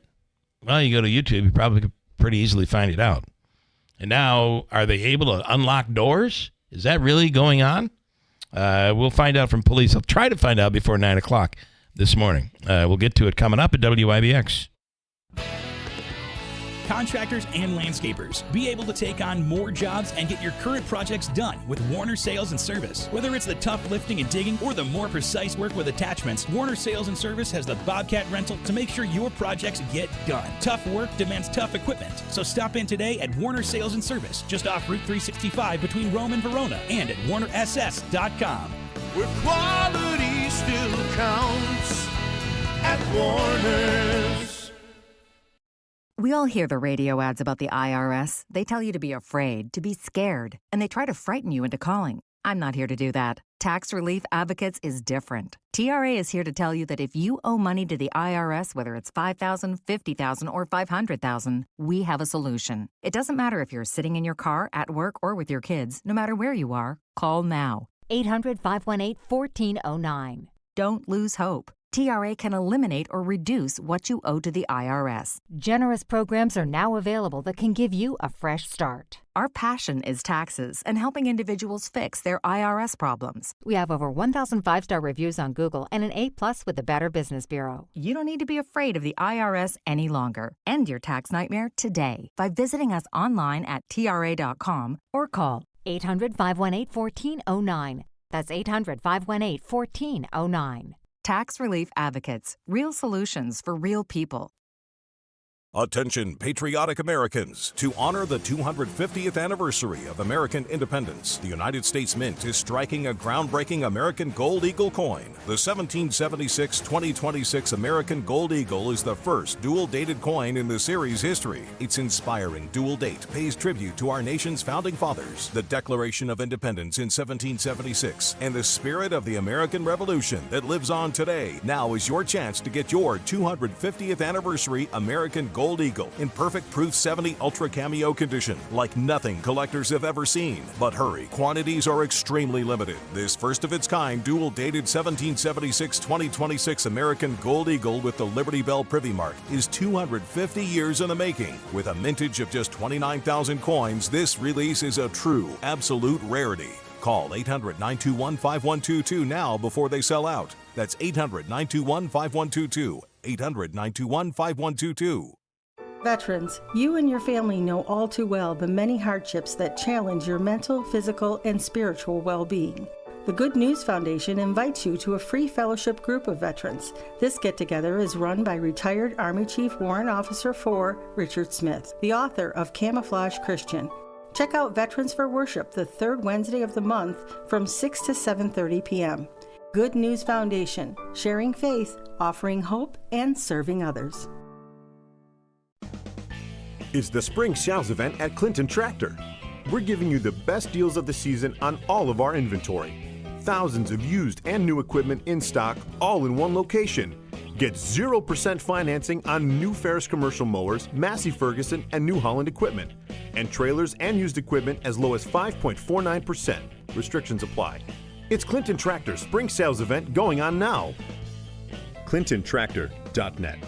Well, you go to YouTube, you probably could pretty easily find it out. And now, are they able to unlock doors? Is that really going on? We'll find out from police. I'll try to find out before 9 o'clock this morning. We'll get to it coming up at WIBX. Contractors and landscapers, be able to take on more jobs and get your current projects done with Warner Sales and Service. Whether it's the tough lifting and digging or the more precise work with attachments, Warner Sales and Service has the Bobcat rental to make sure your projects get done. Tough work demands tough equipment, so stop in today at Warner Sales and Service, just off Route 365 between Rome and Verona, and at WarnerSS.com. Where quality still counts at Warner's. We all hear the radio ads about the IRS. They tell you to be afraid, to be scared, and they try to frighten you into calling. I'm not here to do that. Tax Relief Advocates is different. TRA is here to tell you that if you owe money to the IRS, whether it's $5,000, $50,000, or $500,000, we have a solution. It doesn't matter if you're sitting in your car, at work, or with your kids. No matter where you are, call now. 800-518-1409. Don't lose hope. TRA can eliminate or reduce what you owe to the IRS. Generous programs are now available that can give you a fresh start. Our passion is taxes and helping individuals fix their IRS problems. We have over 1,000 5-star reviews on Google and an A+ with the Better Business Bureau. You don't need to be afraid of the IRS any longer. End your tax nightmare today by visiting us online at TRA.com or call 800-518-1409. That's 800-518-1409. Tax Relief Advocates. Real solutions for real people. Attention patriotic Americans. To honor the 250th anniversary of American independence, the United States Mint is striking a groundbreaking American Gold Eagle coin. The 1776-2026 American Gold Eagle is the first dual-dated coin in the series history. Its inspiring dual date pays tribute to our nation's founding fathers, the Declaration of Independence in 1776, and the spirit of the American Revolution that lives on today. Now is your chance to get your 250th anniversary American Gold Eagle in perfect Proof 70 Ultra Cameo condition, like nothing collectors have ever seen. But hurry, quantities are extremely limited. This first of its kind dual-dated 1776-2026 American Gold Eagle with the Liberty Bell Privy Mark is 250 years in the making. With a mintage of just 29,000 coins, this release is a true, absolute rarity. Call 800-921-5122 now before they sell out. That's 800-921-5122. 800-921-5122. Veterans, you and your family know all too well the many hardships that challenge your mental, physical, and spiritual well-being. The Good News Foundation invites you to a free fellowship group of veterans. This get-together is run by retired Army Chief Warrant Officer 4 Richard Smith, the author of Camouflage Christian. Check out Veterans for Worship the third Wednesday of the month from 6 to 7:30 p.m. Good News Foundation, sharing faith, offering hope, and serving others. It's the Spring Sales event at Clinton Tractor. We're giving you the best deals of the season on all of our inventory. Thousands of used and new equipment in stock, all in one location. Get 0% financing on new Ferris commercial mowers, Massey Ferguson, and New Holland equipment. And trailers and used equipment as low as 5.49%. Restrictions apply. It's Clinton Tractor Spring Sales event going on now. ClintonTractor.net.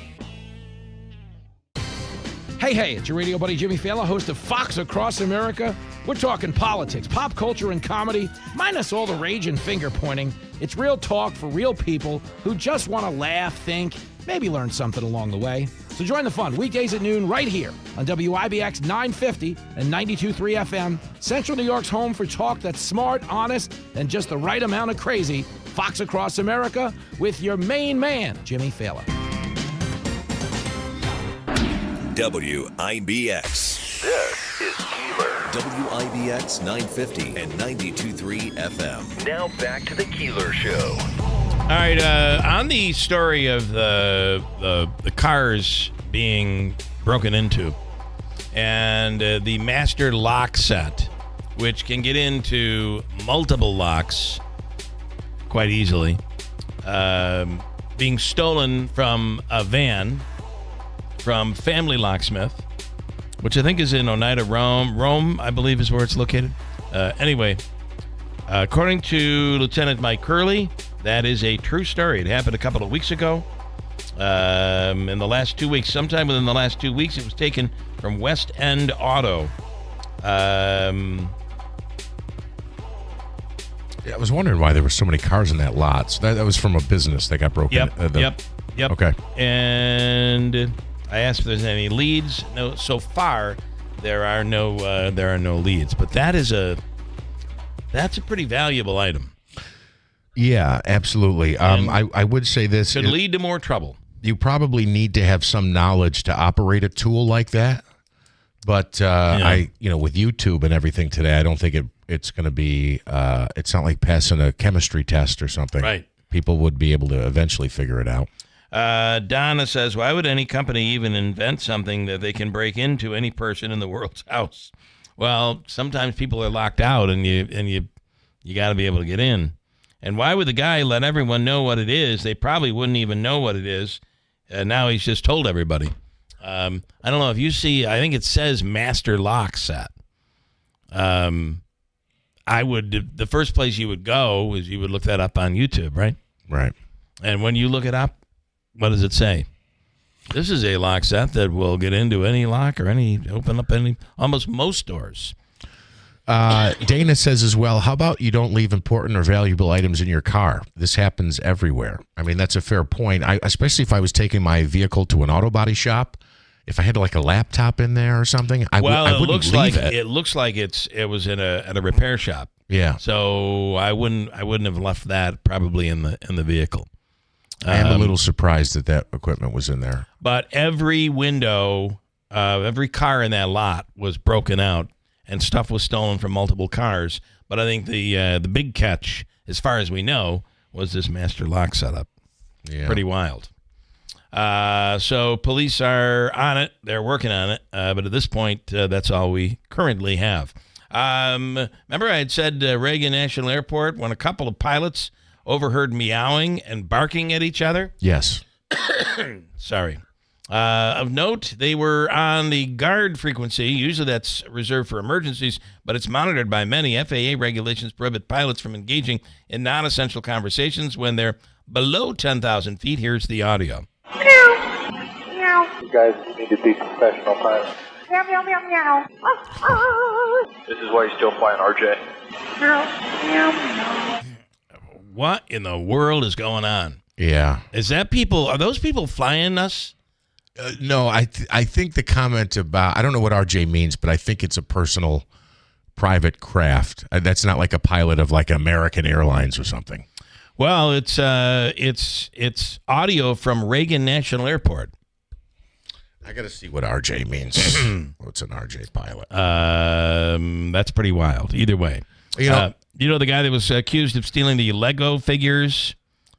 Hey, it's your radio buddy Jimmy Fallon, host of Fox Across America. We're talking politics, pop culture, and comedy, minus all the rage and finger-pointing. It's real talk for real people who just want to laugh, think, maybe learn something along the way. So join the fun, weekdays at noon right here on WIBX 950 and 92.3 FM, Central New York's home for talk that's smart, honest, and just the right amount of crazy. Fox Across America with your main man, Jimmy Fallon. WIBX. This is Keeler. WIBX 950 and 92.3 FM. Now back to the Keeler Show. All right, on the story of the cars being broken into and the master lock set, which can get into multiple locks quite easily, being stolen from a van from Family Locksmith, which I think is in Oneida, Rome, I believe is where it's located. Anyway, according to Lieutenant Mike Curley, that is a true story. It happened a couple of weeks ago. In the last 2 weeks, sometime within the last 2 weeks, it was taken from West End Auto. I was wondering why there were so many cars in that lot. So that was from a business that got broken. Yep. Okay. And I asked if there's any leads. No, so far there are no leads. But that's a pretty valuable item. Yeah, absolutely. I would say this could lead to more trouble. You probably need to have some knowledge to operate a tool like that. But with YouTube and everything today, I don't think it's going to be. It's not like passing a chemistry test or something. Right. People would be able to eventually figure it out. Donna says, why would any company even invent something that they can break into any person in the world's house? Well, sometimes people are locked out and you got to be able to get in. And why would the guy let everyone know what it is? They probably wouldn't even know what it is. Now he's just told everybody. I don't know if you see, I think it says master lock set. The first place you would go is you would look that up on YouTube, right? Right. And when you look it up, what does it say? This is a lock set that will get into any lock or open up almost most doors. Dana says as well, how about you don't leave important or valuable items in your car? This happens everywhere. I mean, that's a fair point. Especially if I was taking my vehicle to an auto body shop, if I had like a laptop in there or something, I wouldn't leave it. It looks like it was at a repair shop. Yeah. So I wouldn't have left that probably in the vehicle. I am a little surprised that equipment was in there. But every window, every car in that lot was broken out, and stuff was stolen from multiple cars. But I think the big catch, as far as we know, was this master lock setup. Yeah. Pretty wild. So police are on it. They're working on it. But at this point, that's all we currently have. Remember I had said Reagan National Airport when a couple of pilots overheard meowing and barking at each other? Yes. Sorry. Of note, they were on the guard frequency. Usually that's reserved for emergencies, but it's monitored by many. FAA regulations prohibit pilots from engaging in non-essential conversations when they're below 10,000 feet. Here's the audio. Meow. Meow. You guys need to be professional pilots. Meow, meow, meow, meow. This is why you're still flying RJ. Meow, meow, meow. What in the world is going on? Yeah. Is that people? Are those people flying us? No, I think the comment about, I don't know what RJ means, but I think it's a personal private craft. That's not like a pilot of like American Airlines or something. Well, it's audio from Reagan National Airport. I got to see what RJ means. What's an RJ pilot? That's pretty wild. Either way, you know the guy that was accused of stealing the Lego figures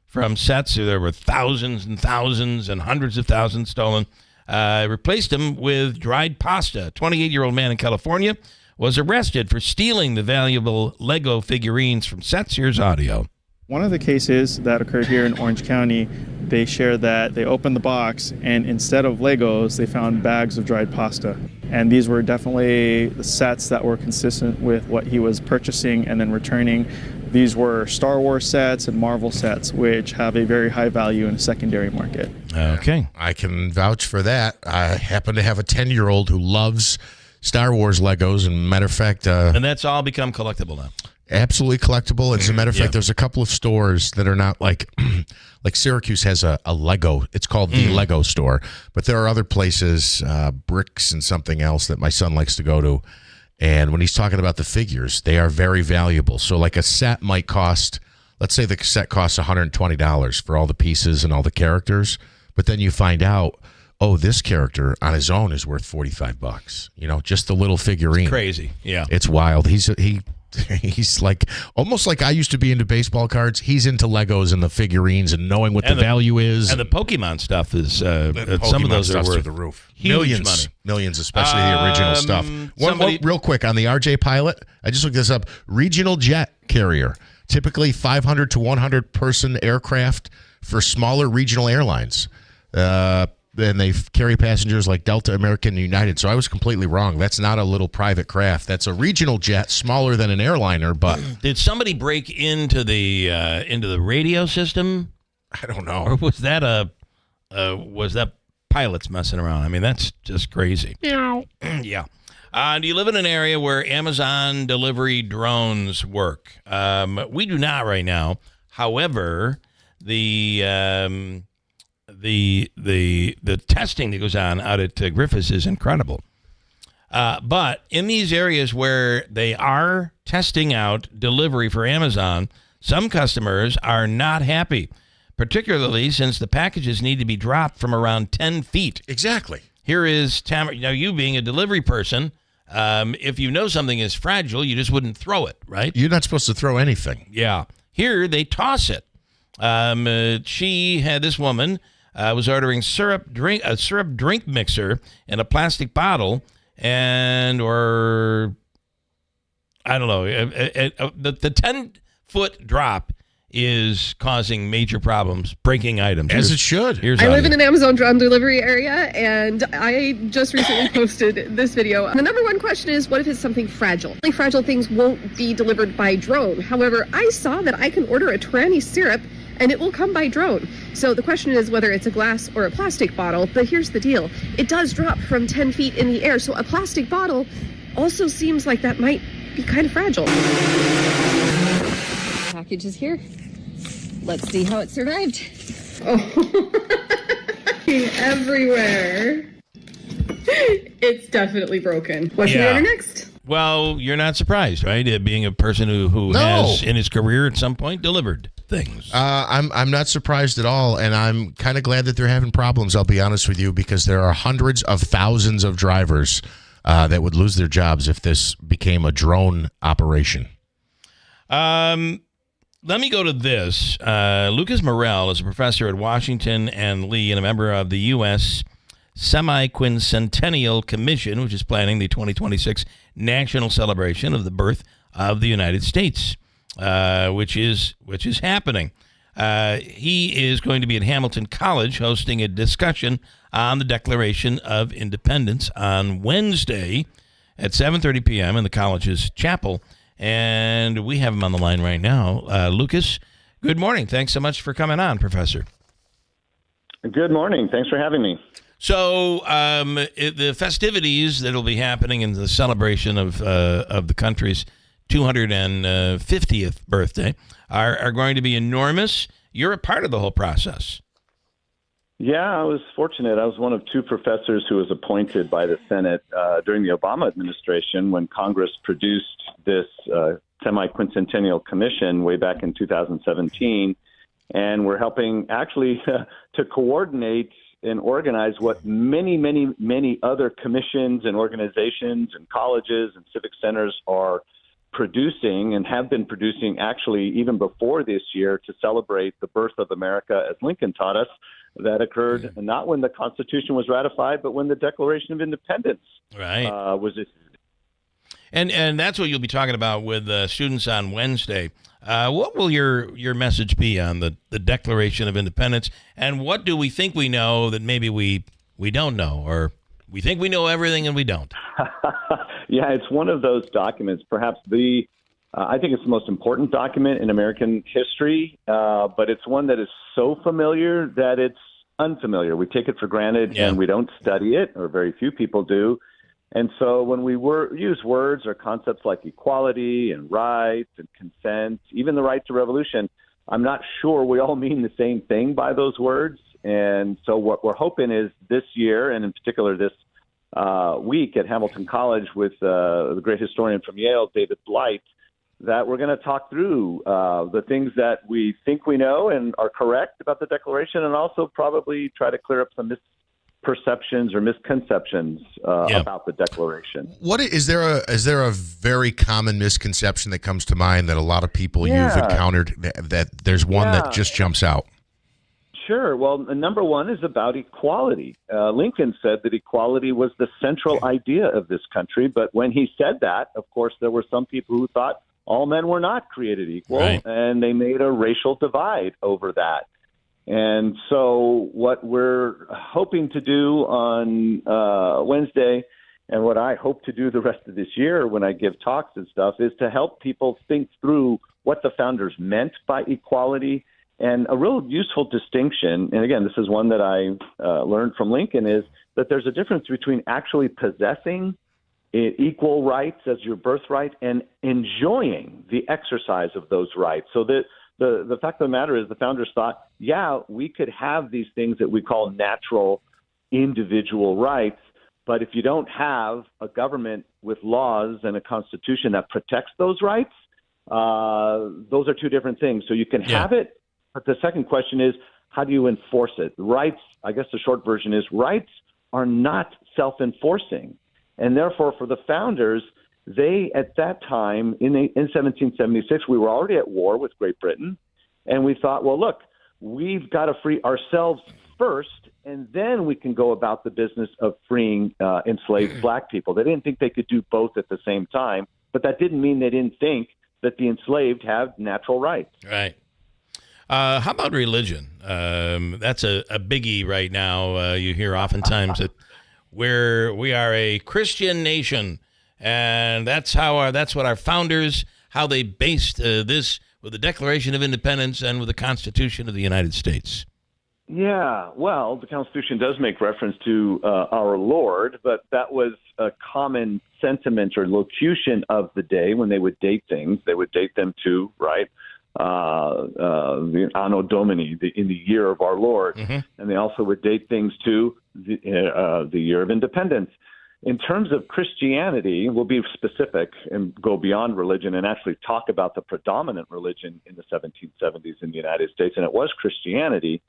from sets. There were thousands and thousands and hundreds of thousands stolen. Replaced him with dried pasta. A 28-year-old man in California was arrested for stealing the valuable Lego figurines from sets. Here's audio. One of the cases that occurred here in Orange County, they shared that they opened the box and instead of Legos, they found bags of dried pasta. And these were definitely the sets that were consistent with what he was purchasing and then returning. These were Star Wars sets and Marvel sets, which have a very high value in a secondary market. Okay. I can vouch for that. I happen to have a 10-year-old who loves Star Wars Legos. And matter of fact... and that's all become collectible now. Absolutely collectible. As a matter of fact, there's a couple of stores that are not like Syracuse has a Lego. It's called the Lego store. But there are other places, Bricks and something else that my son likes to go to. And when he's talking about the figures, they are very valuable. So like a set might cost, let's say the set costs $120 for all the pieces and all the characters. But then you find out, oh, this character on his own is worth $45. You know, just the little figurine. It's crazy. Yeah. It's wild. He's like almost like I used to be into baseball cards. He's into Legos and the figurines and knowing what the value is. And the Pokemon stuff is some of those are worth through the roof. Huge money. Millions, especially the original stuff. One real quick on the RJ pilot. I just looked this up. Regional jet carrier, typically 500 to 100 person aircraft for smaller regional airlines. And they carry passengers like Delta, American, and United. So I was completely wrong. That's not a little private craft. That's a regional jet, smaller than an airliner. But did somebody break into the radio system? I don't know. Or was that pilots messing around? I mean, that's just crazy. Meow. Yeah. Do you live in an area where Amazon delivery drones work? We do not right now. However, the testing that goes on out at Griffiths is incredible. But in these areas where they are testing out delivery for Amazon, some customers are not happy, particularly since the packages need to be dropped from around 10 feet. Exactly. Here is Tamara. Now, you being a delivery person, if you know something is fragile, you just wouldn't throw it, right? You're not supposed to throw anything. Yeah. Here, they toss it. This woman was ordering a syrup drink mixer in a plastic bottle, or I don't know. The 10-foot drop is causing major problems, breaking items. As it should. I live in an Amazon drone delivery area, and I just recently posted this video. The number one question is, what if it's something fragile? Really fragile things won't be delivered by drone. However, I saw that I can order a tranny syrup and it will come by drone. So the question is whether it's a glass or a plastic bottle, but here's the deal. It does drop from 10 feet in the air, so a plastic bottle also seems like that might be kind of fragile. Package is here. Let's see how it survived. Oh, everywhere. It's definitely broken. What should we order next? Well, you're not surprised, right? Being a person who has, in his career at some point, delivered things. I'm not surprised at all, and I'm kind of glad that they're having problems, I'll be honest with you, because there are hundreds of thousands of drivers that would lose their jobs if this became a drone operation. Let me go to this. Lucas Morel is a professor at Washington and Lee and a member of the U.S. Semi-Quincentennial Commission, which is planning the 2026 national celebration of the birth of the United States, which is happening. He is going to be at Hamilton College hosting a discussion on the Declaration of Independence on Wednesday at 7:30 p.m. in the college's chapel. And we have him on the line right now. Lucas, good morning. Thanks so much for coming on, Professor. Good morning. Thanks for having me. So the festivities that will be happening in the celebration of the country's 250th birthday are going to be enormous. You're a part of the whole process. Yeah, I was fortunate. I was one of two professors who was appointed by the Senate during the Obama administration when Congress produced this semi-quincentennial commission way back in 2017. And we're helping actually to coordinate and organize what many, many, many other commissions and organizations and colleges and civic centers are producing and have been producing actually even before this year to celebrate the birth of America, as Lincoln taught us, that occurred not when the Constitution was ratified, but when the Declaration of Independence was issued. And that's what you'll be talking about with students on Wednesday. What will your message be on the Declaration of Independence, and what do we think we know that maybe we don't know, or we think we know everything and we don't? Yeah, it's one of those documents, perhaps I think it's the most important document in American history, but it's one that is so familiar that it's unfamiliar. We take it for granted and we don't study it, or very few people do. And so when we use words or concepts like equality and rights and consent, even the right to revolution, I'm not sure we all mean the same thing by those words. And so what we're hoping is this year, and in particular this week at Hamilton College with the great historian from Yale, David Blight, that we're going to talk through the things that we think we know and are correct about the Declaration, and also probably try to clear up some misperceptions or misconceptions about the Declaration. What is there a very common misconception that comes to mind that a lot of people you've encountered, that there's one that just jumps out? Sure. Well, number one is about equality. Lincoln said that equality was the central idea of this country, but when he said that, of course, there were some people who thought all men were not created equal, and they made a racial divide over that. And so what we're hoping to do on Wednesday, and what I hope to do the rest of this year when I give talks and stuff, is to help people think through what the founders meant by equality. And a real useful distinction, and again, this is one that I learned from Lincoln, is that there's a difference between actually possessing equal rights as your birthright and enjoying the exercise of those rights. So that the fact of the matter is the founders thought, we could have these things that we call natural individual rights, but if you don't have a government with laws and a constitution that protects those rights, those are two different things. So you can have it, but the second question is, how do you enforce it? Rights, I guess the short version is, rights are not self-enforcing. And therefore, for the founders, they, at that time, in 1776, we were already at war with Great Britain. And we thought, well, look, we've got to free ourselves first, and then we can go about the business of freeing enslaved black people. They didn't think they could do both at the same time, but that didn't mean they didn't think that the enslaved have natural rights. Right. How about religion? That's a biggie right now. You hear oftentimes that we are a Christian nation, and that's what our founders, how they based this with the Declaration of Independence and with the Constitution of the United States. Yeah, well, the Constitution does make reference to our Lord, but that was a common sentiment or locution of the day when they would date things. They would date them to, the Anno Domini, in the year of our Lord. And they also would date things to the year of independence. in terms of Christianity, we'll be specific and go beyond religion and actually talk about the predominant religion in the 1770s in the United States, and it was Christianity.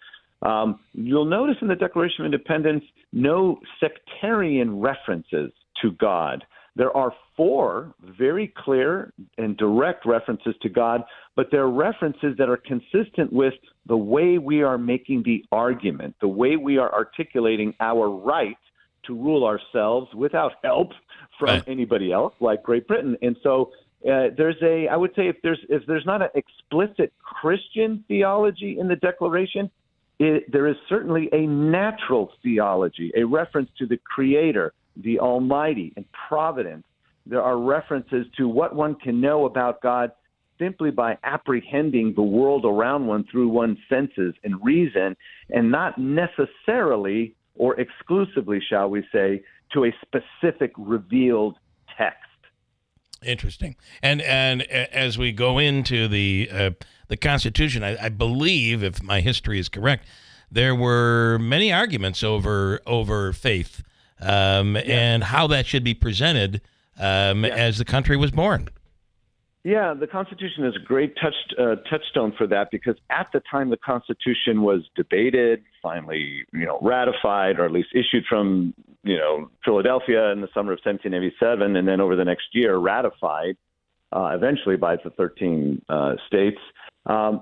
You'll notice in the Declaration of Independence no sectarian references to God. There are 4 very clear and direct references to God, but they're references that are consistent with the way we are making the argument, the way we are articulating our right to rule ourselves without help from anybody else, like Great Britain. And so I would say if there's not an explicit Christian theology in the Declaration, there is certainly a natural theology, a reference to the Creator, the Almighty, and providence. There are references to what one can know about God simply by apprehending the world around one through one's senses and reason, and not necessarily or exclusively, shall we say, to a specific revealed text. Interesting. And as we go into the Constitution, I believe, if my history is correct, there were many arguments over faith and how that should be presented as the country was born. Yeah, the Constitution is a great touchstone for that, because at the time the Constitution was debated, finally, ratified, or at least issued from, Philadelphia in the summer of 1787, and then over the next year ratified, eventually by the 13 states.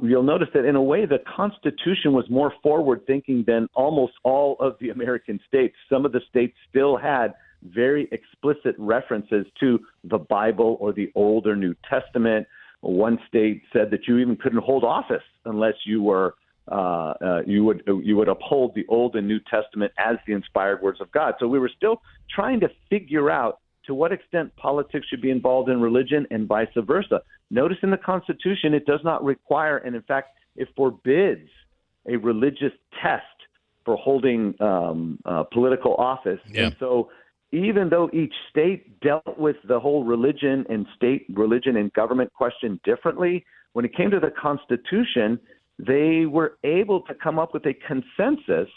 You'll notice that in a way the Constitution was more forward-thinking than almost all of the American states. Some of the states still had very explicit references to the Bible or the Old or New Testament. One state said that you even couldn't hold office unless you were you would uphold the Old and New Testament as the inspired words of God. So we were still trying to figure out to what extent politics should be involved in religion and vice versa. Notice in the Constitution it does not require, and in fact it forbids, a religious test for holding political office. Yeah. And so even though each state dealt with the whole religion and government question differently, when it came to the Constitution, they were able to come up with a consensus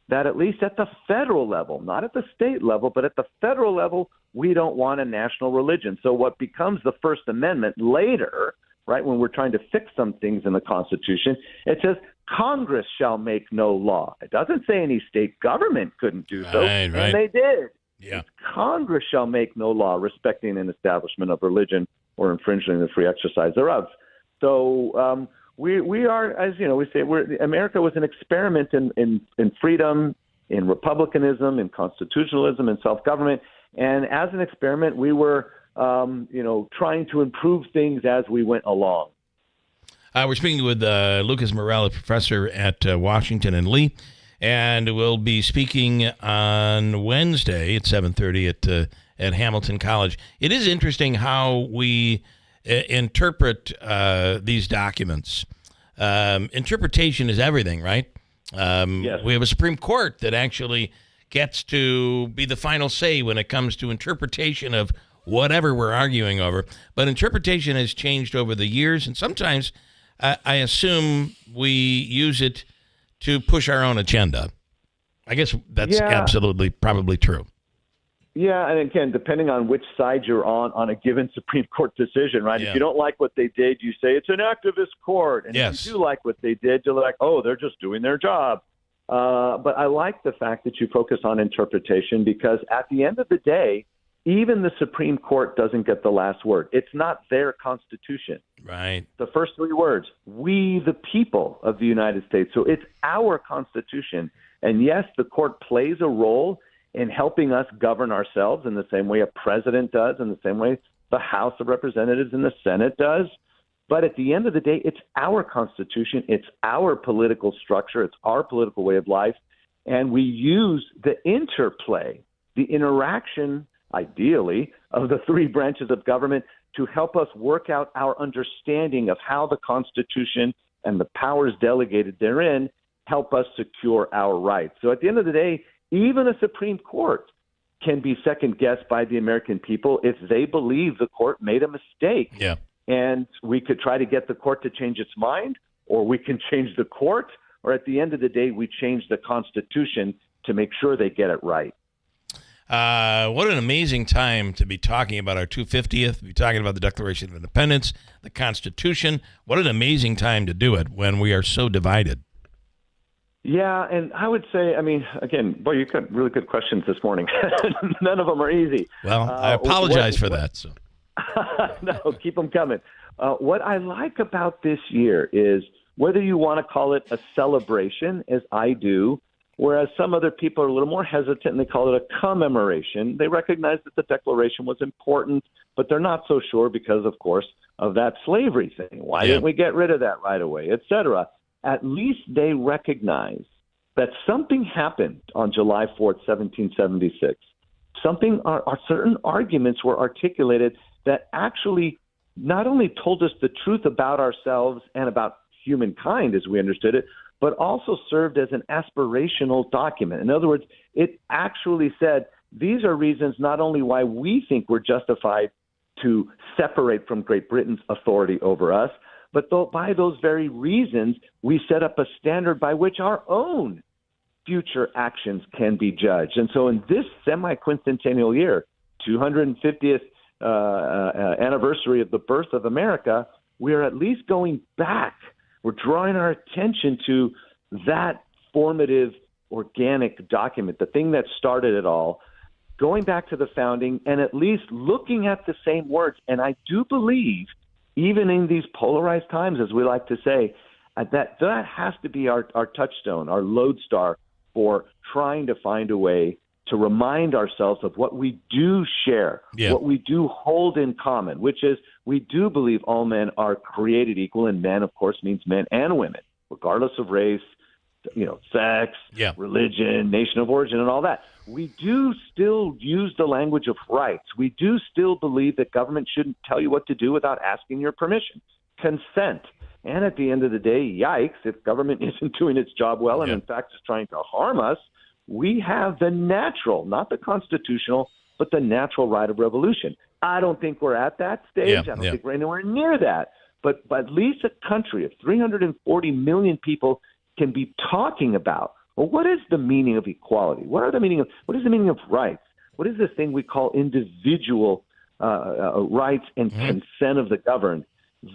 that at least at the federal level, not at the state level, but at the federal level, we don't want a national religion. So what becomes the First Amendment later, right, when we're trying to fix some things in the Constitution, it says Congress shall make no law. It doesn't say any state government couldn't do so, and they did. Yeah. Congress shall make no law respecting an establishment of religion or infringing the free exercise thereof. So we are, as we say, America was an experiment in freedom, in republicanism, in constitutionalism, in self-government. And as an experiment, we were, trying to improve things as we went along. We're speaking with Lucas Morales, professor at Washington and Lee. And we'll be speaking on Wednesday at 7:30 at Hamilton College. It is interesting how we interpret these documents. Interpretation is everything, right? Yes. We have a Supreme Court that actually gets to be the final say when it comes to interpretation of whatever we're arguing over. But interpretation has changed over the years, and sometimes I assume we use it to push our own agenda. I guess that's absolutely probably true. Yeah, and again, depending on which side you're on a given Supreme Court decision, right? Yeah. If you don't like what they did, you say it's an activist court. And Yes. if you do like what they did, you're like, oh, they're just doing their job. But I like the fact that you focus on interpretation, because at the end of the day, even the Supreme Court doesn't get the last word. It's not their Constitution. Right. The first 3 words, we the people of the United States. So it's our Constitution. And yes, the court plays a role in helping us govern ourselves in the same way a president does, in the same way the House of Representatives and the Senate does. But at the end of the day, it's our Constitution. It's our political structure. It's our political way of life. And we use the interplay, the interaction, ideally, of the 3 branches of government to help us work out our understanding of how the Constitution and the powers delegated therein help us secure our rights. So at the end of the day, even a Supreme Court can be second-guessed by the American people if they believe the court made a mistake. Yeah. And we could try to get the court to change its mind, or we can change the court, or at the end of the day, we change the Constitution to make sure they get it right. What an amazing time to be talking about our 250th, be talking about the Declaration of Independence, the Constitution. What an amazing time to do it when we are so divided. Yeah, and I would say, I mean, again, boy, you've got really good questions this morning. None of them are easy. Well, I apologize for that. So. No, keep them coming. What I like about this year is whether you want to call it a celebration, as I do, whereas some other people are a little more hesitant and they call it a commemoration. They recognize that the Declaration was important, but they're not so sure because, of course, of that slavery thing. Why didn't we get rid of that right away, et cetera? At least they recognize that something happened on July 4th, 1776. Certain arguments were articulated that actually not only told us the truth about ourselves and about humankind as we understood it, but also served as an aspirational document. In other words, it actually said these are reasons not only why we think we're justified to separate from Great Britain's authority over us, but by those very reasons, we set up a standard by which our own future actions can be judged. And so in this semi-quincentennial year, 250th anniversary of the birth of America, we are at least going back. We're drawing our attention to that formative, organic document, the thing that started it all, going back to the founding and at least looking at the same words. And I do believe, even in these polarized times, as we like to say, that has to be our touchstone, our lodestar for trying to find a way to remind ourselves of what we do share, what we do hold in common, which is we do believe all men are created equal, and men, of course, means men and women, regardless of race, sex, religion, nation of origin, and all that. We do still use the language of rights. We do still believe that government shouldn't tell you what to do without asking your permission. Consent. And at the end of the day, yikes, if government isn't doing its job well and in fact is trying to harm us, we have the natural, not the constitutional, but the natural right of revolution. I don't think we're at that stage. I don't think we're anywhere near that. But at least a country of 340 million people can be talking about, well, what is the meaning of equality? What is the meaning of rights? What is this thing we call individual rights and consent of the governed?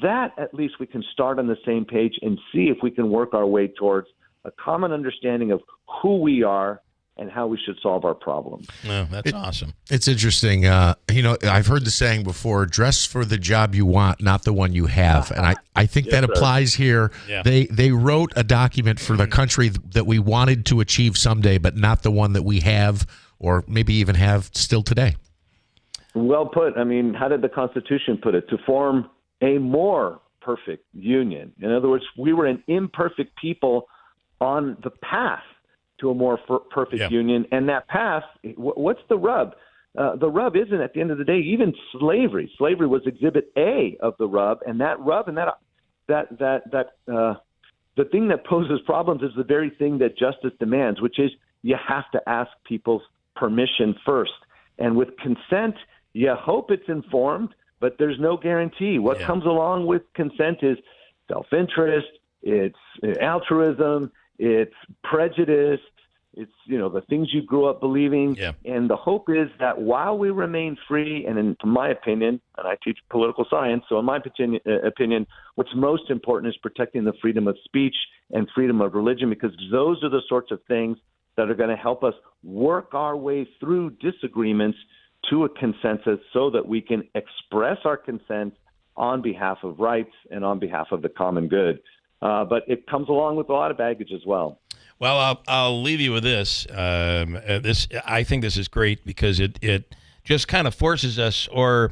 That at least we can start on the same page and see if we can work our way towards a common understanding of who we are and how we should solve our problems. No, that's awesome. It's interesting. I've heard the saying before, dress for the job you want, not the one you have. And I think that applies here. Yeah. They wrote a document for the country that we wanted to achieve someday, but not the one that we have or maybe even have still today. Well put. I mean, how did the Constitution put it? To form a more perfect union. In other words, we were an imperfect people on the path to a more perfect union. And that path, what's the rub? The rub isn't, at the end of the day, even slavery. Slavery was Exhibit A of the rub, and that rub and the thing that poses problems is the very thing that justice demands, which is you have to ask people's permission first. And with consent, you hope it's informed, but there's no guarantee. What comes along with consent is self-interest, it's altruism, it's prejudice, it's, the things you grew up believing. Yeah. And the hope is that while we remain free, and in my opinion, and I teach political science, so in my opinion, what's most important is protecting the freedom of speech and freedom of religion, because those are the sorts of things that are going to help us work our way through disagreements to a consensus so that we can express our consent on behalf of rights and on behalf of the common good. But it comes along with a lot of baggage as well. Well, I'll leave you with this. I think this is great because it just kind of forces us or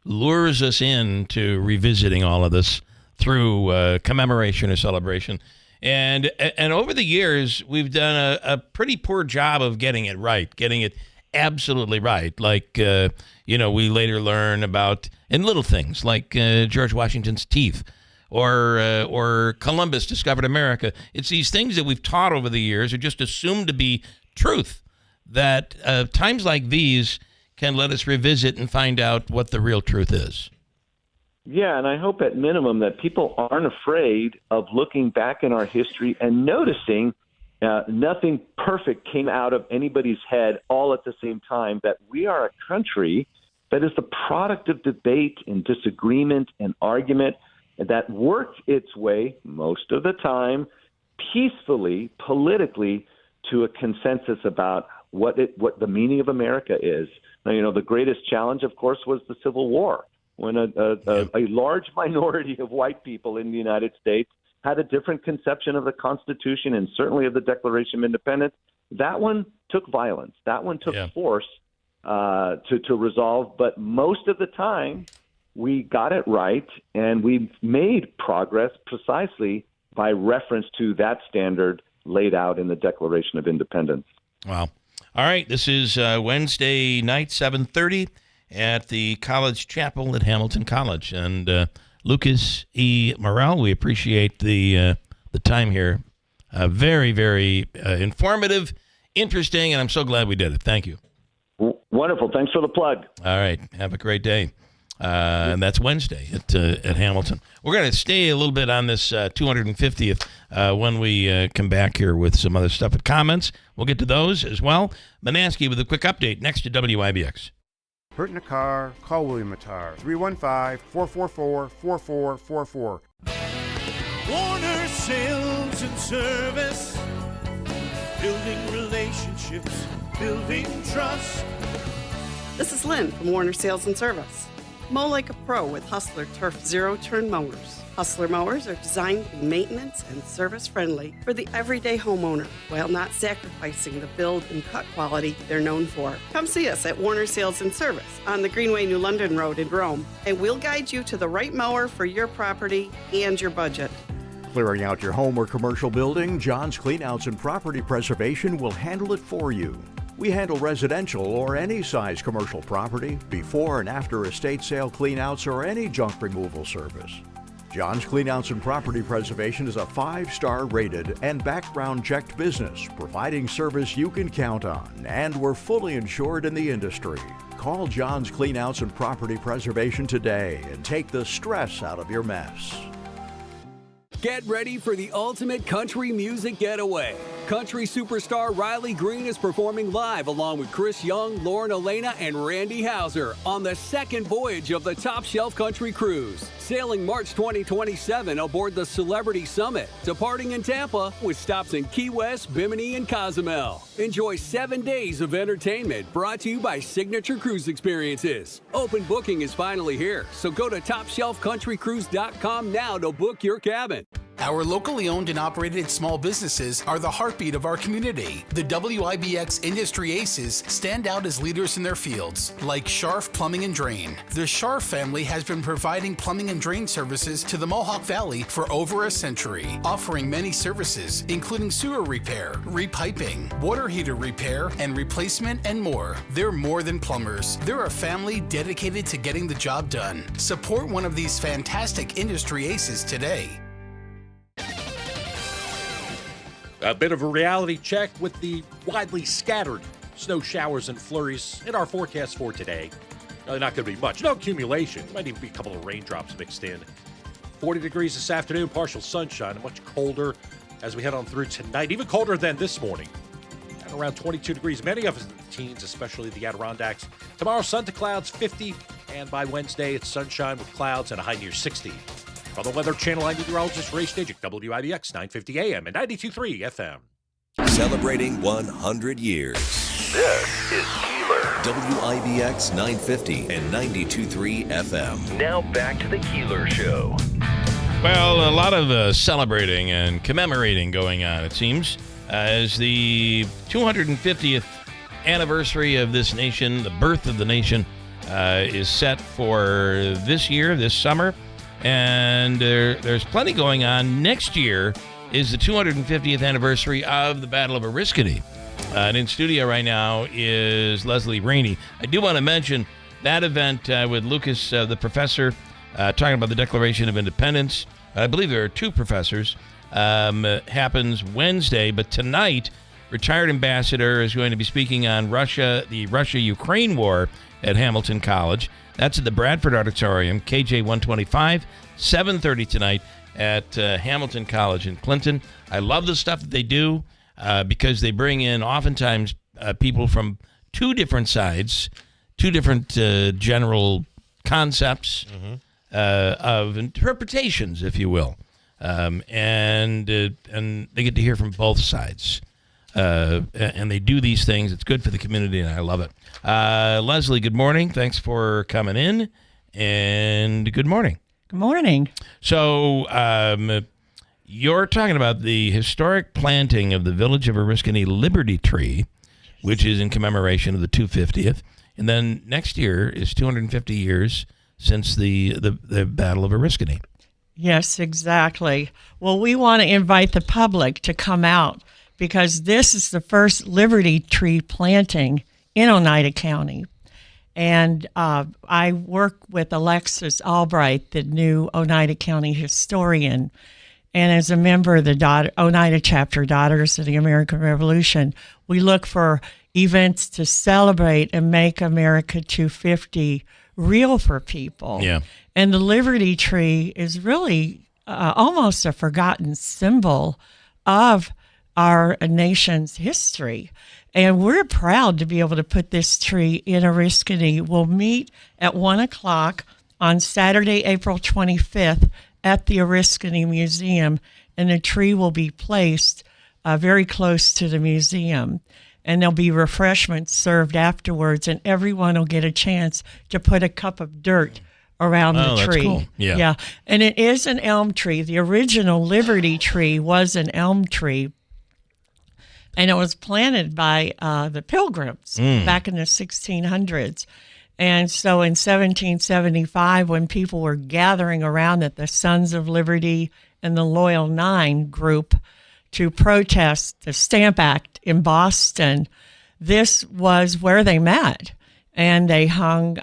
lures us into revisiting all of this through commemoration or celebration. And over the years, we've done a pretty poor job of getting it right, getting it absolutely right. Like, we later learn about in little things like George Washington's teeth. Or Columbus discovered America. It's these things that we've taught over the years are just assumed to be truth, that times like these can let us revisit and find out what the real truth is. Yeah, and I hope at minimum that people aren't afraid of looking back in our history and noticing nothing perfect came out of anybody's head all at the same time, that we are a country that is the product of debate and disagreement and argument that worked its way most of the time peacefully, politically, to a consensus about what the meaning of America is. Now, the greatest challenge, of course, was the Civil War, when a large minority of white people in the United States had a different conception of the Constitution and certainly of the Declaration of Independence. That one took violence. That one took force to resolve. But most of the time, we got it right, and we made progress precisely by reference to that standard laid out in the Declaration of Independence. Wow. All right, this is Wednesday night, 7:30 at the College Chapel at Hamilton College. And Lucas E. Morrell, we appreciate the time here. Very, very informative, interesting, and I'm so glad we did it. Thank you. Wonderful. Thanks for the plug. All right. Have a great day. And that's Wednesday at Hamilton. We're going to stay a little bit on this 250th when we come back here with some other stuff and comments. We'll get to those as well. Manansky with a quick update next to WIBX. Hurt in a car? Call William Mattar. 315-444-4444. Warner Sales and Service. Building relationships, building trust. This is Lynn from Warner Sales and Service. Mow like a pro with Hustler Turf Zero-Turn Mowers. Hustler mowers are designed to be maintenance and service-friendly for the everyday homeowner while not sacrificing the build and cut quality they're known for. Come see us at Warner Sales and Service on the Greenway New London Road in Rome, and we'll guide you to the right mower for your property and your budget. Clearing out your home or commercial building, John's Cleanouts and Property Preservation will handle it for you. We handle residential or any size commercial property, before and after estate sale cleanouts, or any junk removal service. John's Cleanouts and Property Preservation is a 5-star rated and background checked business, providing service you can count on, and we're fully insured in the industry. Call John's Cleanouts and Property Preservation today and take the stress out of your mess. Get ready for the ultimate country music getaway. Country superstar Riley Green is performing live along with Chris Young, Lauren Elena, and Randy Houser on the second voyage of the Top Shelf Country Cruise. Sailing March 2027 aboard the Celebrity Summit, departing in Tampa with stops in Key West, Bimini, and Cozumel. Enjoy 7 days of entertainment brought to you by Signature Cruise Experiences. Open booking is finally here, so go to TopShelfCountryCruise.com now to book your cabin. Our locally owned and operated small businesses are the heartbeat of our community. The WIBX Industry Aces stand out as leaders in their fields, like Scharf Plumbing and Drain. The Scharf family has been providing plumbing and drain services to the Mohawk Valley for over a century, offering many services, including sewer repair, repiping, water heater repair and replacement, and more. They're more than plumbers. They're a family dedicated to getting the job done. Support one of these fantastic Industry Aces today. A bit of a reality check with the widely scattered snow showers and flurries in our forecast for today. Not going to be much. No accumulation. Might even be a couple of raindrops mixed in. 40 degrees this afternoon, partial sunshine. Much colder as we head on through tonight. Even colder than this morning. At around 22 degrees. Many of us in the teens, especially the Adirondacks. Tomorrow, sun to clouds, 50. And by Wednesday, it's sunshine with clouds and a high near 60. On the Weather Channel, I'm meteorologist Ray Stajic, WIBX 950 AM and 92.3 FM. Celebrating 100 years. This is Keeler. WIBX 950 and 92.3 FM. Now back to the Keeler Show. Well, a lot of celebrating and commemorating going on, it seems, as the 250th anniversary of this nation, the birth of the nation, is set for this year, this summer. And there's plenty going on. Next year is the 250th anniversary of the Battle of Oriskany. And in studio right now is Leslie Rainey. I do want to mention that event with Lucas, the professor, talking about the Declaration of Independence. I believe there are two professors. Happens Wednesday, but tonight, retired ambassador is going to be speaking on the Russia-Ukraine war at Hamilton College. That's at the Bradford Auditorium, KJ 125, 7:30 tonight at Hamilton College in Clinton. I love the stuff that they do. because they bring in oftentimes people from two different sides, two different general concepts of interpretations, if you will, and they get to hear from both sides. And they do these things. It's good for the community, and I love it. Leslie, good morning. Thanks for coming in, and good morning. Good morning. So you're talking about the historic planting of the Village of Oriskany Liberty Tree, which is in commemoration of the 250th. And then next year is 250 years since the Battle of Oriskany. Yes, exactly. Well, we want to invite the public to come out because this is the first Liberty Tree planting in Oneida County. And I work with Alexis Albright, the new Oneida County historian. And as a member of the Oneida chapter, Daughters of the American Revolution, we look for events to celebrate and make America 250 real for people. Yeah. And the Liberty Tree is really almost a forgotten symbol of our nation's history. And we're proud to be able to put this tree in Oriskany. We'll meet at 1 o'clock on Saturday, April 25th at the Oriskany Museum, and the tree will be placed very close to the museum. And there'll be refreshments served afterwards, and everyone will get a chance to put a cup of dirt around the tree. That's cool. Yeah. And it is an elm tree. The original Liberty Tree was an elm tree, and it was planted by the Pilgrims back in the 1600s. And so in 1775, when people were gathering around at the Sons of Liberty and the Loyal Nine group to protest the Stamp Act in Boston, this was where they met. And they hung,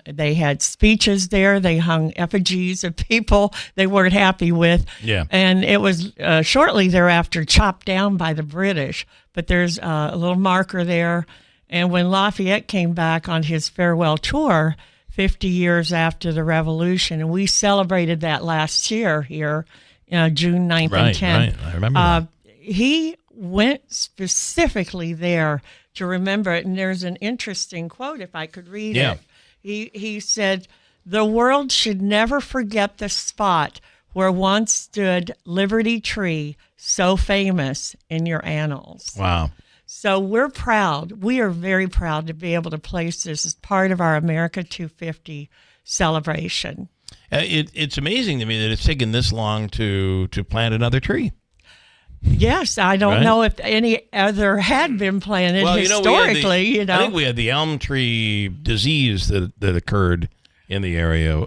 they had speeches there. They hung effigies of people they weren't happy with. Yeah. And it was shortly thereafter chopped down by the British. But there's a little marker there. And when Lafayette came back on his farewell tour 50 years after the Revolution, and we celebrated that last year here, June 9th and 10th. Right, I remember that. He went specifically there to remember it. And there's an interesting quote, if I could read it. He said, "The world should never forget the spot where once stood Liberty Tree, so famous in your annals." Wow. So we're proud. We are very proud to be able to place this as part of our America 250 celebration. It's amazing to me that it's taken this long to plant another tree. Yes, I don't know if any other had been planted historically. I think we had the elm tree disease that occurred in the area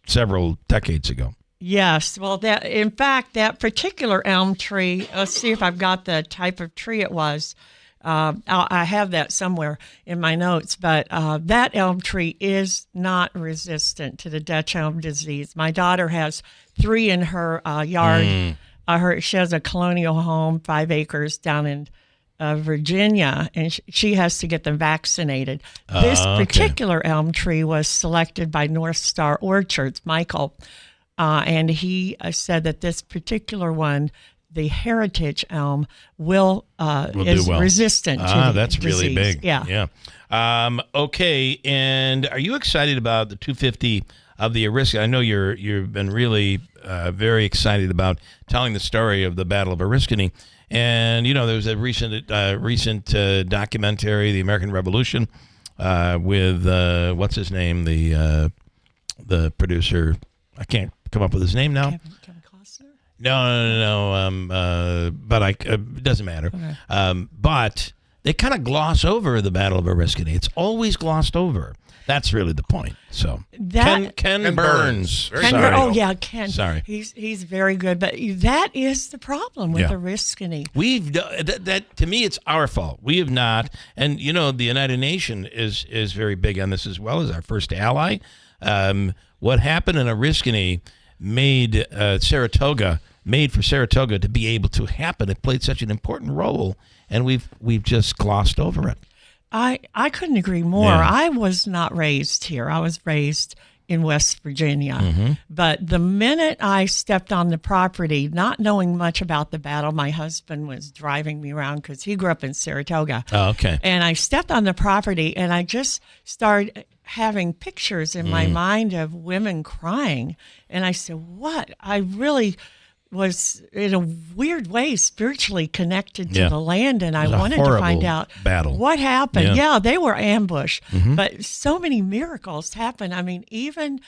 several decades ago. Yes, well, in fact, that particular elm tree, let's see if I've got the type of tree it was. I have that somewhere in my notes, but that elm tree is not resistant to the Dutch elm disease. My daughter has 3 in her yard. She has a colonial home, 5 acres down in Virginia, and she has to get them vaccinated. This particular elm tree was selected by North Star Orchards, Michael. And he said that this particular one, the heritage elm, is resistant to the that's disease. Really big. Yeah. Okay, and are you excited about the 250 of the Oriskany? I know you've been really very excited about telling the story of the Battle of Oriskany. And there was a recent documentary, The American Revolution, with what's his name, the producer. I can't come up with his name now. Kevin Costner? No. But it doesn't matter. Okay. But they kind of gloss over the Battle of Oriskany. It's always glossed over. That's really the point. So Ken Burns. Ken. Sorry. He's very good, but that is the problem with Oriskany. We've that to me, it's our fault. We have not, and the United Nations is very big on this as well as our first ally. What happened in Oriskany made Saratoga to be able to happen. It played such an important role, and we've just glossed over it. I couldn't agree more. Yeah. I was not raised here. I was raised in West Virginia. But the minute I stepped on the property, not knowing much about the battle, my husband was driving me around because he grew up in Saratoga. Oh, okay. And I stepped on the property and I just started having pictures in my mind of women crying. And I said, what? I really was in a weird way spiritually connected to the land, and I wanted to find out what happened. Yeah, they were ambushed, but so many miracles happened. I mean, even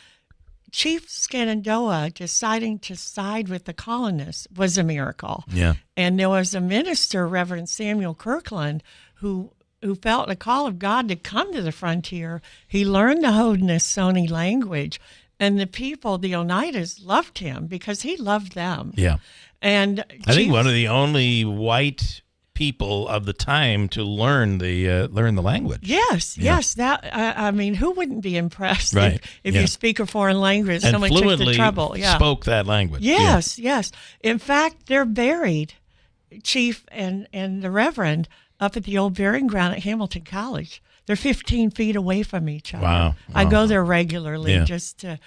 Chief Shenandoah deciding to side with the colonists was a miracle. Yeah. And there was a minister, Reverend Samuel Kirkland, who felt the call of God to come to the frontier. He learned the Haudenosaunee language. And the people, the Oneidas, loved him because he loved them. Yeah. And I think one of the only white people of the time to learn the language. Yes, yes. That I mean, who wouldn't be impressed if you speak a foreign language? And someone took the fluently trouble. spoke that language. Yes, yes. In fact, they're buried, Chief and the Reverend, up at the old burying ground at Hamilton College. They're 15 feet away from each other. Wow. I go there regularly just to...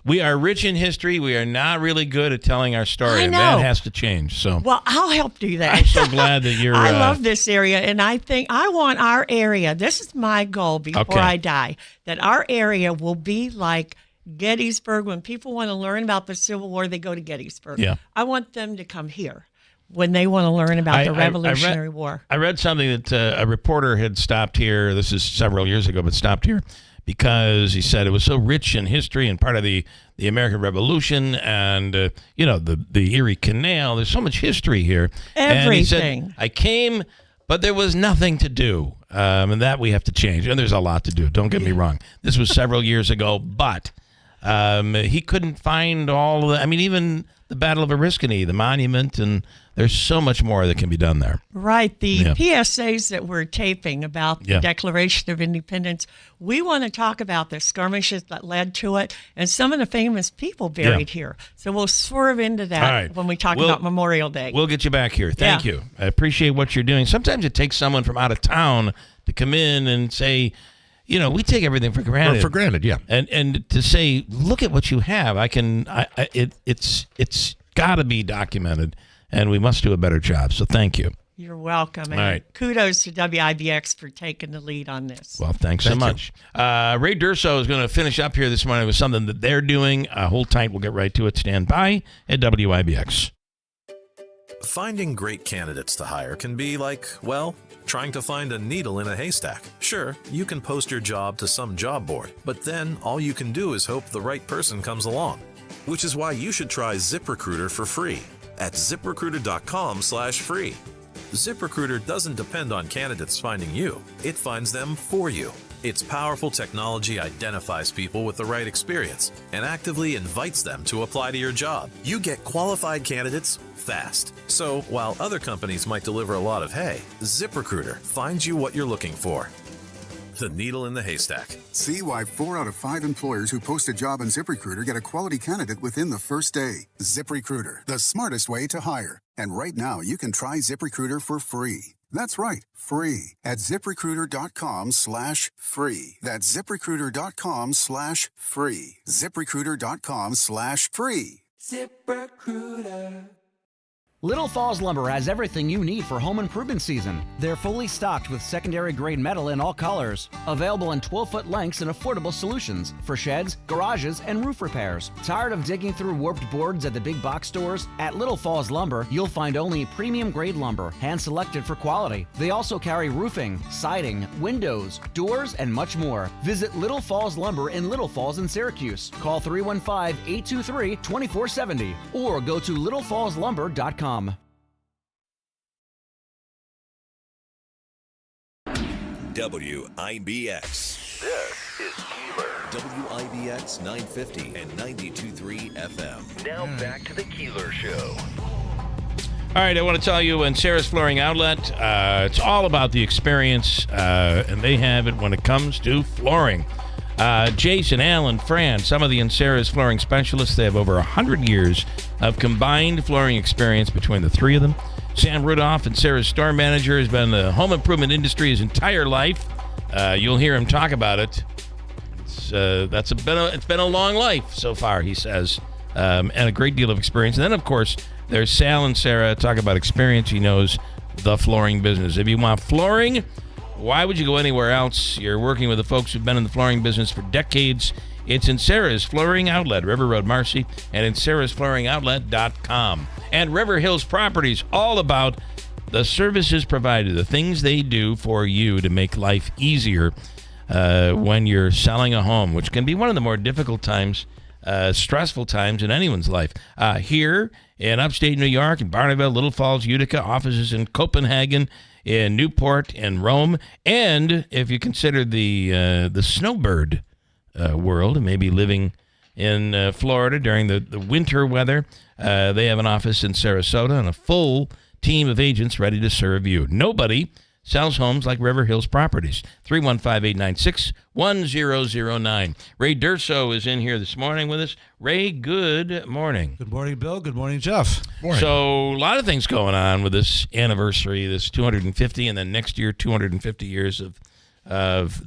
We are rich in history. We are not really good at telling our story. I know. And that has to change. So, well, I'll help do that. I'm so glad that you're... I love this area, and I think I want our area, this is my goal before I die, that our area will be like Gettysburg. When people want to learn about the Civil War, they go to Gettysburg. Yeah. I want them to come here when they want to learn about the Revolutionary War. I read something that a reporter had stopped here. This is several years ago, but stopped here because he said it was so rich in history and part of the American Revolution and, the Erie Canal. There's so much history here. Everything. And he said, I came, but there was nothing to do. And that we have to change. And there's a lot to do. Don't get me wrong. This was several years ago, but he couldn't find all of the, even the Battle of Oriskany, the monument, and there's so much more that can be done there. Right. The PSAs that we're taping about the Declaration of Independence, we want to talk about the skirmishes that led to it and some of the famous people buried here. So we'll swerve into that when we talk about Memorial Day. We'll get you back here. Thank you. I appreciate what you're doing. Sometimes it takes someone from out of town to come in and say, we take everything for granted. For granted, yeah. And to say, look at what you have. It's got to be documented, and we must do a better job. So thank you. You're welcome. And all right. Kudos to WIBX for taking the lead on this. Well, thanks so much. Ray Durso is going to finish up here this morning with something that they're doing. Hold tight. We'll get right to it. Stand by at WIBX. Finding great candidates to hire can be like, trying to find a needle in a haystack. Sure, you can post your job to some job board, but then all you can do is hope the right person comes along. Which is why you should try ZipRecruiter for free at ZipRecruiter.com/free. ZipRecruiter doesn't depend on candidates finding you. It finds them for you. Its powerful technology identifies people with the right experience and actively invites them to apply to your job. You get qualified candidates fast. So while other companies might deliver a lot of hay, ZipRecruiter finds you what you're looking for. The needle in the haystack. See why 4 out of 5 employers who post a job on ZipRecruiter get a quality candidate within the first day. ZipRecruiter, the smartest way to hire. And right now, you can try ZipRecruiter for free. That's right, free at ZipRecruiter.com/free. That's ZipRecruiter.com/free. ZipRecruiter.com/free. ZipRecruiter. Little Falls Lumber has everything you need for home improvement season. They're fully stocked with secondary grade metal in all colors. Available in 12-foot lengths and affordable solutions for sheds, garages, and roof repairs. Tired of digging through warped boards at the big box stores? At Little Falls Lumber, you'll find only premium grade lumber, hand-selected for quality. They also carry roofing, siding, windows, doors, and much more. Visit Little Falls Lumber in Little Falls in Syracuse. Call 315-823-2470 or go to littlefallslumber.com. WIBX. This is Keeler. WIBX 950 and 92.3 FM. Now back to the Keeler Show. All right, I want to tell you, in Sarah's Flooring Outlet, it's all about the experience, and they have it when it comes to flooring. Jason, Alan, Fran, some of the Sarah's Flooring specialists, they have over 100 years of combined flooring experience between the three of them. Sam Rudolph, and Sarah's store manager, has been in the home improvement industry his entire life. You'll hear him talk about it. it's been a long life so far, he says, and a great deal of experience. And then, of course, there's Sal and Sarah. Talk about experience. He knows the flooring business. If you want flooring, why would you go anywhere else? You're working with the folks who've been in the flooring business for decades. It's in Sarah's Flooring Outlet, River Road, Marcy, and in sarahsflooringoutlet.com. And River Hills Properties, all about the services provided, the things they do for you to make life easier when you're selling a home, which can be one of the more difficult times, stressful times in anyone's life. Here in upstate New York, in Barneville, Little Falls, Utica, offices in Copenhagen, in Newport, and Rome. And if you consider the snowbird world, maybe living in Florida during the winter weather, they have an office in Sarasota and a full team of agents ready to serve you. Nobody sells homes like River Hills Properties. 315-896-1009. Ray Durso is in here this morning with us. Ray, good morning. Good morning, Bill. Good morning, Jeff. Morning. So a lot of things going on with this anniversary, this 250, and then next year 250 years of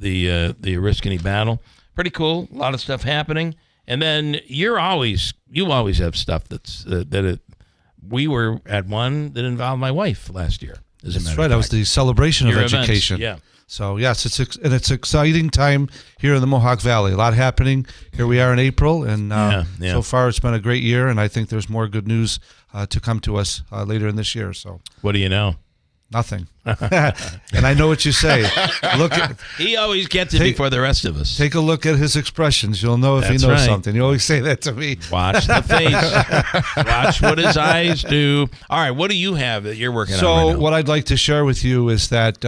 the Oriskany battle. Pretty cool. A lot of stuff happening. And then you always have stuff that's we were at one that involved my wife last year. That's right. That was the celebration of education. Events, yeah. So yes, it's an exciting time here in the Mohawk Valley. A lot happening. Here we are in April, and so far it's been a great year. And I think there's more good news to come to us later in this year. So what do you know? Nothing. And I know what you say. He always gets it before the rest of us. Take a look at his expressions. You'll know if he knows something. You always say that to me. Watch the face. Watch what his eyes do. All right, what do you have that you're working on right now? So what I'd like to share with you is that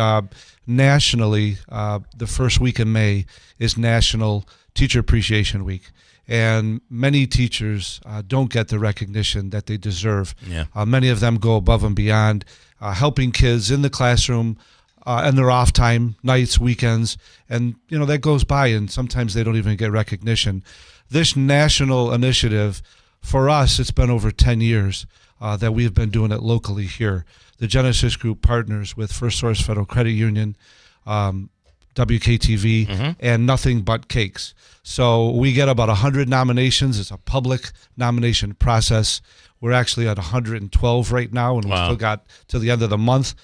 nationally, the first week in May is National Teacher Appreciation Week. And many teachers don't get the recognition that they deserve. Yeah. Many of them go above and beyond, helping kids in the classroom and their off time, nights, weekends, and that goes by, and sometimes they don't even get recognition. This national initiative, for us, it's been over 10 years that we've been doing it locally here. The Genesis Group partners with First Source Federal Credit Union, WKTV, and Nothing But Cakes. So we get about 100 nominations. It's a public nomination process. We're actually at 112 right now, and we still got to the end of the month.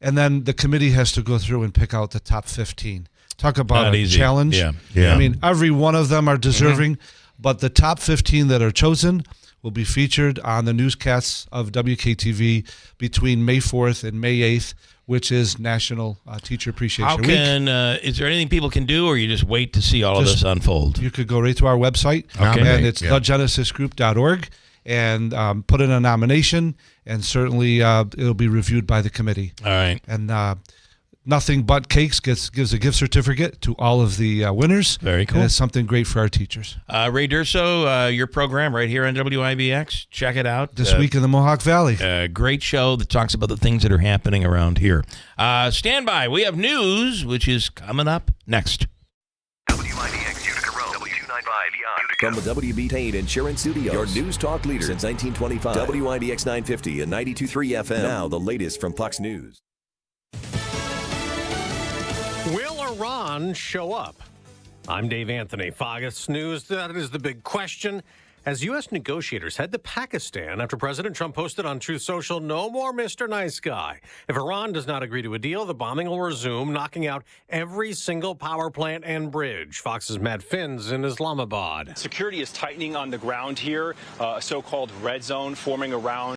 And then the committee has to go through and pick out the top 15. Talk about a challenge. Yeah. I mean, every one of them are deserving, but the top 15 that are chosen will be featured on the newscasts of WKTV between May 4th and May 8th, which is National Teacher Appreciation Week. Is there anything people can do, or you just wait to see all of this unfold? You could go right to our website, and it's thegenesisgroup.org, and put in a nomination, and certainly it'll be reviewed by the committee. All right. And Nothing But Cakes gives a gift certificate to all of the winners. Very cool. And it's something great for our teachers. Ray Durso, your program right here on WIBX. Check it out. This week in the Mohawk Valley. Great show that talks about the things that are happening around here. Stand by. We have news, which is coming up next. WIBX Utica Road, W295 Utica. From the WB Tate Insurance Studios, your news talk leader since 1925. WIBX 950 and 92.3 FM. Now the latest from Fox News. Will Iran show up? I'm Dave Anthony. Fox News, that is the big question. As U.S. negotiators head to Pakistan after President Trump posted on Truth Social, no more Mr. Nice Guy. If Iran does not agree to a deal, the bombing will resume, knocking out every single power plant and bridge. Fox's Matt Finn's in Islamabad. Security is tightening on the ground here, a so-called red zone forming around